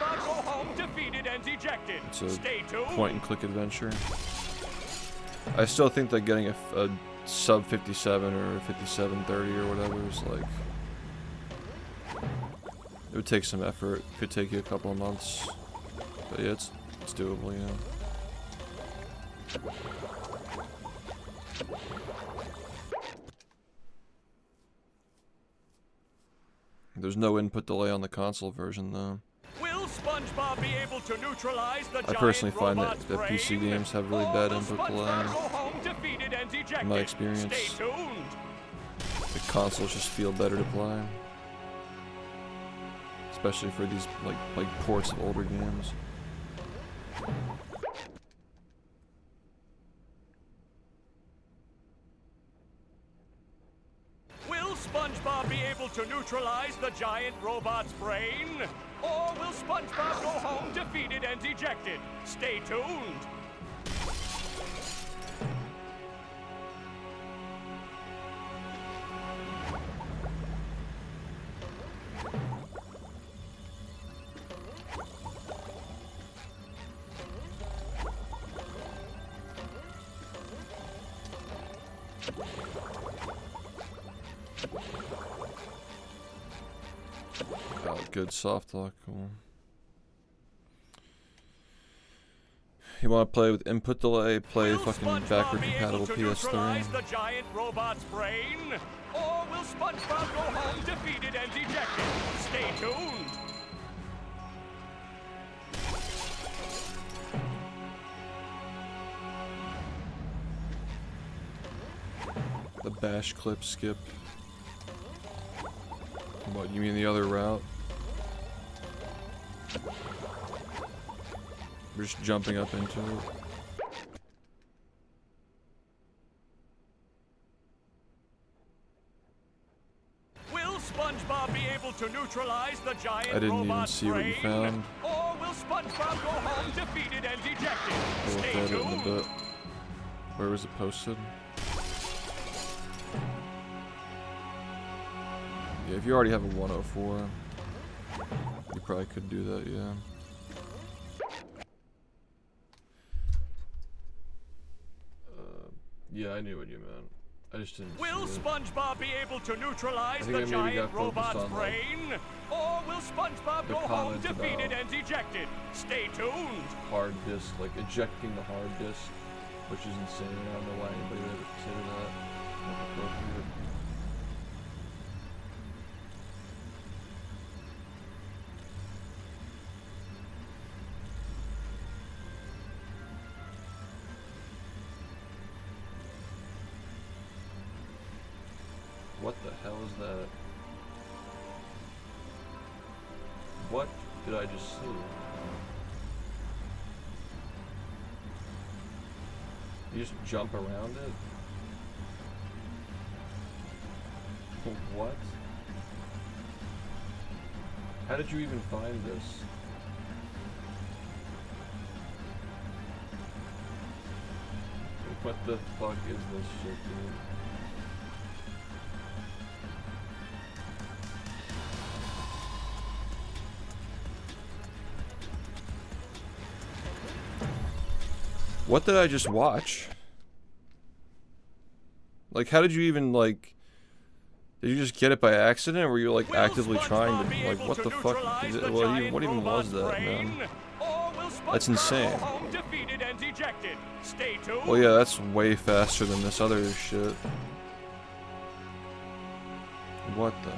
It's a point-and-click adventure. I still think that getting a sub 57 or 57:30 or whatever is like... It would take some effort. It could take you a couple of months. But yeah, it's doable, yeah. There's no input delay on the console version, though. Will SpongeBob be able to neutralize the I personally find that PC games have really bad input delay. In my experience, the consoles just feel better to play, especially for these like ports of older games. Will SpongeBob be able to neutralize the giant robot's brain? Or will SpongeBob go home defeated and dejected? Stay tuned. Oh, good soft lock, cool. You want to play with input delay? Play fucking backward compatible PS3. The giant robot's brain? Or will SpongeBob go home defeated and dejected? Stay tuned. The bash clip skip. What, you mean the other route? We're just jumping up into it. Will SpongeBob be able to neutralize the giant I didn't even robot's see what you brain? found. Or will SpongeBob go home defeated and dejected? I'll look Stay at it in a tuned. bit. Where was it posted? Yeah, if you already have a 104, you probably could do that, yeah. Yeah, I knew what you meant. I just didn't. Will see it. SpongeBob be able to neutralize I the think I maybe giant got focused robot's on, like, brain? Or will SpongeBob the go home comments defeated about and dejected? Stay tuned. Hard disk, like ejecting the hard disk, which is insane. I don't know why anybody would ever consider that appropriate. What the hell is that? What did I just see? You just jump around it? What? How did you even find this? What the fuck is this shit, dude? What did I just watch? Like, how did you even, like... Did you just get it by accident, or were you, like, actively trying to... Like, what the fuck? Is it, what even was that, man? That's insane. Well, yeah, that's way faster than this other shit. What the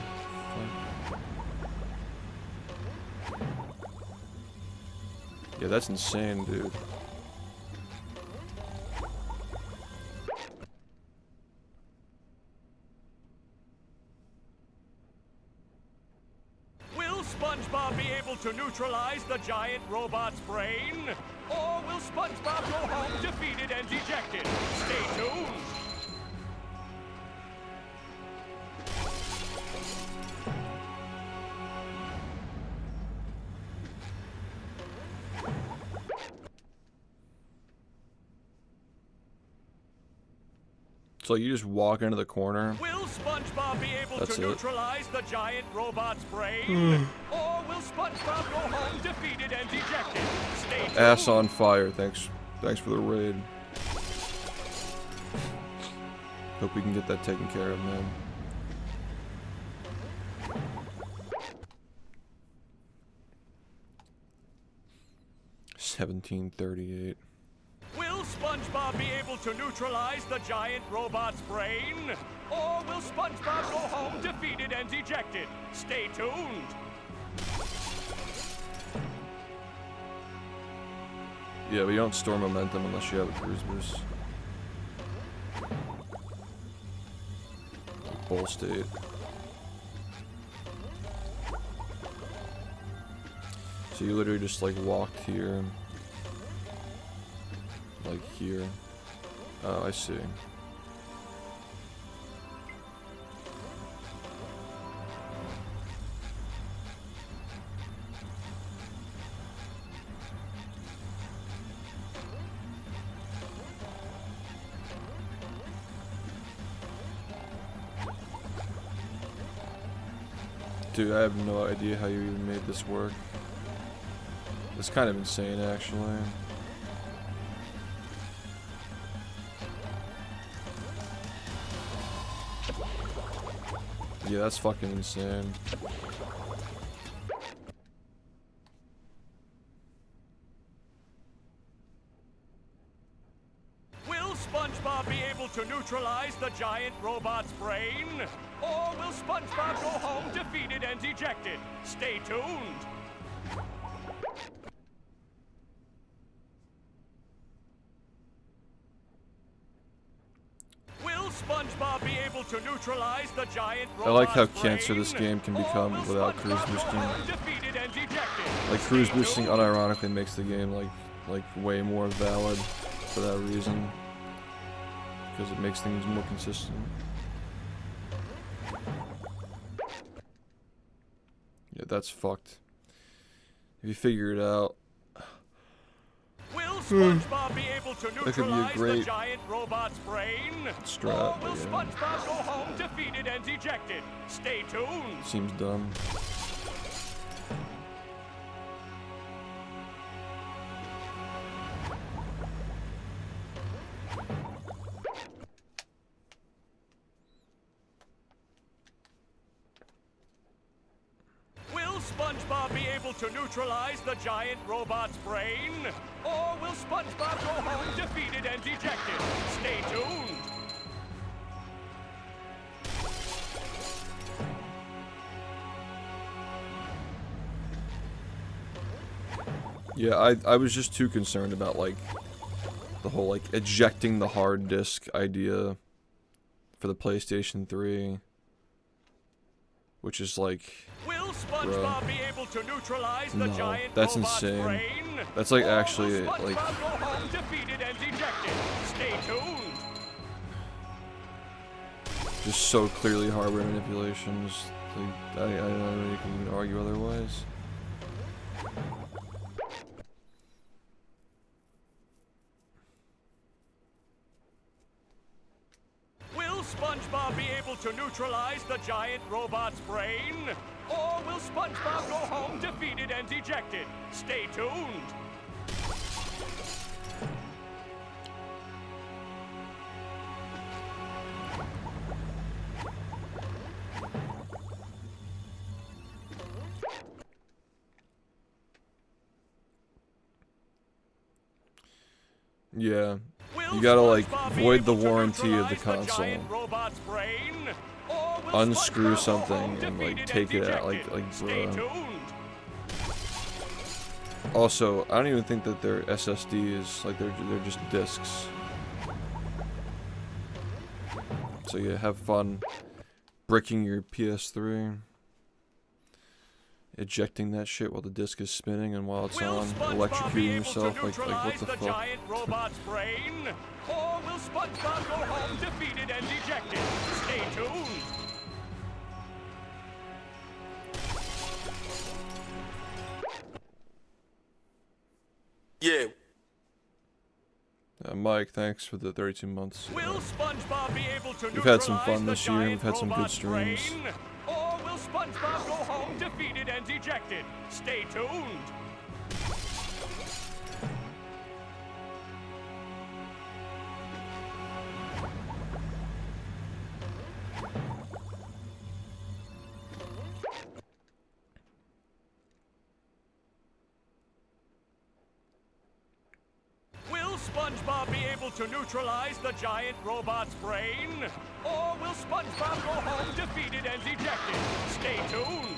fuck? Yeah, that's insane, dude. SpongeBob be able to neutralize the giant robot's brain? Or will SpongeBob go home defeated and dejected? Stay tuned! So you just walk into the corner. Will SpongeBob be able That's to it. neutralize the giant robot's brain? Or will SpongeBob go home defeated and dejected? Stay tuned. Ass on fire. Thanks for the raid. Hope we can get that taken care of, man. $17.38. Will SpongeBob be able to neutralize the giant robot's brain? Or will SpongeBob go home defeated and dejected? Stay tuned. Yeah, but you don't store momentum unless you have a cruise boost. Bull state. So you literally just like walked here. Like here. Oh, I see. Dude, I have no idea how you even made this work. It's kind of insane, actually. Yeah, that's fucking insane. Will SpongeBob be able to neutralize the giant robot's brain? Or will SpongeBob go home defeated and dejected? Stay tuned. Will SpongeBob be able to neutralize the giant robot's I like how brain? cancer this game can become without cruise boosting. Defeated and dejected. Like cruise boosting unironically makes the game like way more valid for that reason. Because it makes things more consistent. Yeah, that's fucked. If you figure it out. Will SpongeBob be able to That could be a neutralize the great giant robot's brain? strat, Or will yeah. SpongeBob go home defeated and dejected? Stay tuned. Seems dumb. SpongeBob be able to neutralize the giant robot's brain? Or will SpongeBob go home defeated and dejected? Stay tuned. Yeah, I was just too concerned about, like, the whole, like, ejecting the hard disk idea for the PlayStation 3. Which is, like... Will SpongeBob be able to neutralize the giant that's robot's insane. brain? That's, like, Or actually, will SpongeBob like... go home defeated and dejected? Stay tuned. Just so clearly hardware manipulations. Like, I don't know if you can even argue otherwise. Will SpongeBob be able to neutralize the giant robot's brain? Or will SpongeBob go home defeated and dejected? Stay tuned. Yeah. You gotta, like, void the warranty of the console. Unscrew something and, like, take it out, like, bruh. Also, I don't even think that they're SSDs, like, they're just discs. So yeah, have fun bricking your PS3. Ejecting that shit while the disc is spinning and while it's on, electrocuting yourself, like what the fuck? Giant robot's brain? Or will SpongeBob go home defeated and dejected? Stay tuned. Yeah. Mike, thanks for the 32 months. Will SpongeBob be able to We've had some neutralize fun the this year. We've giant had some good robot's streams. brain? Or will SpongeBob go home defeated and dejected? Stay tuned. Will SpongeBob be able to neutralize the giant robot's brain? Or will SpongeBob go home defeated and dejected? Stay tuned.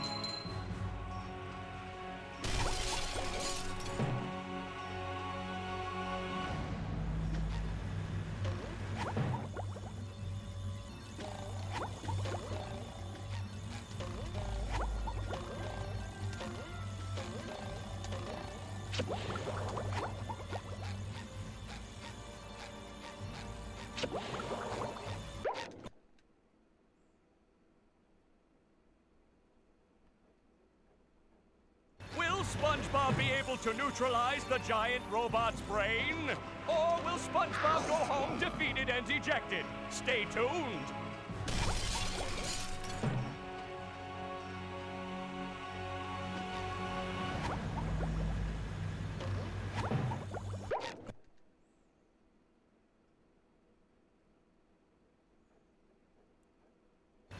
Will SpongeBob be able to neutralize the giant robot's brain? Or will SpongeBob go home defeated and dejected? Stay tuned.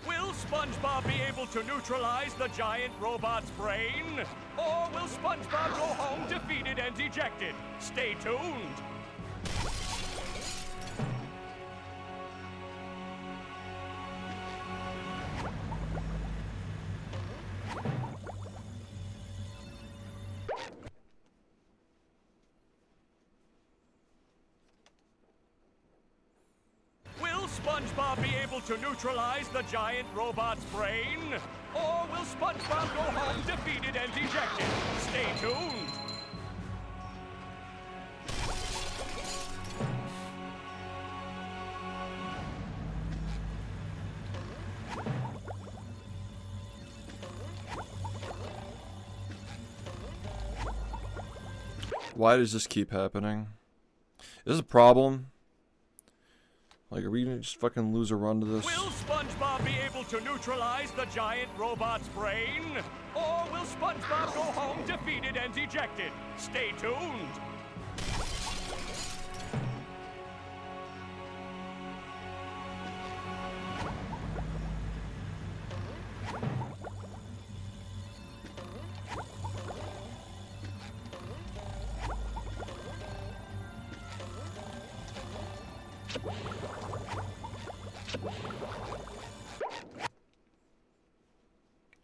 Will SpongeBob be able to neutralize the giant robot's brain? Or will SpongeBob go home defeated and dejected? Stay tuned. Will SpongeBob be able to neutralize the giant robot's brain? Or will SpongeBob go home defeated and dejected? Stay tuned. Why does this keep happening? Is this a problem? Like, are we gonna just fucking lose a run to this? Will SpongeBob be able to neutralize the giant robot's brain? Or will SpongeBob go home defeated and dejected? Stay tuned.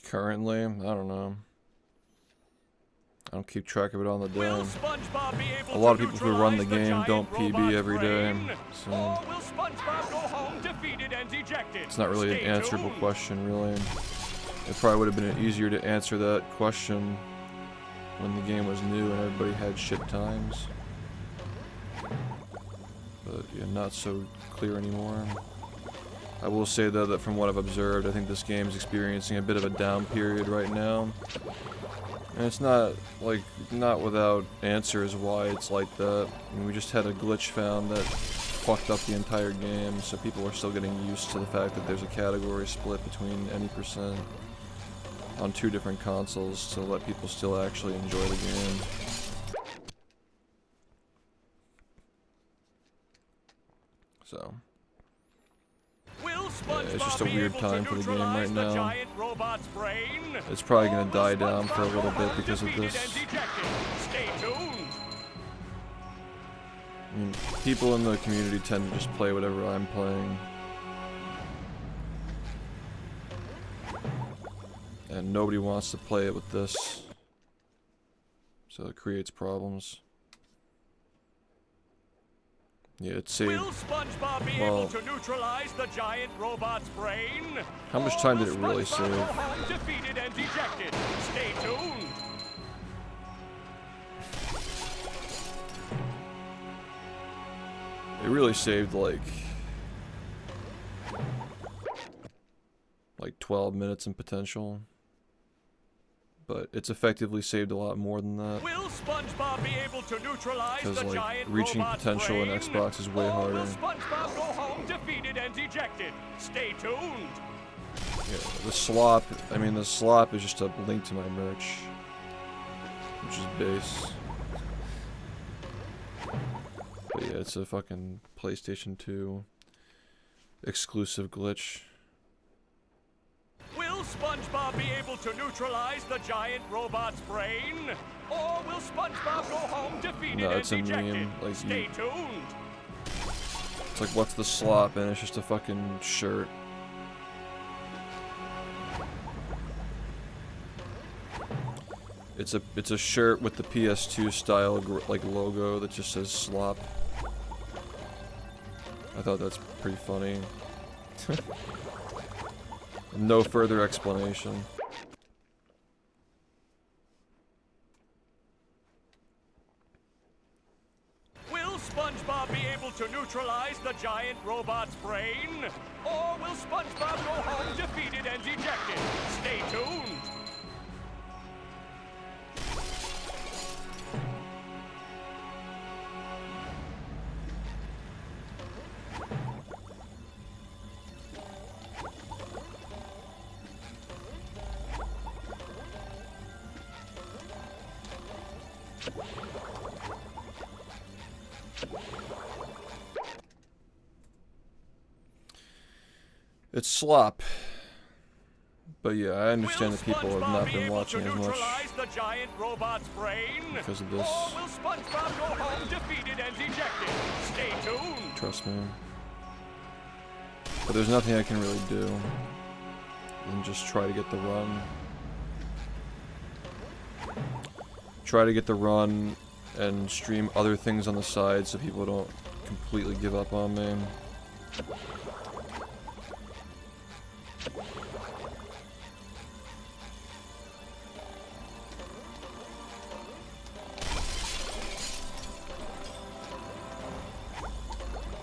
Currently, I don't know. I don't keep track of it on the day. A lot of people who run the game don't PB every day, so it's not really an answerable question, really. It probably would have been easier to answer that question when the game was new and everybody had shit times. But yeah, not so clear anymore. I will say though that from what I've observed, I think this game is experiencing a bit of a down period right now. And it's not, like, not without answers why it's like that. I mean, we just had a glitch found that fucked up the entire game, so people are still getting used to the fact that there's a category split between any percent on 2 different consoles to let people still actually enjoy the game. So yeah, it's just a weird time for the game right now. It's probably gonna die down for a little bit because of this. I mean, people in the community tend to just play whatever I'm playing. And nobody wants to play it with this. So it creates problems. Yeah, it saved. Will SpongeBob be able to neutralize the giant robot's brain? How much time did it really save? Go home defeated and dejected. Stay tuned. It really saved like 12 minutes in potential. But it's effectively saved a lot more than that. Will SpongeBob be able to neutralize the Because giant reaching robot's potential in brain? Xbox is way Or harder. will SpongeBob go home defeated and dejected? Stay tuned. Yeah, the slop, I mean the slop is just a link to my merch, which is base. But yeah, it's a fucking PlayStation 2 exclusive glitch. Will SpongeBob be able to neutralize the giant robot's brain? Or will SpongeBob go home defeated No, and it's a dejected? meme. Like Stay tuned. It's like, what's the slop? And it's just a fucking shirt. It's a shirt with the PS2 style like logo that just says slop. I thought that's pretty funny. No further explanation. Will SpongeBob be able to neutralize the giant robot's brain? Or will SpongeBob go home defeated and dejected? Stay tuned. It's slop. But yeah, I understand that people have not been watching as much The giant robot's brain? because of this. Or will SpongeBob go home defeated and dejected? Stay tuned. Trust me. But there's nothing I can really do than just try to get the run. Try to get the run and stream other things on the side so people don't completely give up on me.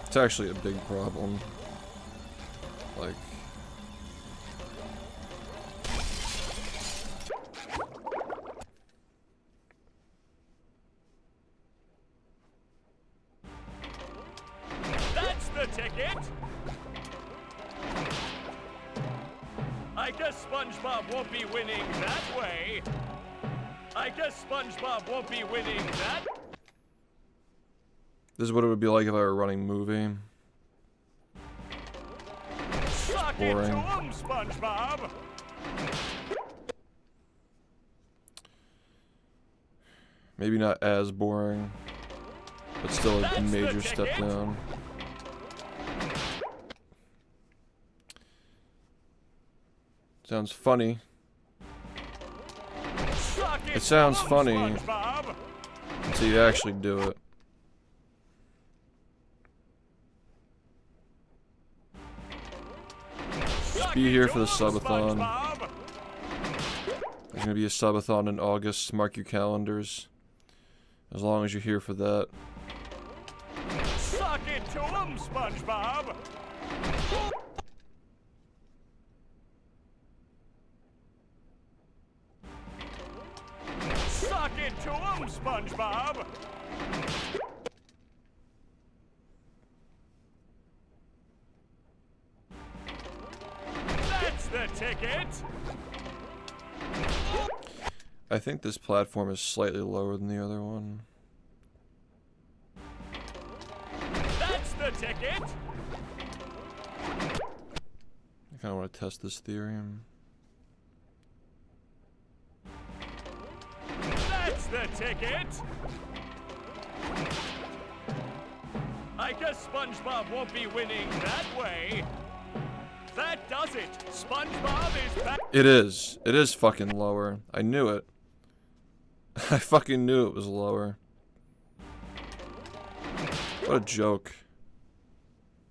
It's actually a big problem. Like, That's the ticket. I guess SpongeBob won't be winning that way. I guess SpongeBob won't be winning that. this is what it would be like if I were running movie. Suck it to boring. him, SpongeBob. Maybe not as boring, but still a major step down. Sounds funny. It sounds funny until you actually do it. Just be here for the subathon. There's gonna be a subathon in August. Mark your calendars. As long as you're here for that. Suck it to him, SpongeBob! Suck it to him, SpongeBob! That's the ticket! I think this platform is slightly lower than the other one. That's the ticket! I kinda wanna test this theorem. That's the ticket! I guess SpongeBob won't be winning that way. That does it! SpongeBob is back! It is. It is fucking lower. I knew it. I fucking knew it was lower. What a joke.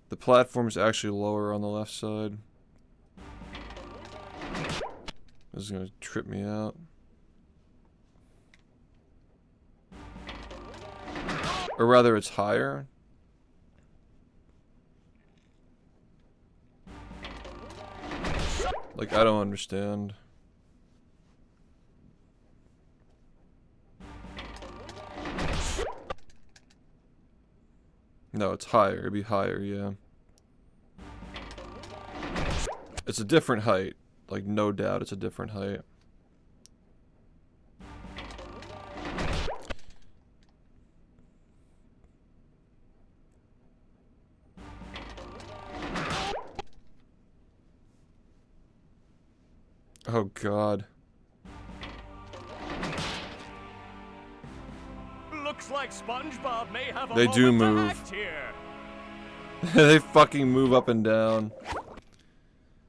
The platform's actually lower on the left side. This is gonna trip me out. Or rather, it's higher. Like, I don't understand. No, it's higher. It'd be higher, yeah. It's a different height. Like, no doubt it's a different height. Oh god. Looks like SpongeBob may have a They do moment to move. act here. They fucking move up and down.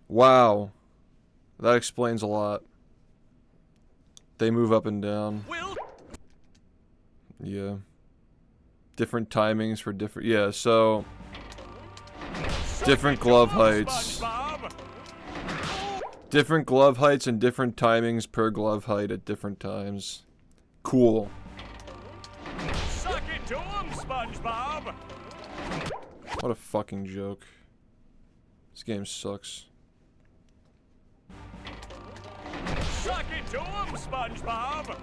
Wow. That explains a lot. They move up and down. Yeah. Different timings for different... Yeah, so... Different glove heights. Different glove heights and different timings per glove height at different times. Cool. Suck it to him, SpongeBob! What a fucking joke. This game sucks. Suck it to him, SpongeBob!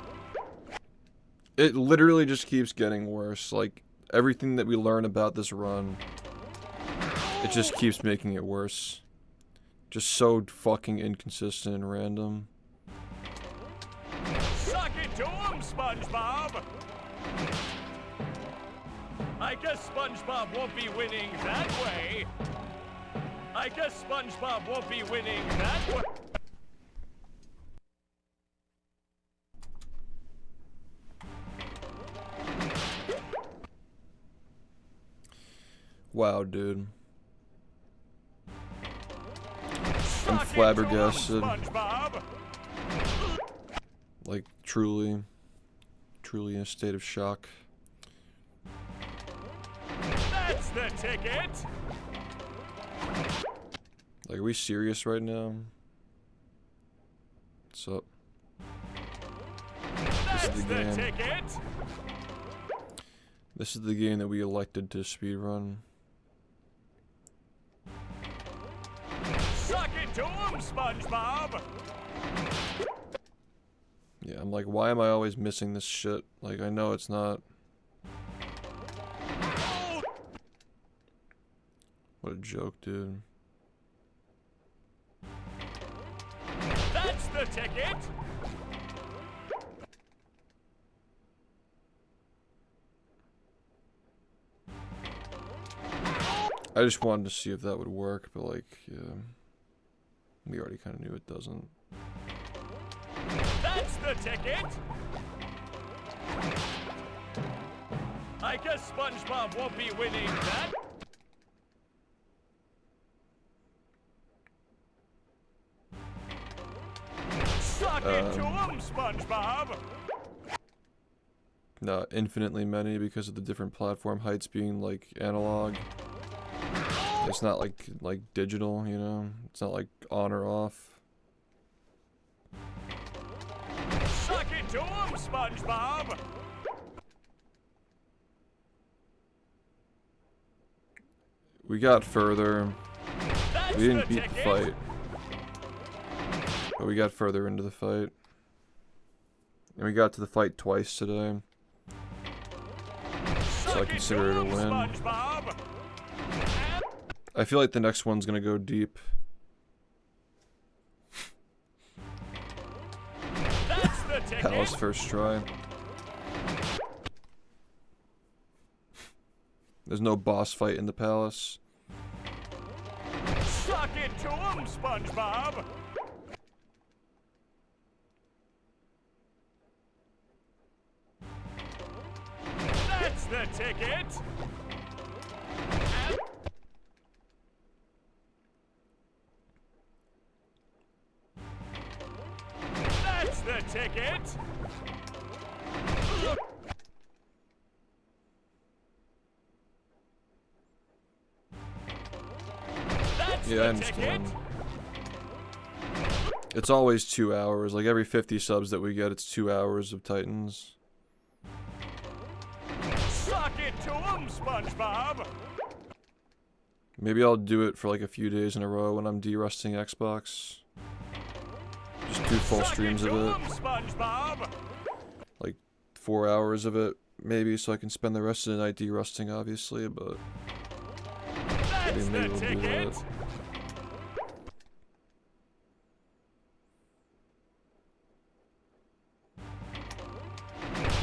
It literally just keeps getting worse. Like, everything that we learn about this run, it just keeps making it worse. Just so fucking inconsistent and random. Suck it to him, SpongeBob! I guess SpongeBob won't be winning that way. I guess SpongeBob won't be winning that way. Wow, dude. I'm flabbergasted. Like, truly in a state of shock. That's the ticket! Like, are we serious right now? What's up? This is the game. Ticket! This is the game that we elected to speedrun. Suck it to him, SpongeBob! Yeah, I'm like, why am I always missing this shit? Like, I know it's not. What a joke, dude. That's the ticket! I just wanted to see if that would work, but like, yeah. We already kind of knew it doesn't. That's the ticket! I guess SpongeBob won't be winning that. Suck it to him, SpongeBob. No, infinitely many because of the different platform heights being like analog. It's not like digital, you know? It's not like on or off. Suck it to him, SpongeBob. We got further. That's We didn't the beat the ticket. fight. But we got further into the fight. And we got to the fight twice today. So I consider it a win. SpongeBob. I feel like the next one's gonna go deep. That's the ticket. Palace first try. There's no boss fight in the palace. Suck it to him, SpongeBob. That's the ticket. That's the ticket. That's Yeah, I the understand. ticket. It's always 2 hours. Like every 50 subs that we get, it's 2 hours of Titans. Suck it to him, SpongeBob. Maybe I'll do it for like a few days in a row when I'm de-rusting Xbox. Just do full streams of it. SpongeBob. Like 4 hours of it, maybe, so I can spend the rest of the night de-rusting, obviously, but That's maybe the we'll do ticket. that.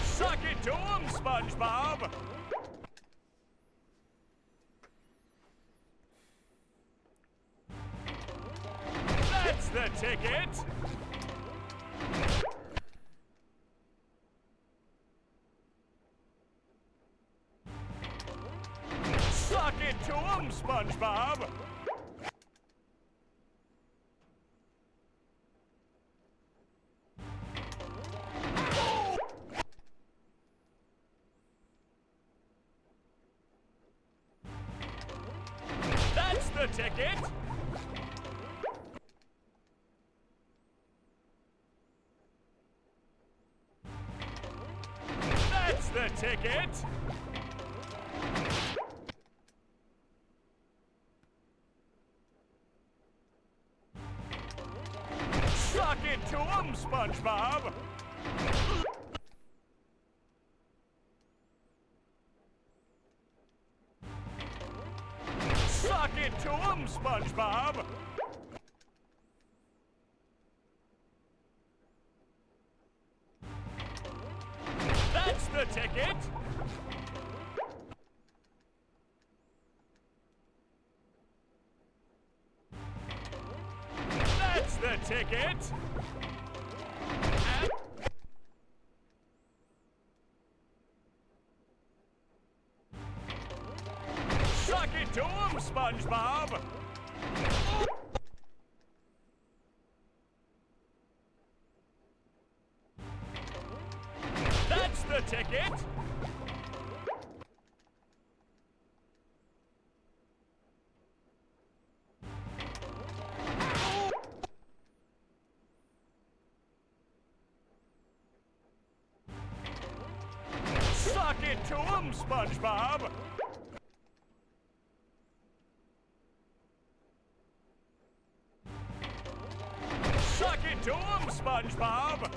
Suck it to him, SpongeBob. That's the ticket. Suck it to him, SpongeBob. That's the ticket. That's the ticket. Suck it to him, SpongeBob. Suck it to him, SpongeBob. That's the ticket. That's the ticket. Suck it to him, SpongeBob. That's the ticket. Suck it to him, SpongeBob. Suck it to him, SpongeBob.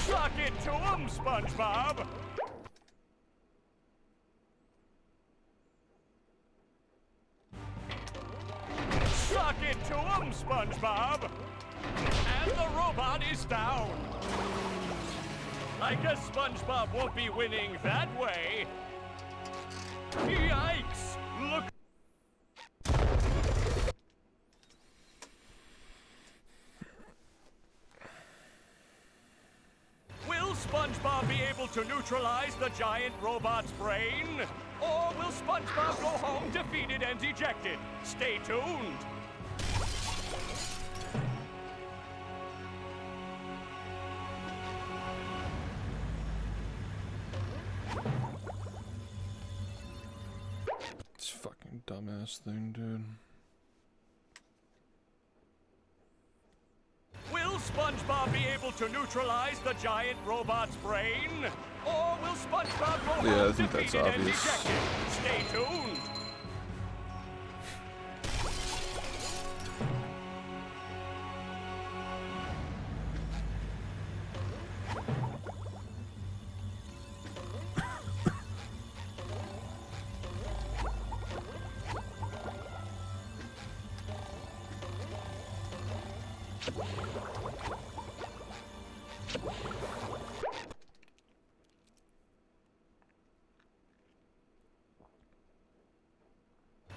Suck it to him, SpongeBob. Suck it to him, SpongeBob. And the robot is down. I guess SpongeBob won't be winning that way. Yikes! Look. Will SpongeBob be able to neutralize the giant robot's brain? Or will SpongeBob go home defeated and dejected. Stay tuned. This fucking dumbass thing, dude. Will SpongeBob be able to neutralize the giant robot's brain? Or will SpongeBob go Yeah, I home think that's defeated and obvious. dejected? Stay tuned.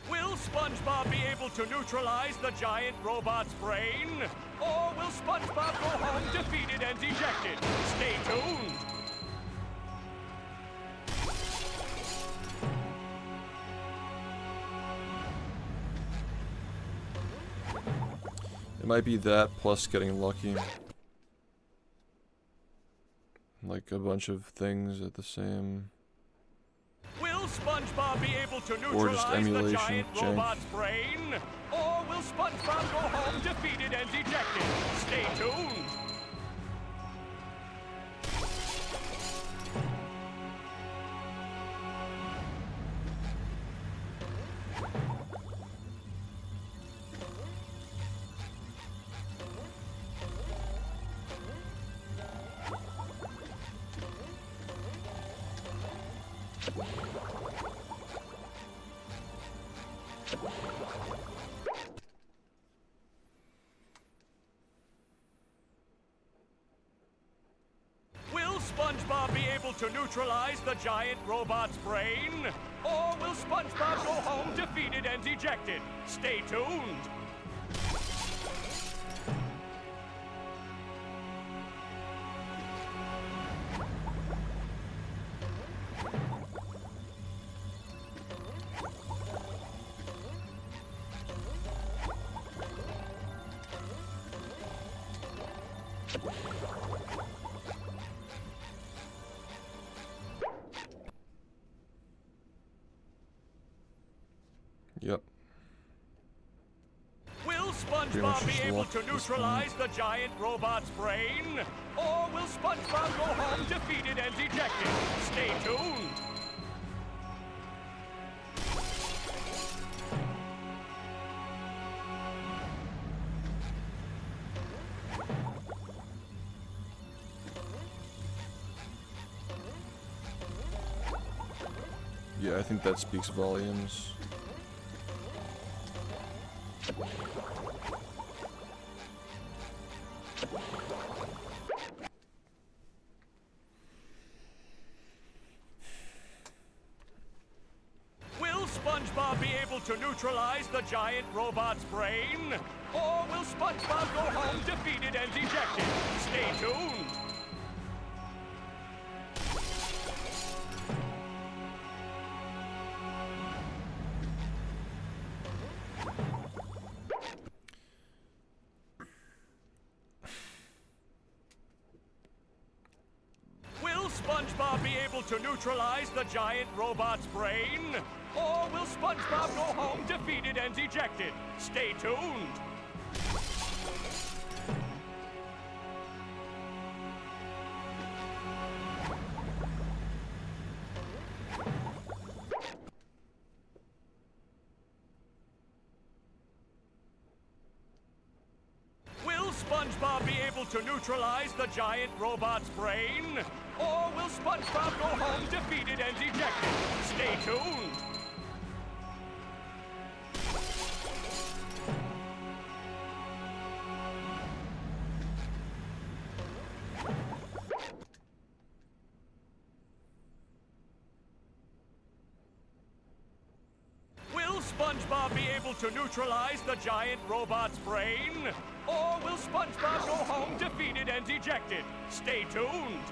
Will SpongeBob be able to neutralize the giant robot's brain? Or will SpongeBob go home defeated and dejected? Stay tuned. It might be that plus getting lucky. Like a bunch of things at the same. Will SpongeBob be able to Or just neutralize the emulation, giant jank. robot's brain? Or will SpongeBob go home defeated and dejected? Stay tuned. Will SpongeBob be able to neutralize the giant robot's brain? Or will SpongeBob go home defeated and dejected? Stay tuned. Yep. Will Pretty much SpongeBob be just able luck to at this neutralize the giant robot's brain? Or will SpongeBob go home defeated and dejected? Stay tuned. Yeah, I think that speaks volumes. Will SpongeBob be able to neutralize the giant robot's brain? Or will SpongeBob go home defeated and dejected? Stay tuned. Will SpongeBob be able to neutralize the giant robot's brain? Or will SpongeBob go home defeated and dejected? Stay tuned. Will SpongeBob be able to neutralize the giant robot's brain? Or will SpongeBob go home defeated and dejected? Stay tuned. Will SpongeBob be able to neutralize the giant robot's brain? Or will SpongeBob go home defeated and dejected? Stay tuned.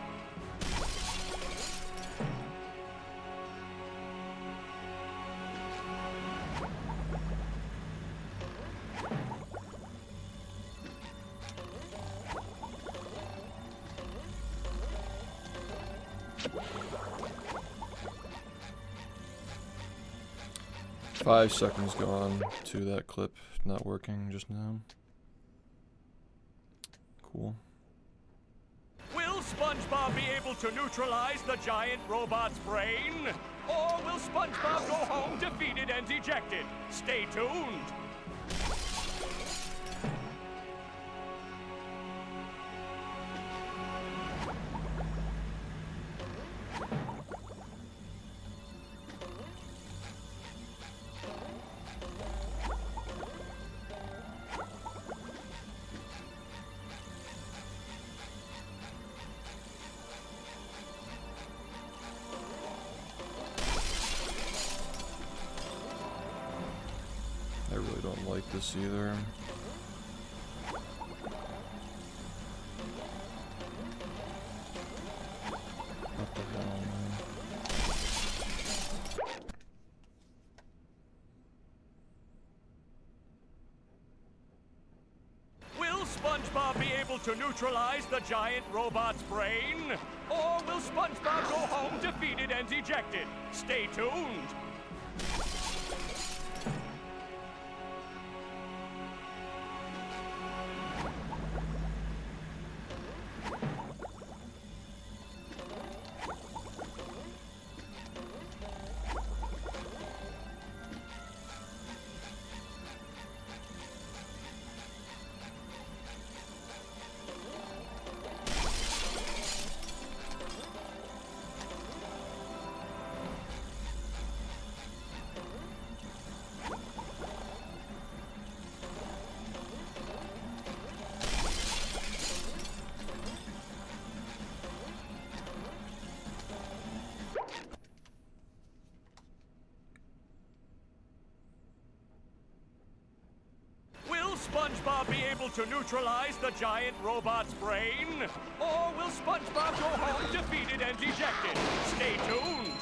5 seconds gone to that clip not working just now. Cool. Will SpongeBob be able to neutralize the giant robot's brain? Or will SpongeBob go home defeated and dejected? Stay tuned. I really don't like this either. What the hell, man? Will SpongeBob be able to neutralize the giant robot's brain? Or will SpongeBob go home defeated and dejected? Stay tuned. SpongeBob be able to neutralize the giant robot's brain? Or will SpongeBob go home defeated and dejected? Stay tuned.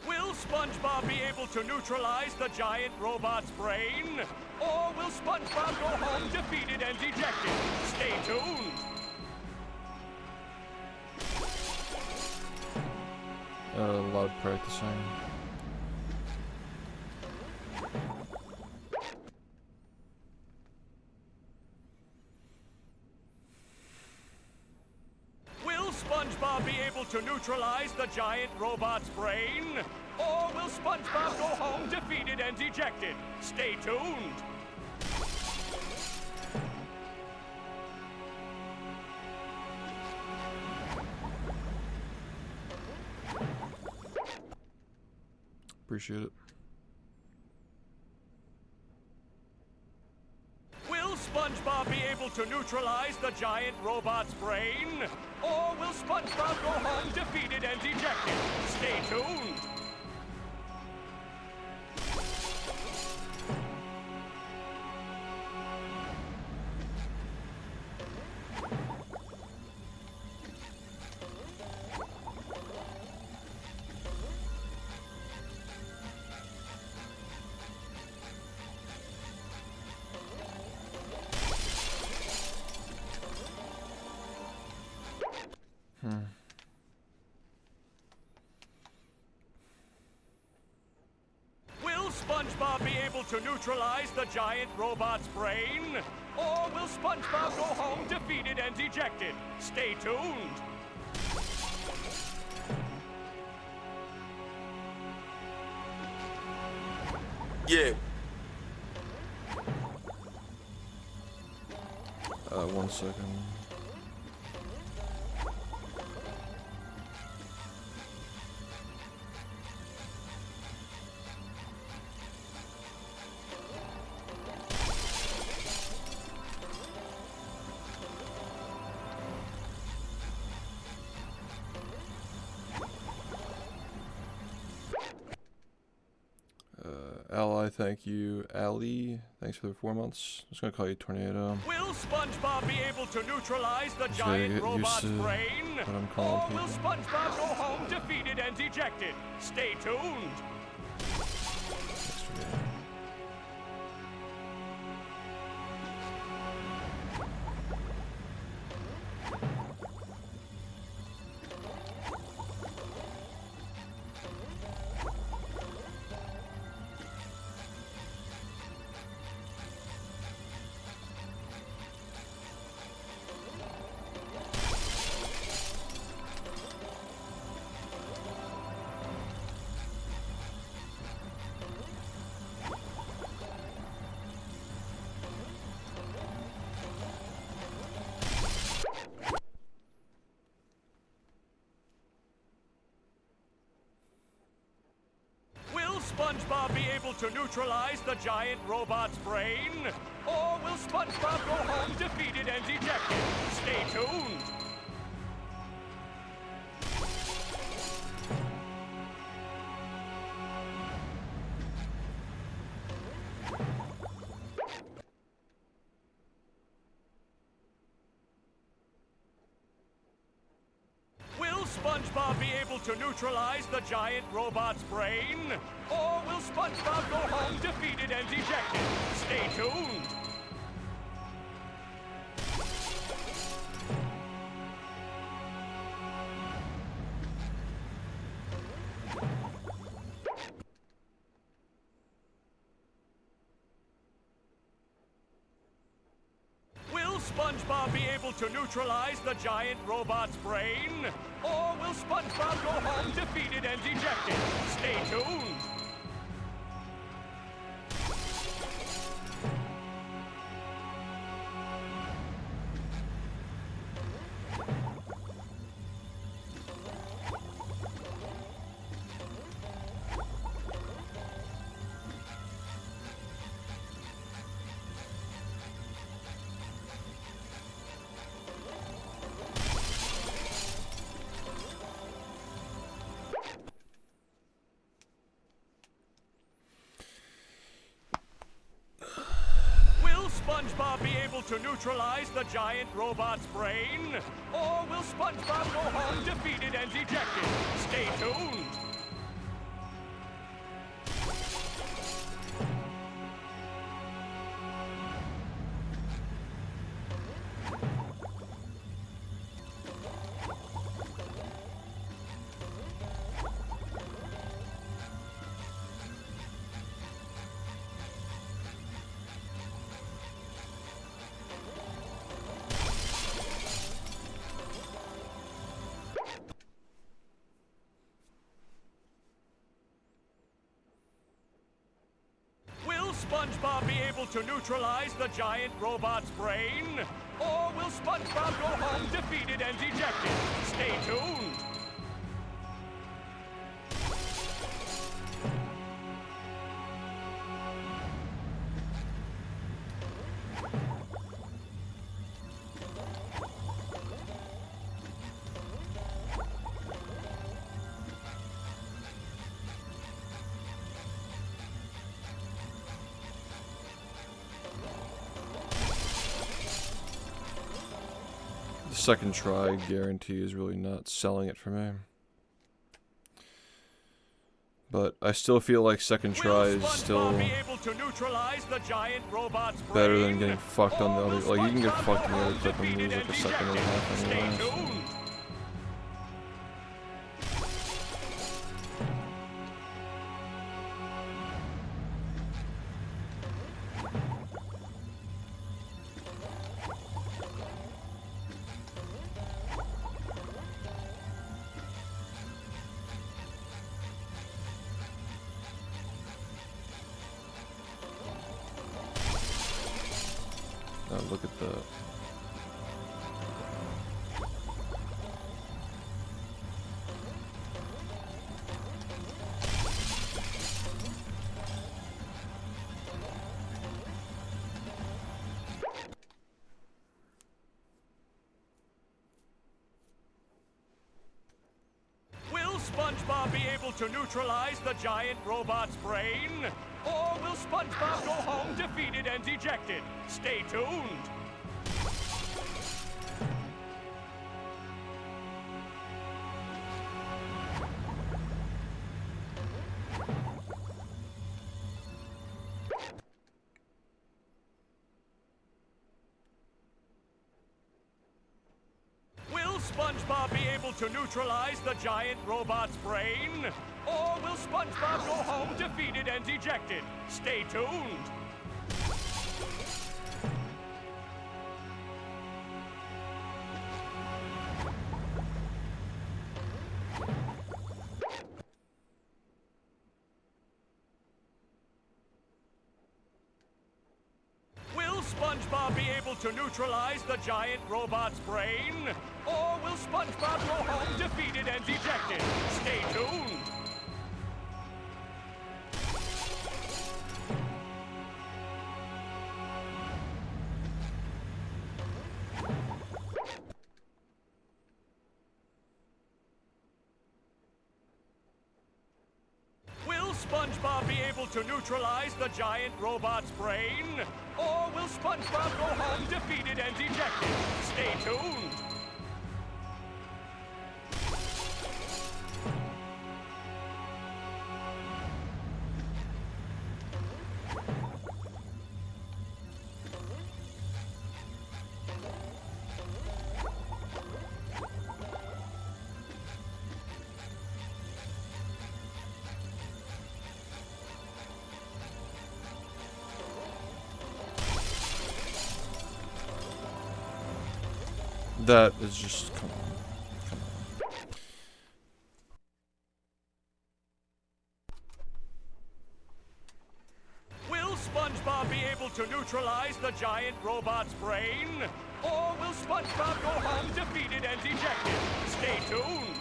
Will SpongeBob be able to neutralize the giant robot's brain? Or will SpongeBob go home defeated and dejected? Stay tuned. Loud practicing. Will SpongeBob be able to neutralize the giant robot's brain? Or will SpongeBob go home defeated and dejected? Stay tuned. Appreciate it. Will SpongeBob be able to neutralize the giant robot's brain? Or will SpongeBob go home defeated and dejected? Stay tuned. Will SpongeBob be able to neutralize the giant robot's brain? Or will SpongeBob go home defeated and dejected? Stay tuned. Yeah. 1 second. Ally, thank you. Ali, thanks for the 4 months. I'm just gonna call you Tornado. Will SpongeBob be able to neutralize the Just gotta giant get robot's used to brain? what I'm Or calling will people. SpongeBob go home defeated and dejected? Stay tuned. SpongeBob be able to neutralize the giant robot's brain? Or will SpongeBob go home defeated and dejected? Stay tuned. Will SpongeBob be able to neutralize the giant robot's brain? Or will SpongeBob go home defeated and dejected? Stay tuned. Will SpongeBob be able to neutralize the giant robot's brain? Or will SpongeBob go home defeated and dejected? Stay tuned. SpongeBob be able to neutralize the giant robot's brain? Or will SpongeBob go home defeated and dejected? Stay tuned. SpongeBob be able to neutralize the giant robot's brain? Or will SpongeBob go home defeated and dejected? Stay tuned. Second try guarantee is really not selling it for me. But I still feel like second try is still better than getting fucked on the other. Like, you can get fucked in the other clip and lose like a second and a half anyway. So. Look at that. Will SpongeBob be able able to neutralize the giant robot's brain? Or will SpongeBob go home defeated and dejected? Stay tuned. SpongeBob be able to neutralize the giant robot's brain? Or will SpongeBob go home defeated and dejected? Stay tuned. Will SpongeBob be able to neutralize the giant robot's brain? Or will SpongeBob go home defeated and dejected? Stay tuned. Will SpongeBob be able to neutralize the giant robot's brain? Or will SpongeBob go home defeated and dejected? Stay tuned. That is just, come on. Will SpongeBob be able to neutralize the giant robot's brain? Or will SpongeBob go home defeated and dejected? Stay tuned.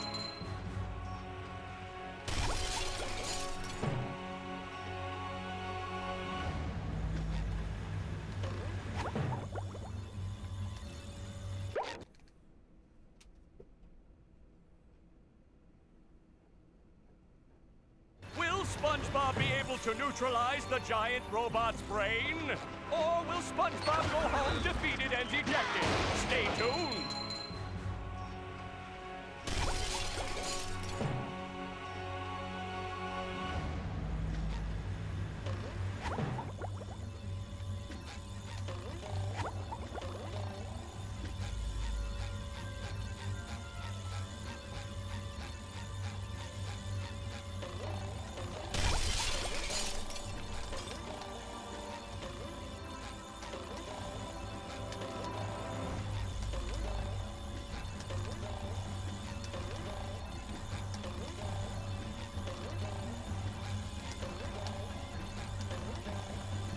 SpongeBob be able to neutralize the giant robot's brain? Or will SpongeBob go home defeated and dejected? Stay tuned.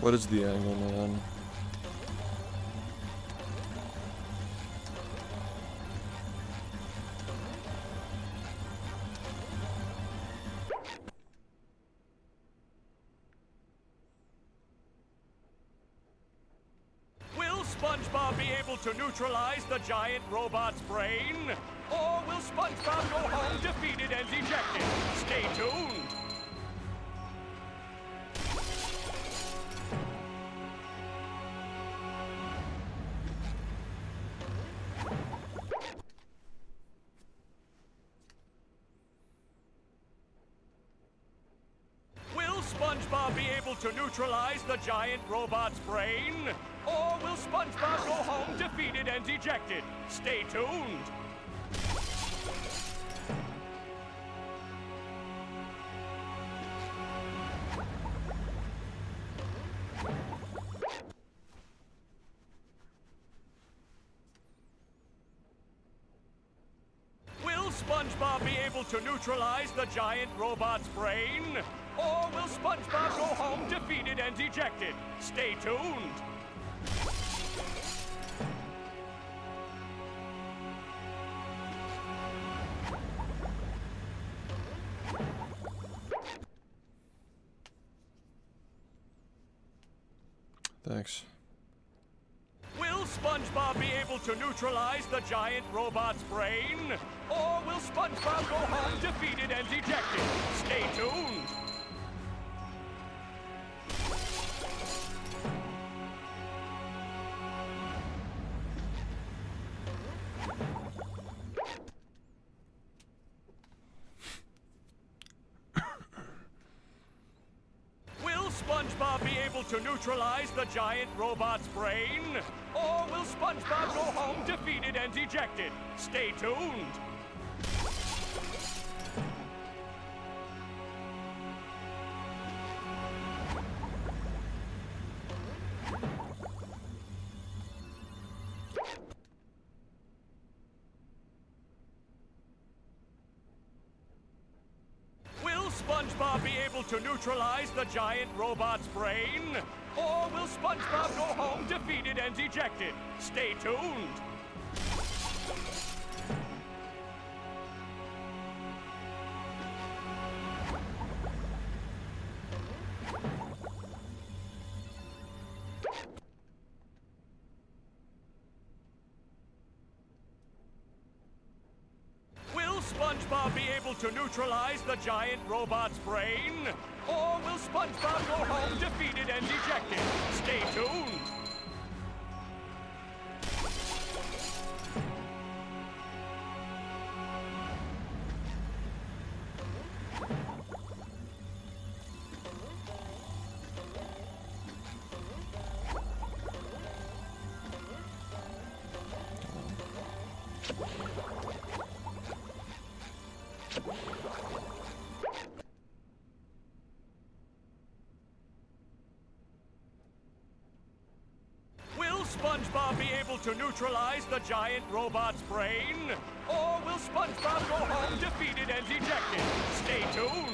What is the angle, man? Will SpongeBob be able to neutralize the giant robot's brain? Or will SpongeBob go home defeated and dejected? Stay tuned. SpongeBob be able to neutralize the giant robot's brain? Or will SpongeBob go home defeated and dejected? Stay tuned. Will SpongeBob be able to neutralize the giant robot's brain? Or will SpongeBob go home defeated and dejected? Stay tuned. Will SpongeBob be able to neutralize the giant robot's brain? Or will SpongeBob go home defeated and dejected? Stay tuned! Will SpongeBob be able to neutralize the giant robot's brain? Or will SpongeBob go home defeated and dejected? Stay tuned! Will SpongeBob be able to neutralize the giant robot's brain? Or will SpongeBob go home defeated and dejected? Stay tuned! Will SpongeBob be able to neutralize the giant robot's brain? Or will SpongeBob go home defeated and dejected? Stay tuned! Will SpongeBob be able to neutralize the giant robot's brain? Or will SpongeBob go home defeated and dejected? Stay tuned!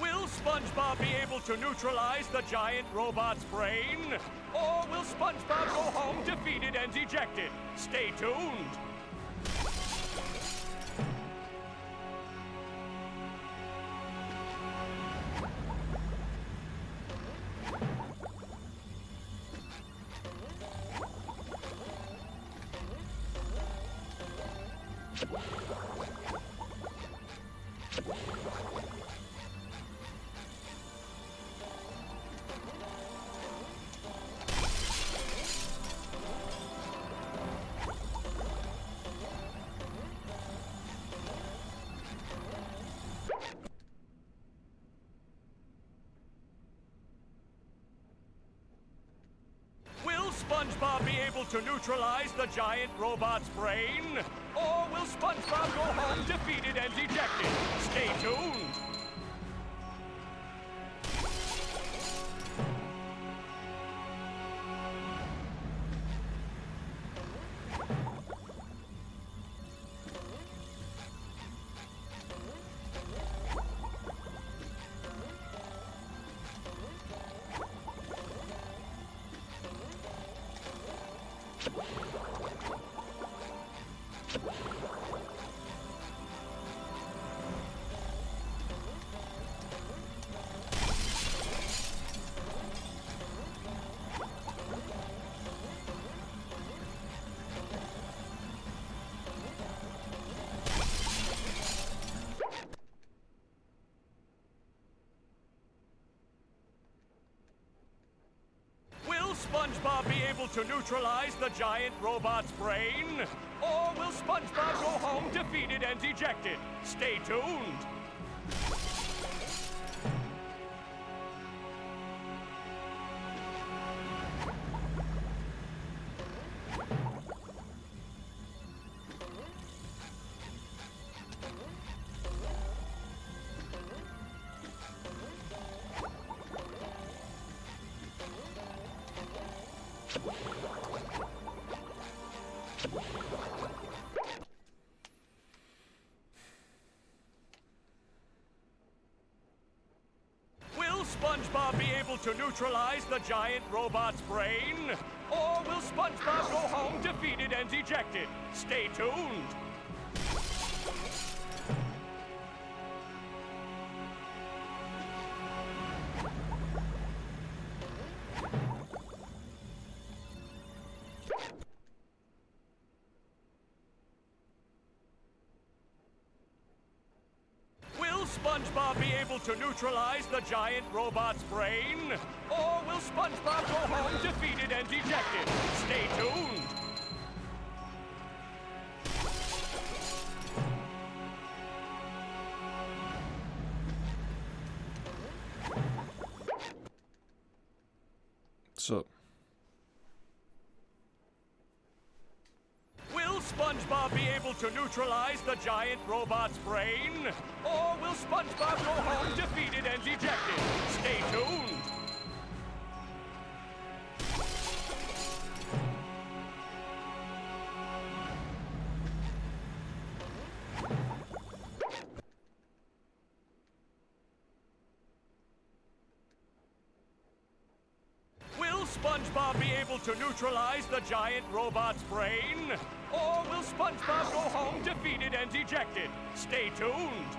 Will SpongeBob be able to neutralize the giant robot's brain? Or will SpongeBob go home defeated and dejected? Stay tuned! Will SpongeBob be able to neutralize the giant robot's brain? Or will SpongeBob go home defeated and dejected? Stay tuned! Will SpongeBob be able to neutralize the giant robot's brain? Or will SpongeBob go home defeated and dejected? Stay tuned! to neutralize the giant robot's brain? Or will SpongeBob go home defeated and dejected? Stay tuned. Will SpongeBob be able to neutralize the giant robot's brain? Or will SpongeBob go home defeated and dejected? Stay tuned. So, will SpongeBob be able to neutralize the giant robot's brain? Or will SpongeBob go home defeated and dejected? Stay tuned. Will SpongeBob be able to neutralize the giant robot's brain? Or will SpongeBob go home defeated and dejected? Stay tuned.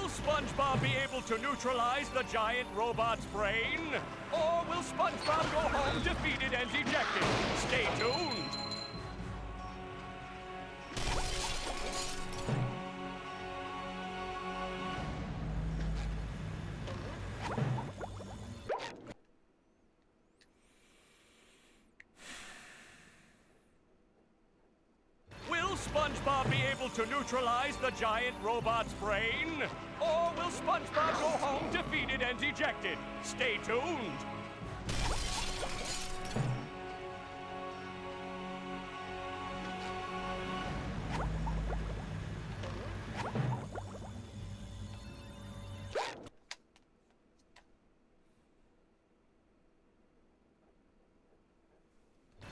SpongeBob be able to neutralize the giant robot's brain? Or will SpongeBob go home defeated and dejected? Stay tuned. Will SpongeBob be able to neutralize the giant robot's brain? Or will SpongeBob go home defeated and dejected? Stay tuned.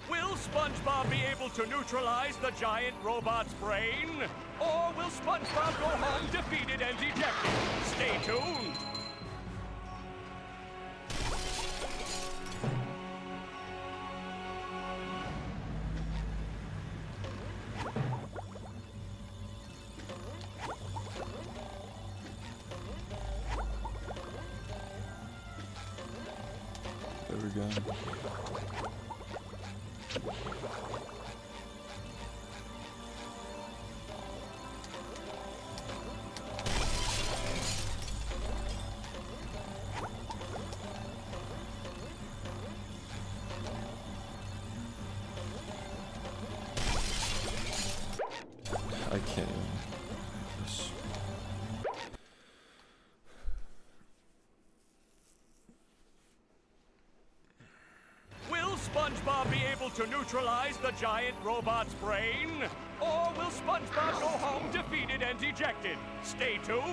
Will SpongeBob be able to neutralize the giant robot's brain? Or will SpongeBob go home defeated and dejected? Stay tuned. There we go. I can't even do this. Will SpongeBob be able to neutralize the giant robot's brain? Or will SpongeBob go home defeated and dejected? Stay tuned.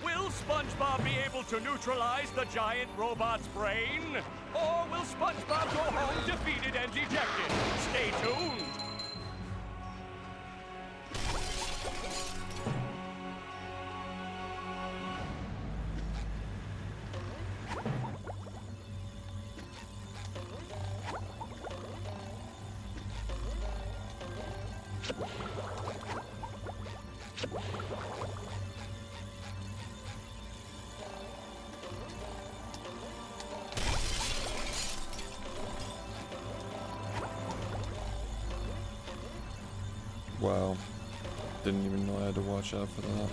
Will SpongeBob be able to neutralize the giant robot's brain? Or will SpongeBob go home defeated and dejected? Stay tuned. Wow. Didn't even know I had to watch out for that.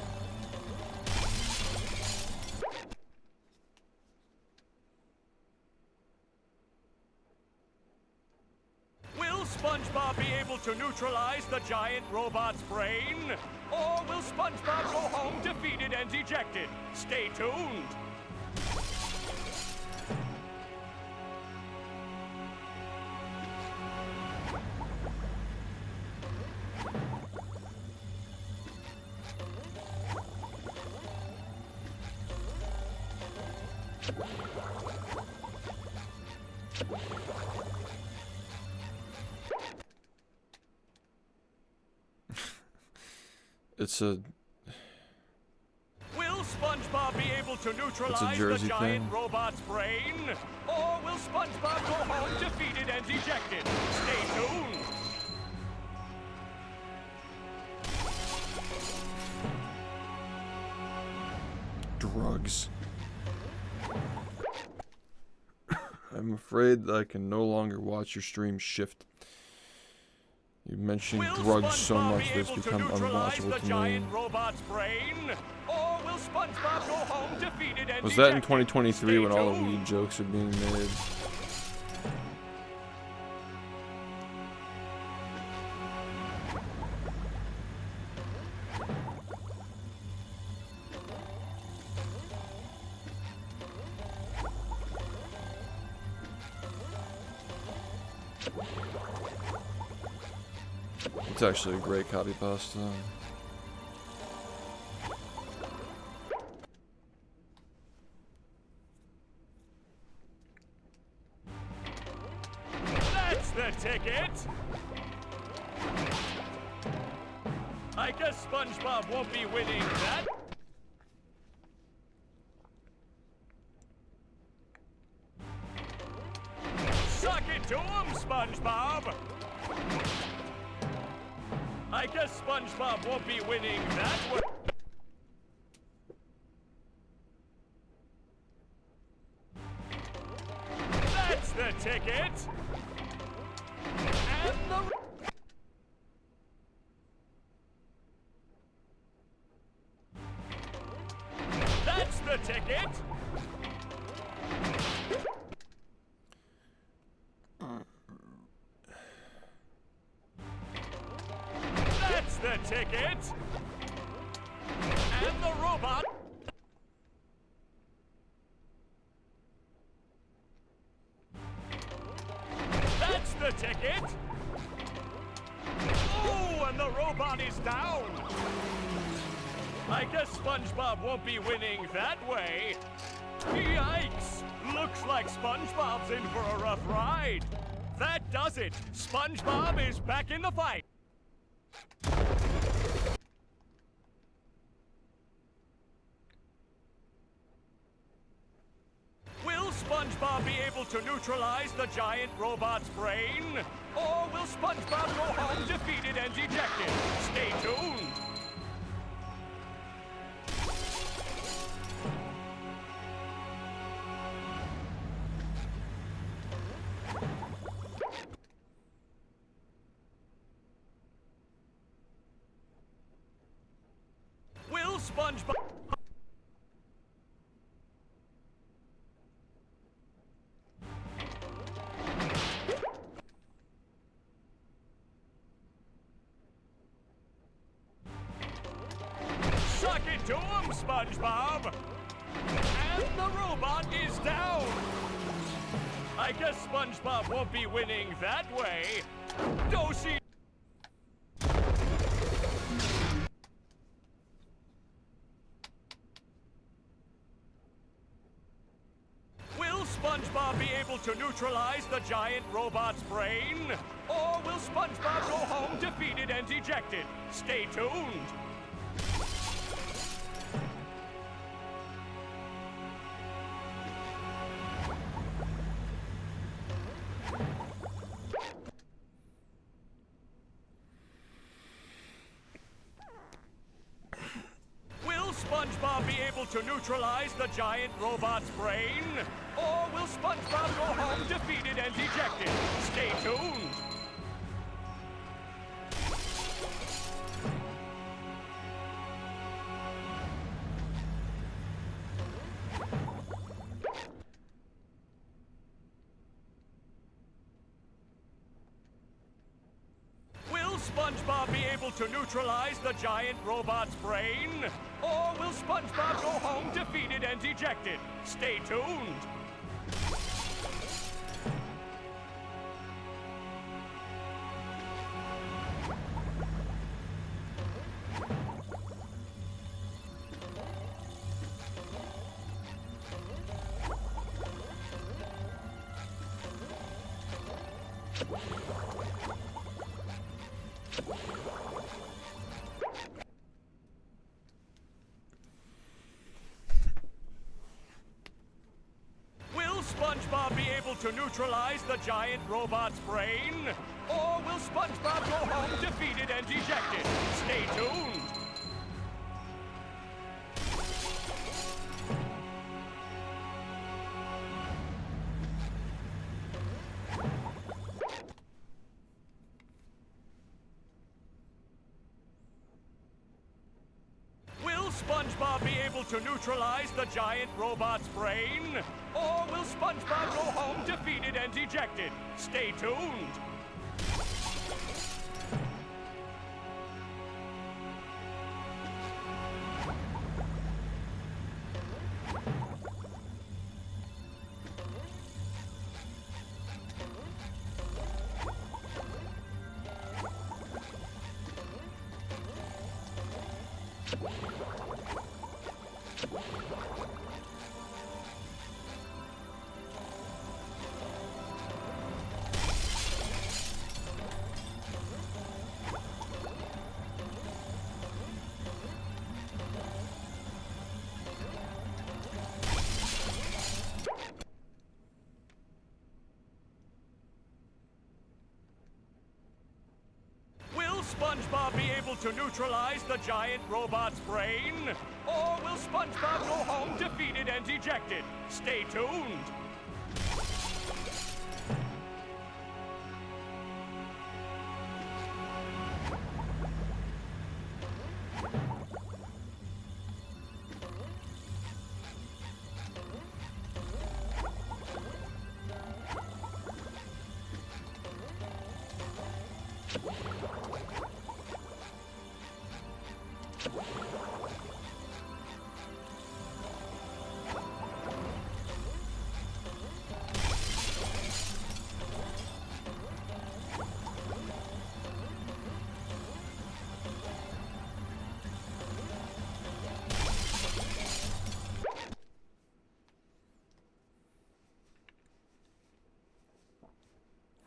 Will SpongeBob be able to neutralize the giant robot's brain? Or will SpongeBob go home defeated and dejected? Stay tuned. It's a... Will SpongeBob be able to neutralize the Jersey giant thing. robot's brain? Or will SpongeBob go home defeated and dejected? Stay tuned. Drugs. I'm afraid that I can no longer watch your stream shift. You mentioned drugs so much that it's become unwatchable to me. Was that in 2023 when all the weed jokes are being made? It's actually a great copy pasta. That's the ticket! I guess SpongeBob won't be winning that. Suck it to him, SpongeBob! I guess SpongeBob won't be winning that one. That's the ticket! And the... That's the ticket! That's the ticket! And the robot... That's the ticket! Oh, and the robot is down! I guess SpongeBob won't be winning that way. Yikes! Looks like SpongeBob's in for a rough ride. That does it! SpongeBob is back in the fight! Will SpongeBob be able to neutralize the giant robot's brain? Or will SpongeBob go home defeated and dejected? Stay tuned! Will SpongeBob... Suck it to him, SpongeBob! And the robot is down! I guess SpongeBob won't be winning that way. Dosey... able to neutralize the giant robot's brain? Or will SpongeBob go home defeated and dejected? Stay tuned. Will SpongeBob be able to neutralize the giant robot's brain? Or will SpongeBob go home defeated and dejected? Stay tuned. Will SpongeBob be able to neutralize the giant robot's brain? Or will SpongeBob go home defeated and dejected? Stay tuned. Will SpongeBob be able to neutralize the giant robot's brain? Or will SpongeBob go home defeated and dejected? Stay tuned. Will SpongeBob be able to neutralize the giant robot's brain? Or will SpongeBob go home defeated and dejected? Stay tuned. Will SpongeBob be able to neutralize the giant robot's brain? Or will SpongeBob go home defeated and dejected? Stay tuned.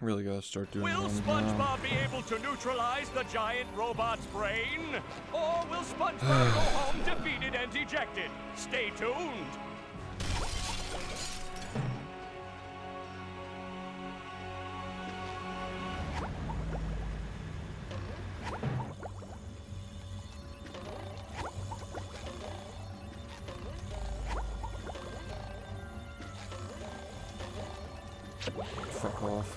Really gotta start doing Will runs SpongeBob now. be able to neutralize the giant robot's brain? Or will SpongeBob go home defeated and dejected? Stay tuned. Fuck off.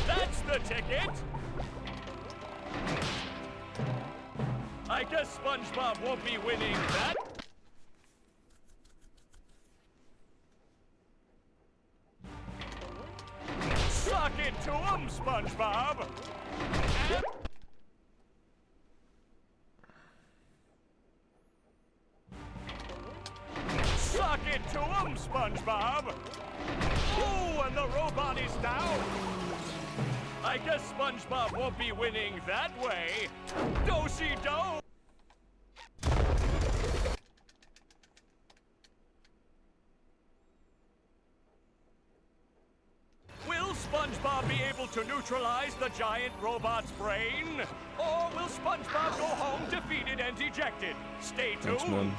That's the ticket! I guess SpongeBob won't be winning that. Suck it to him, SpongeBob! Suck it to him, SpongeBob. Oh, and the robot is down. I guess SpongeBob won't be winning that way. Do-si-do. Will SpongeBob be able to neutralize the giant robot's brain? Or will SpongeBob go home defeated and dejected? Stay tuned. Thanks, man.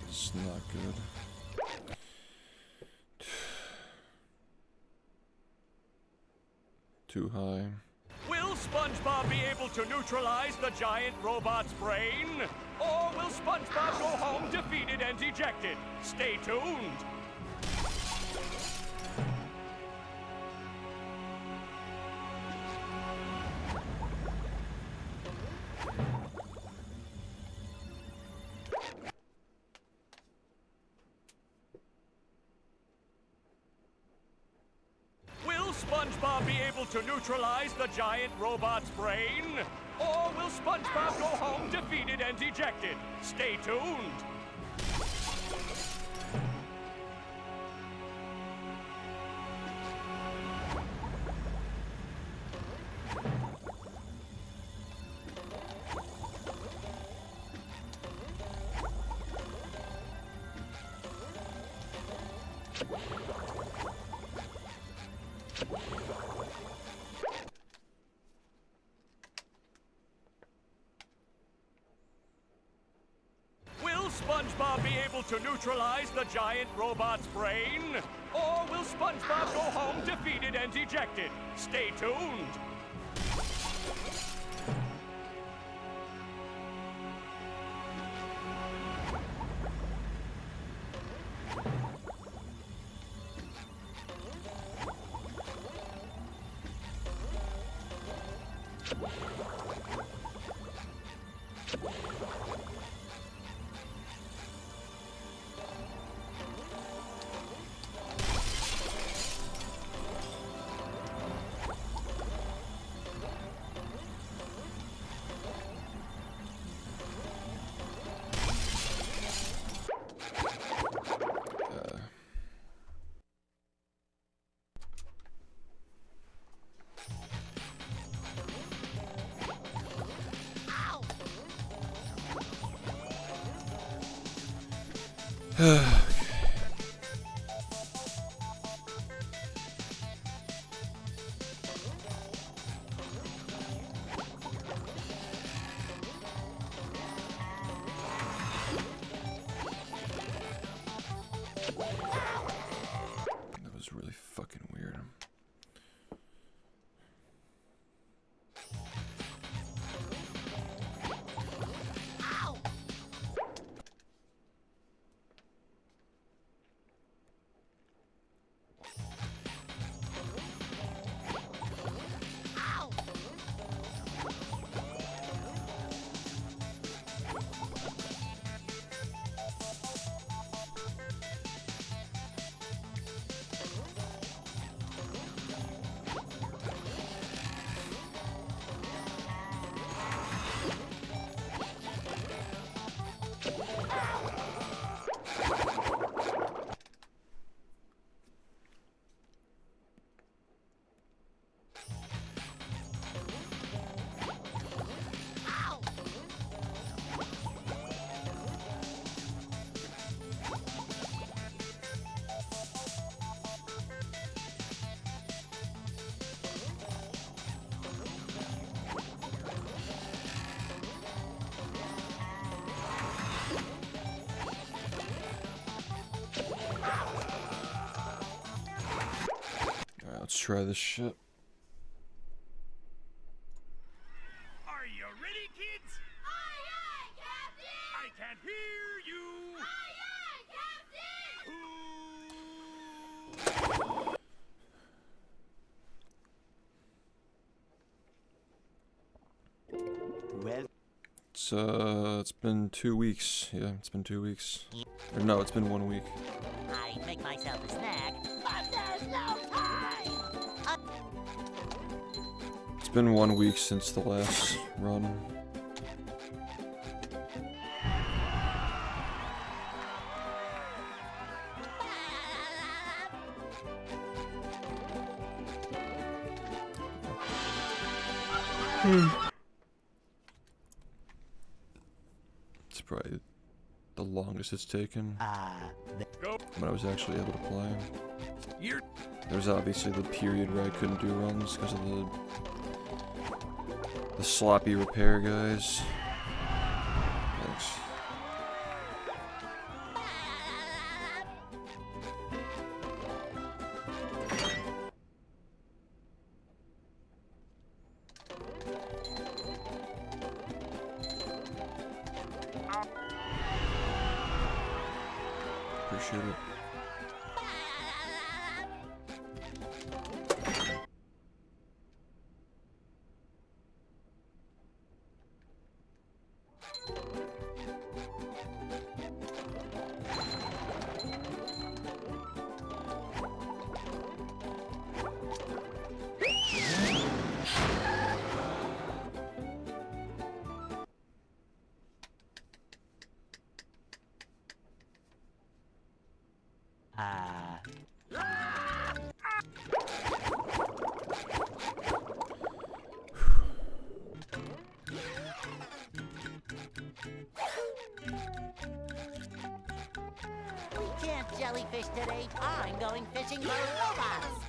It's not good. Too high. Will SpongeBob be able to neutralize the giant robot's brain? Or will SpongeBob go home defeated and dejected? Stay tuned. Will SpongeBob be able to neutralize the giant robot's brain? Or will SpongeBob go home defeated and dejected? Stay tuned. Will SpongeBob be able to neutralize the giant robot's brain? Or will SpongeBob go home defeated and dejected? Stay tuned. That was really fucking weird. Let's try this shit. Are you ready, kids? Aye, aye, Captain! I can't hear you! Aye, aye, Captain! Well, It's been 2 weeks. Yeah, it's been 2 weeks. Or no, it's been 1 week. I make myself a snack, but there's no time! been 1 week since the last run. It's probably the longest it's taken when I was actually able to play. There's obviously the period where I couldn't do runs because of the sloppy repair guys. Thanks. Appreciate it. We can't jellyfish today. I'm going fishing for robots.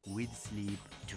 With sleep too.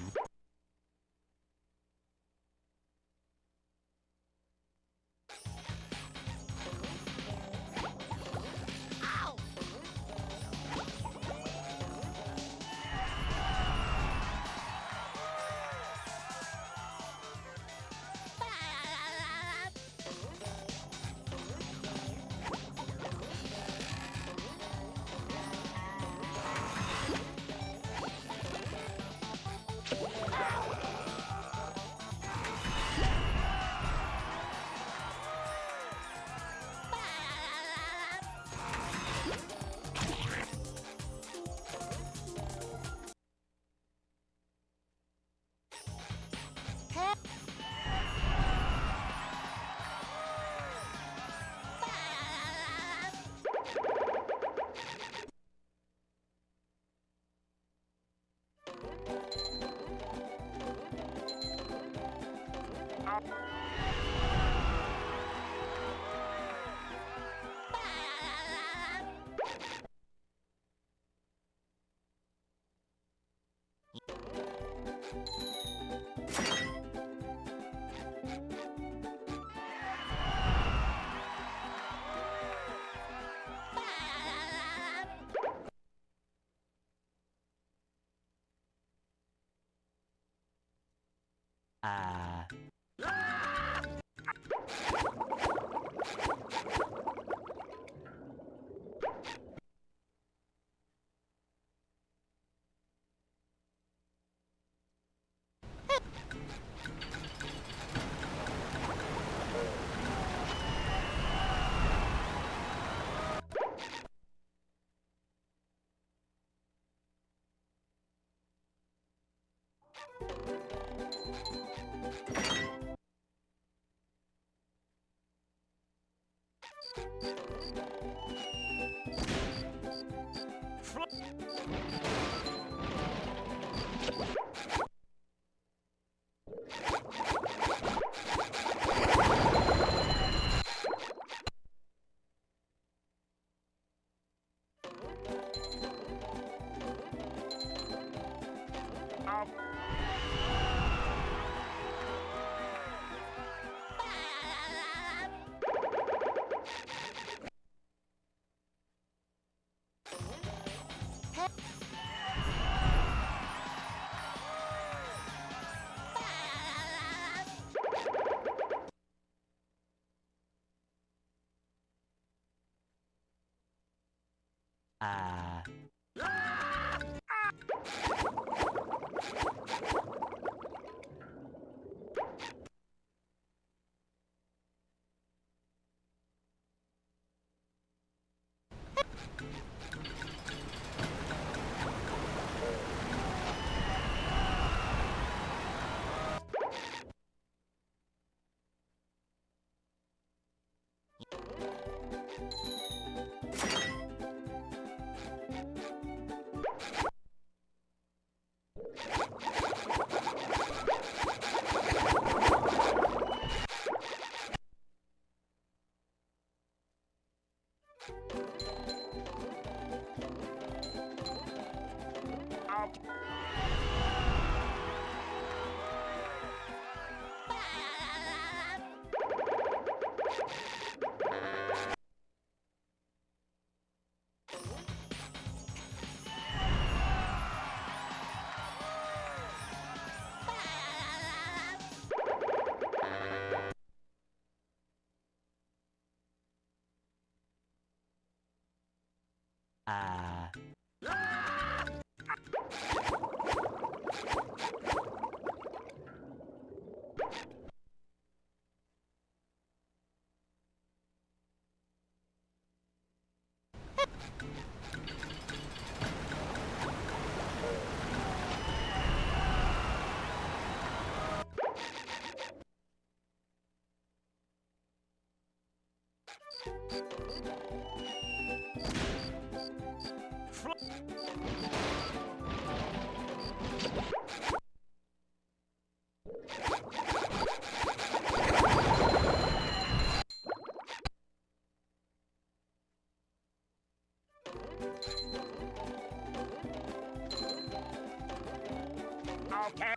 Okay.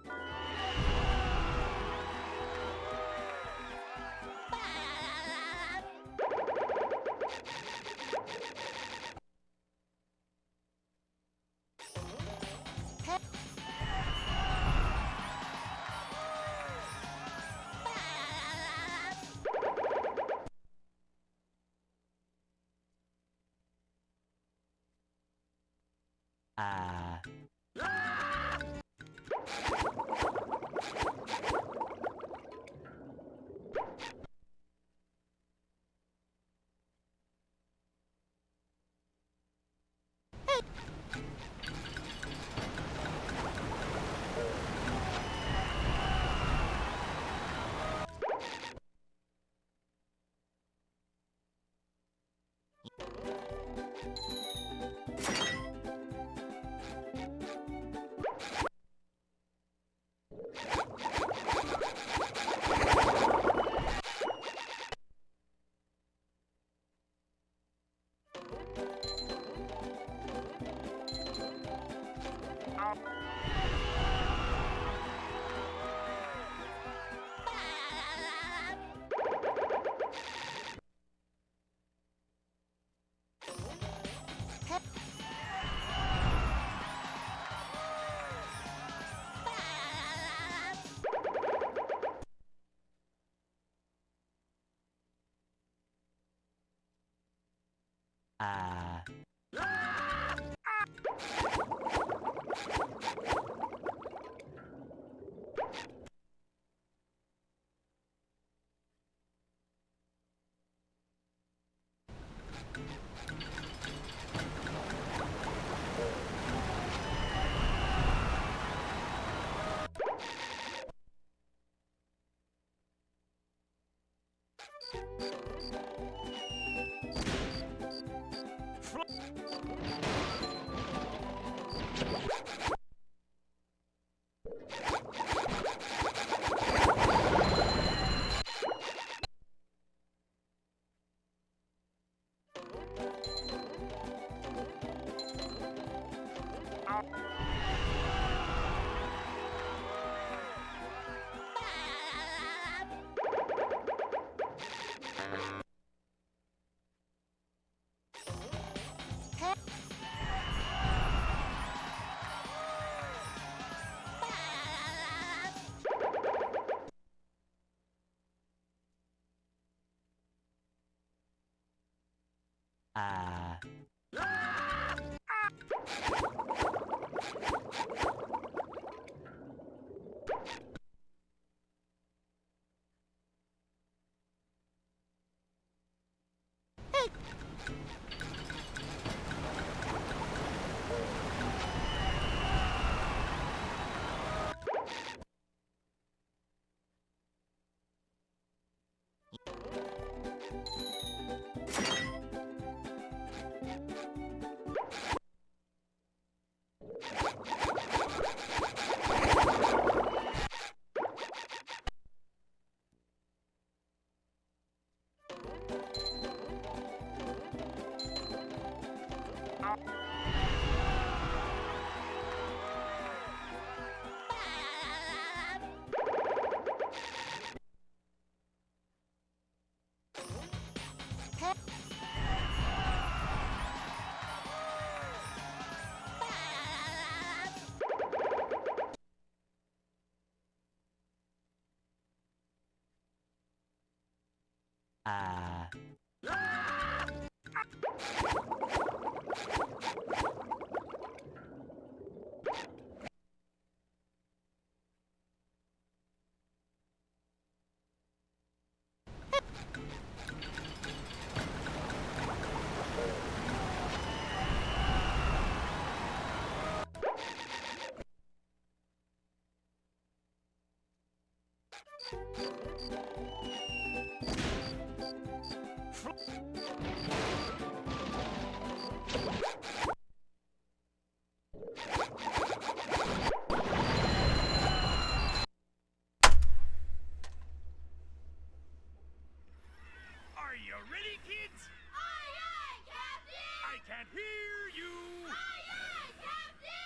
Are you ready, kids? Aye, aye, Captain! I can't hear you! Aye, aye, Captain!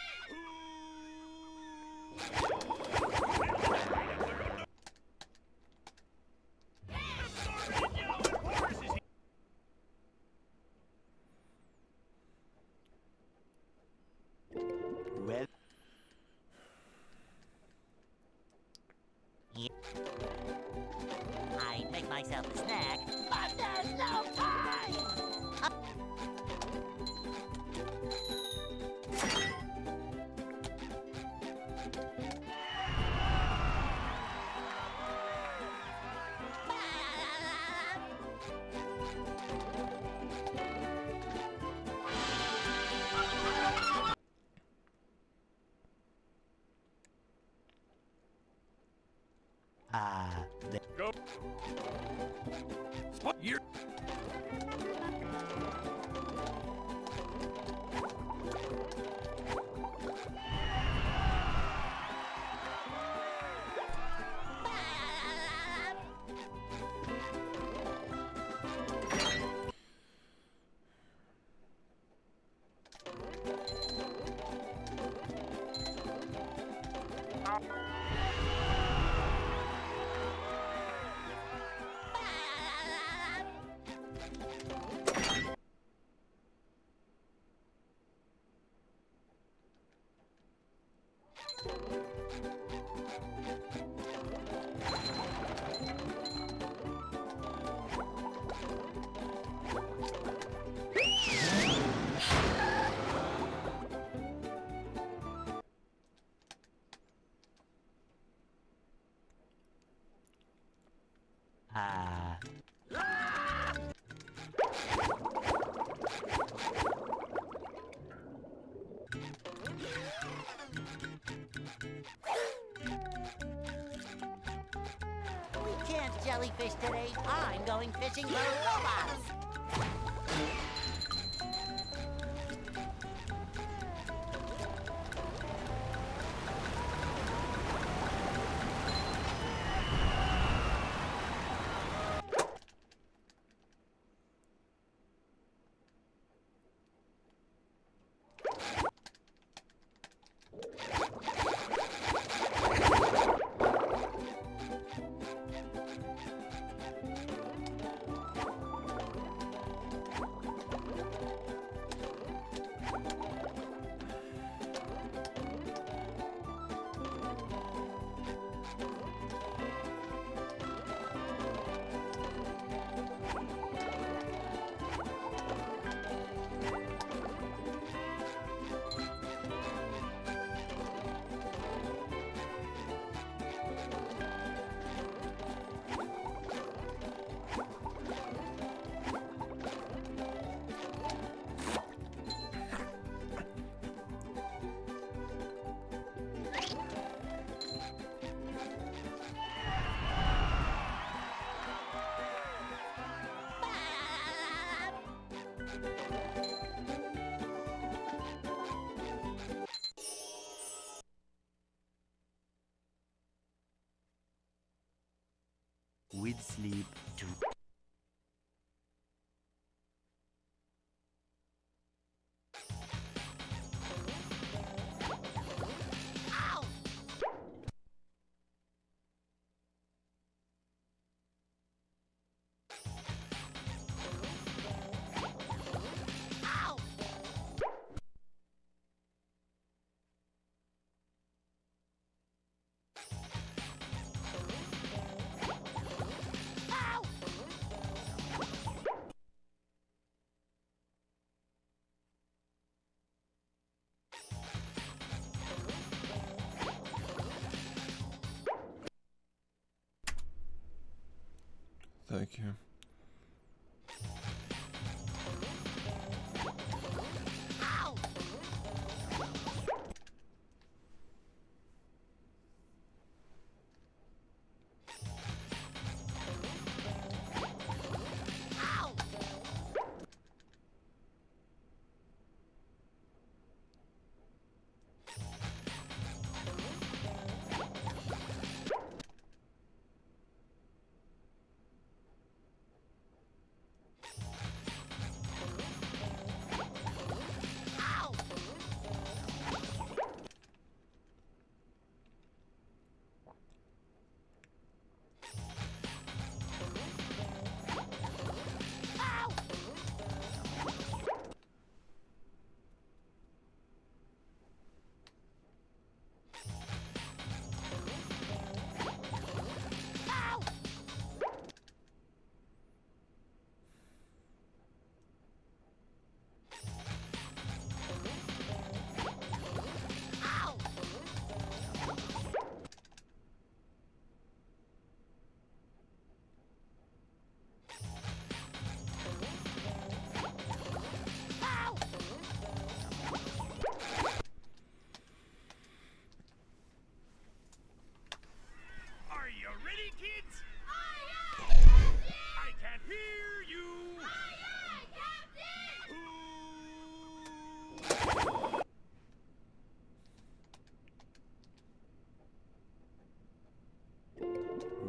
Well, I'd make myself a snack, but there's no time! Go. You're... We can't jellyfish today. I'm going fishing for robots. sweet sleep too. Thank you. Are you ready, kids? I can't hear you.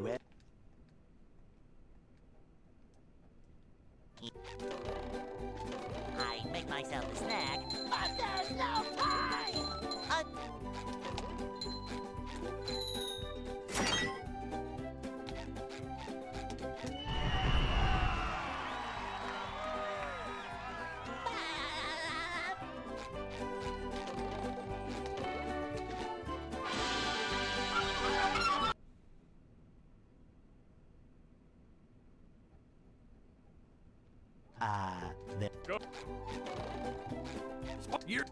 Well, I make myself a snack, but there's no time! the Go. You're...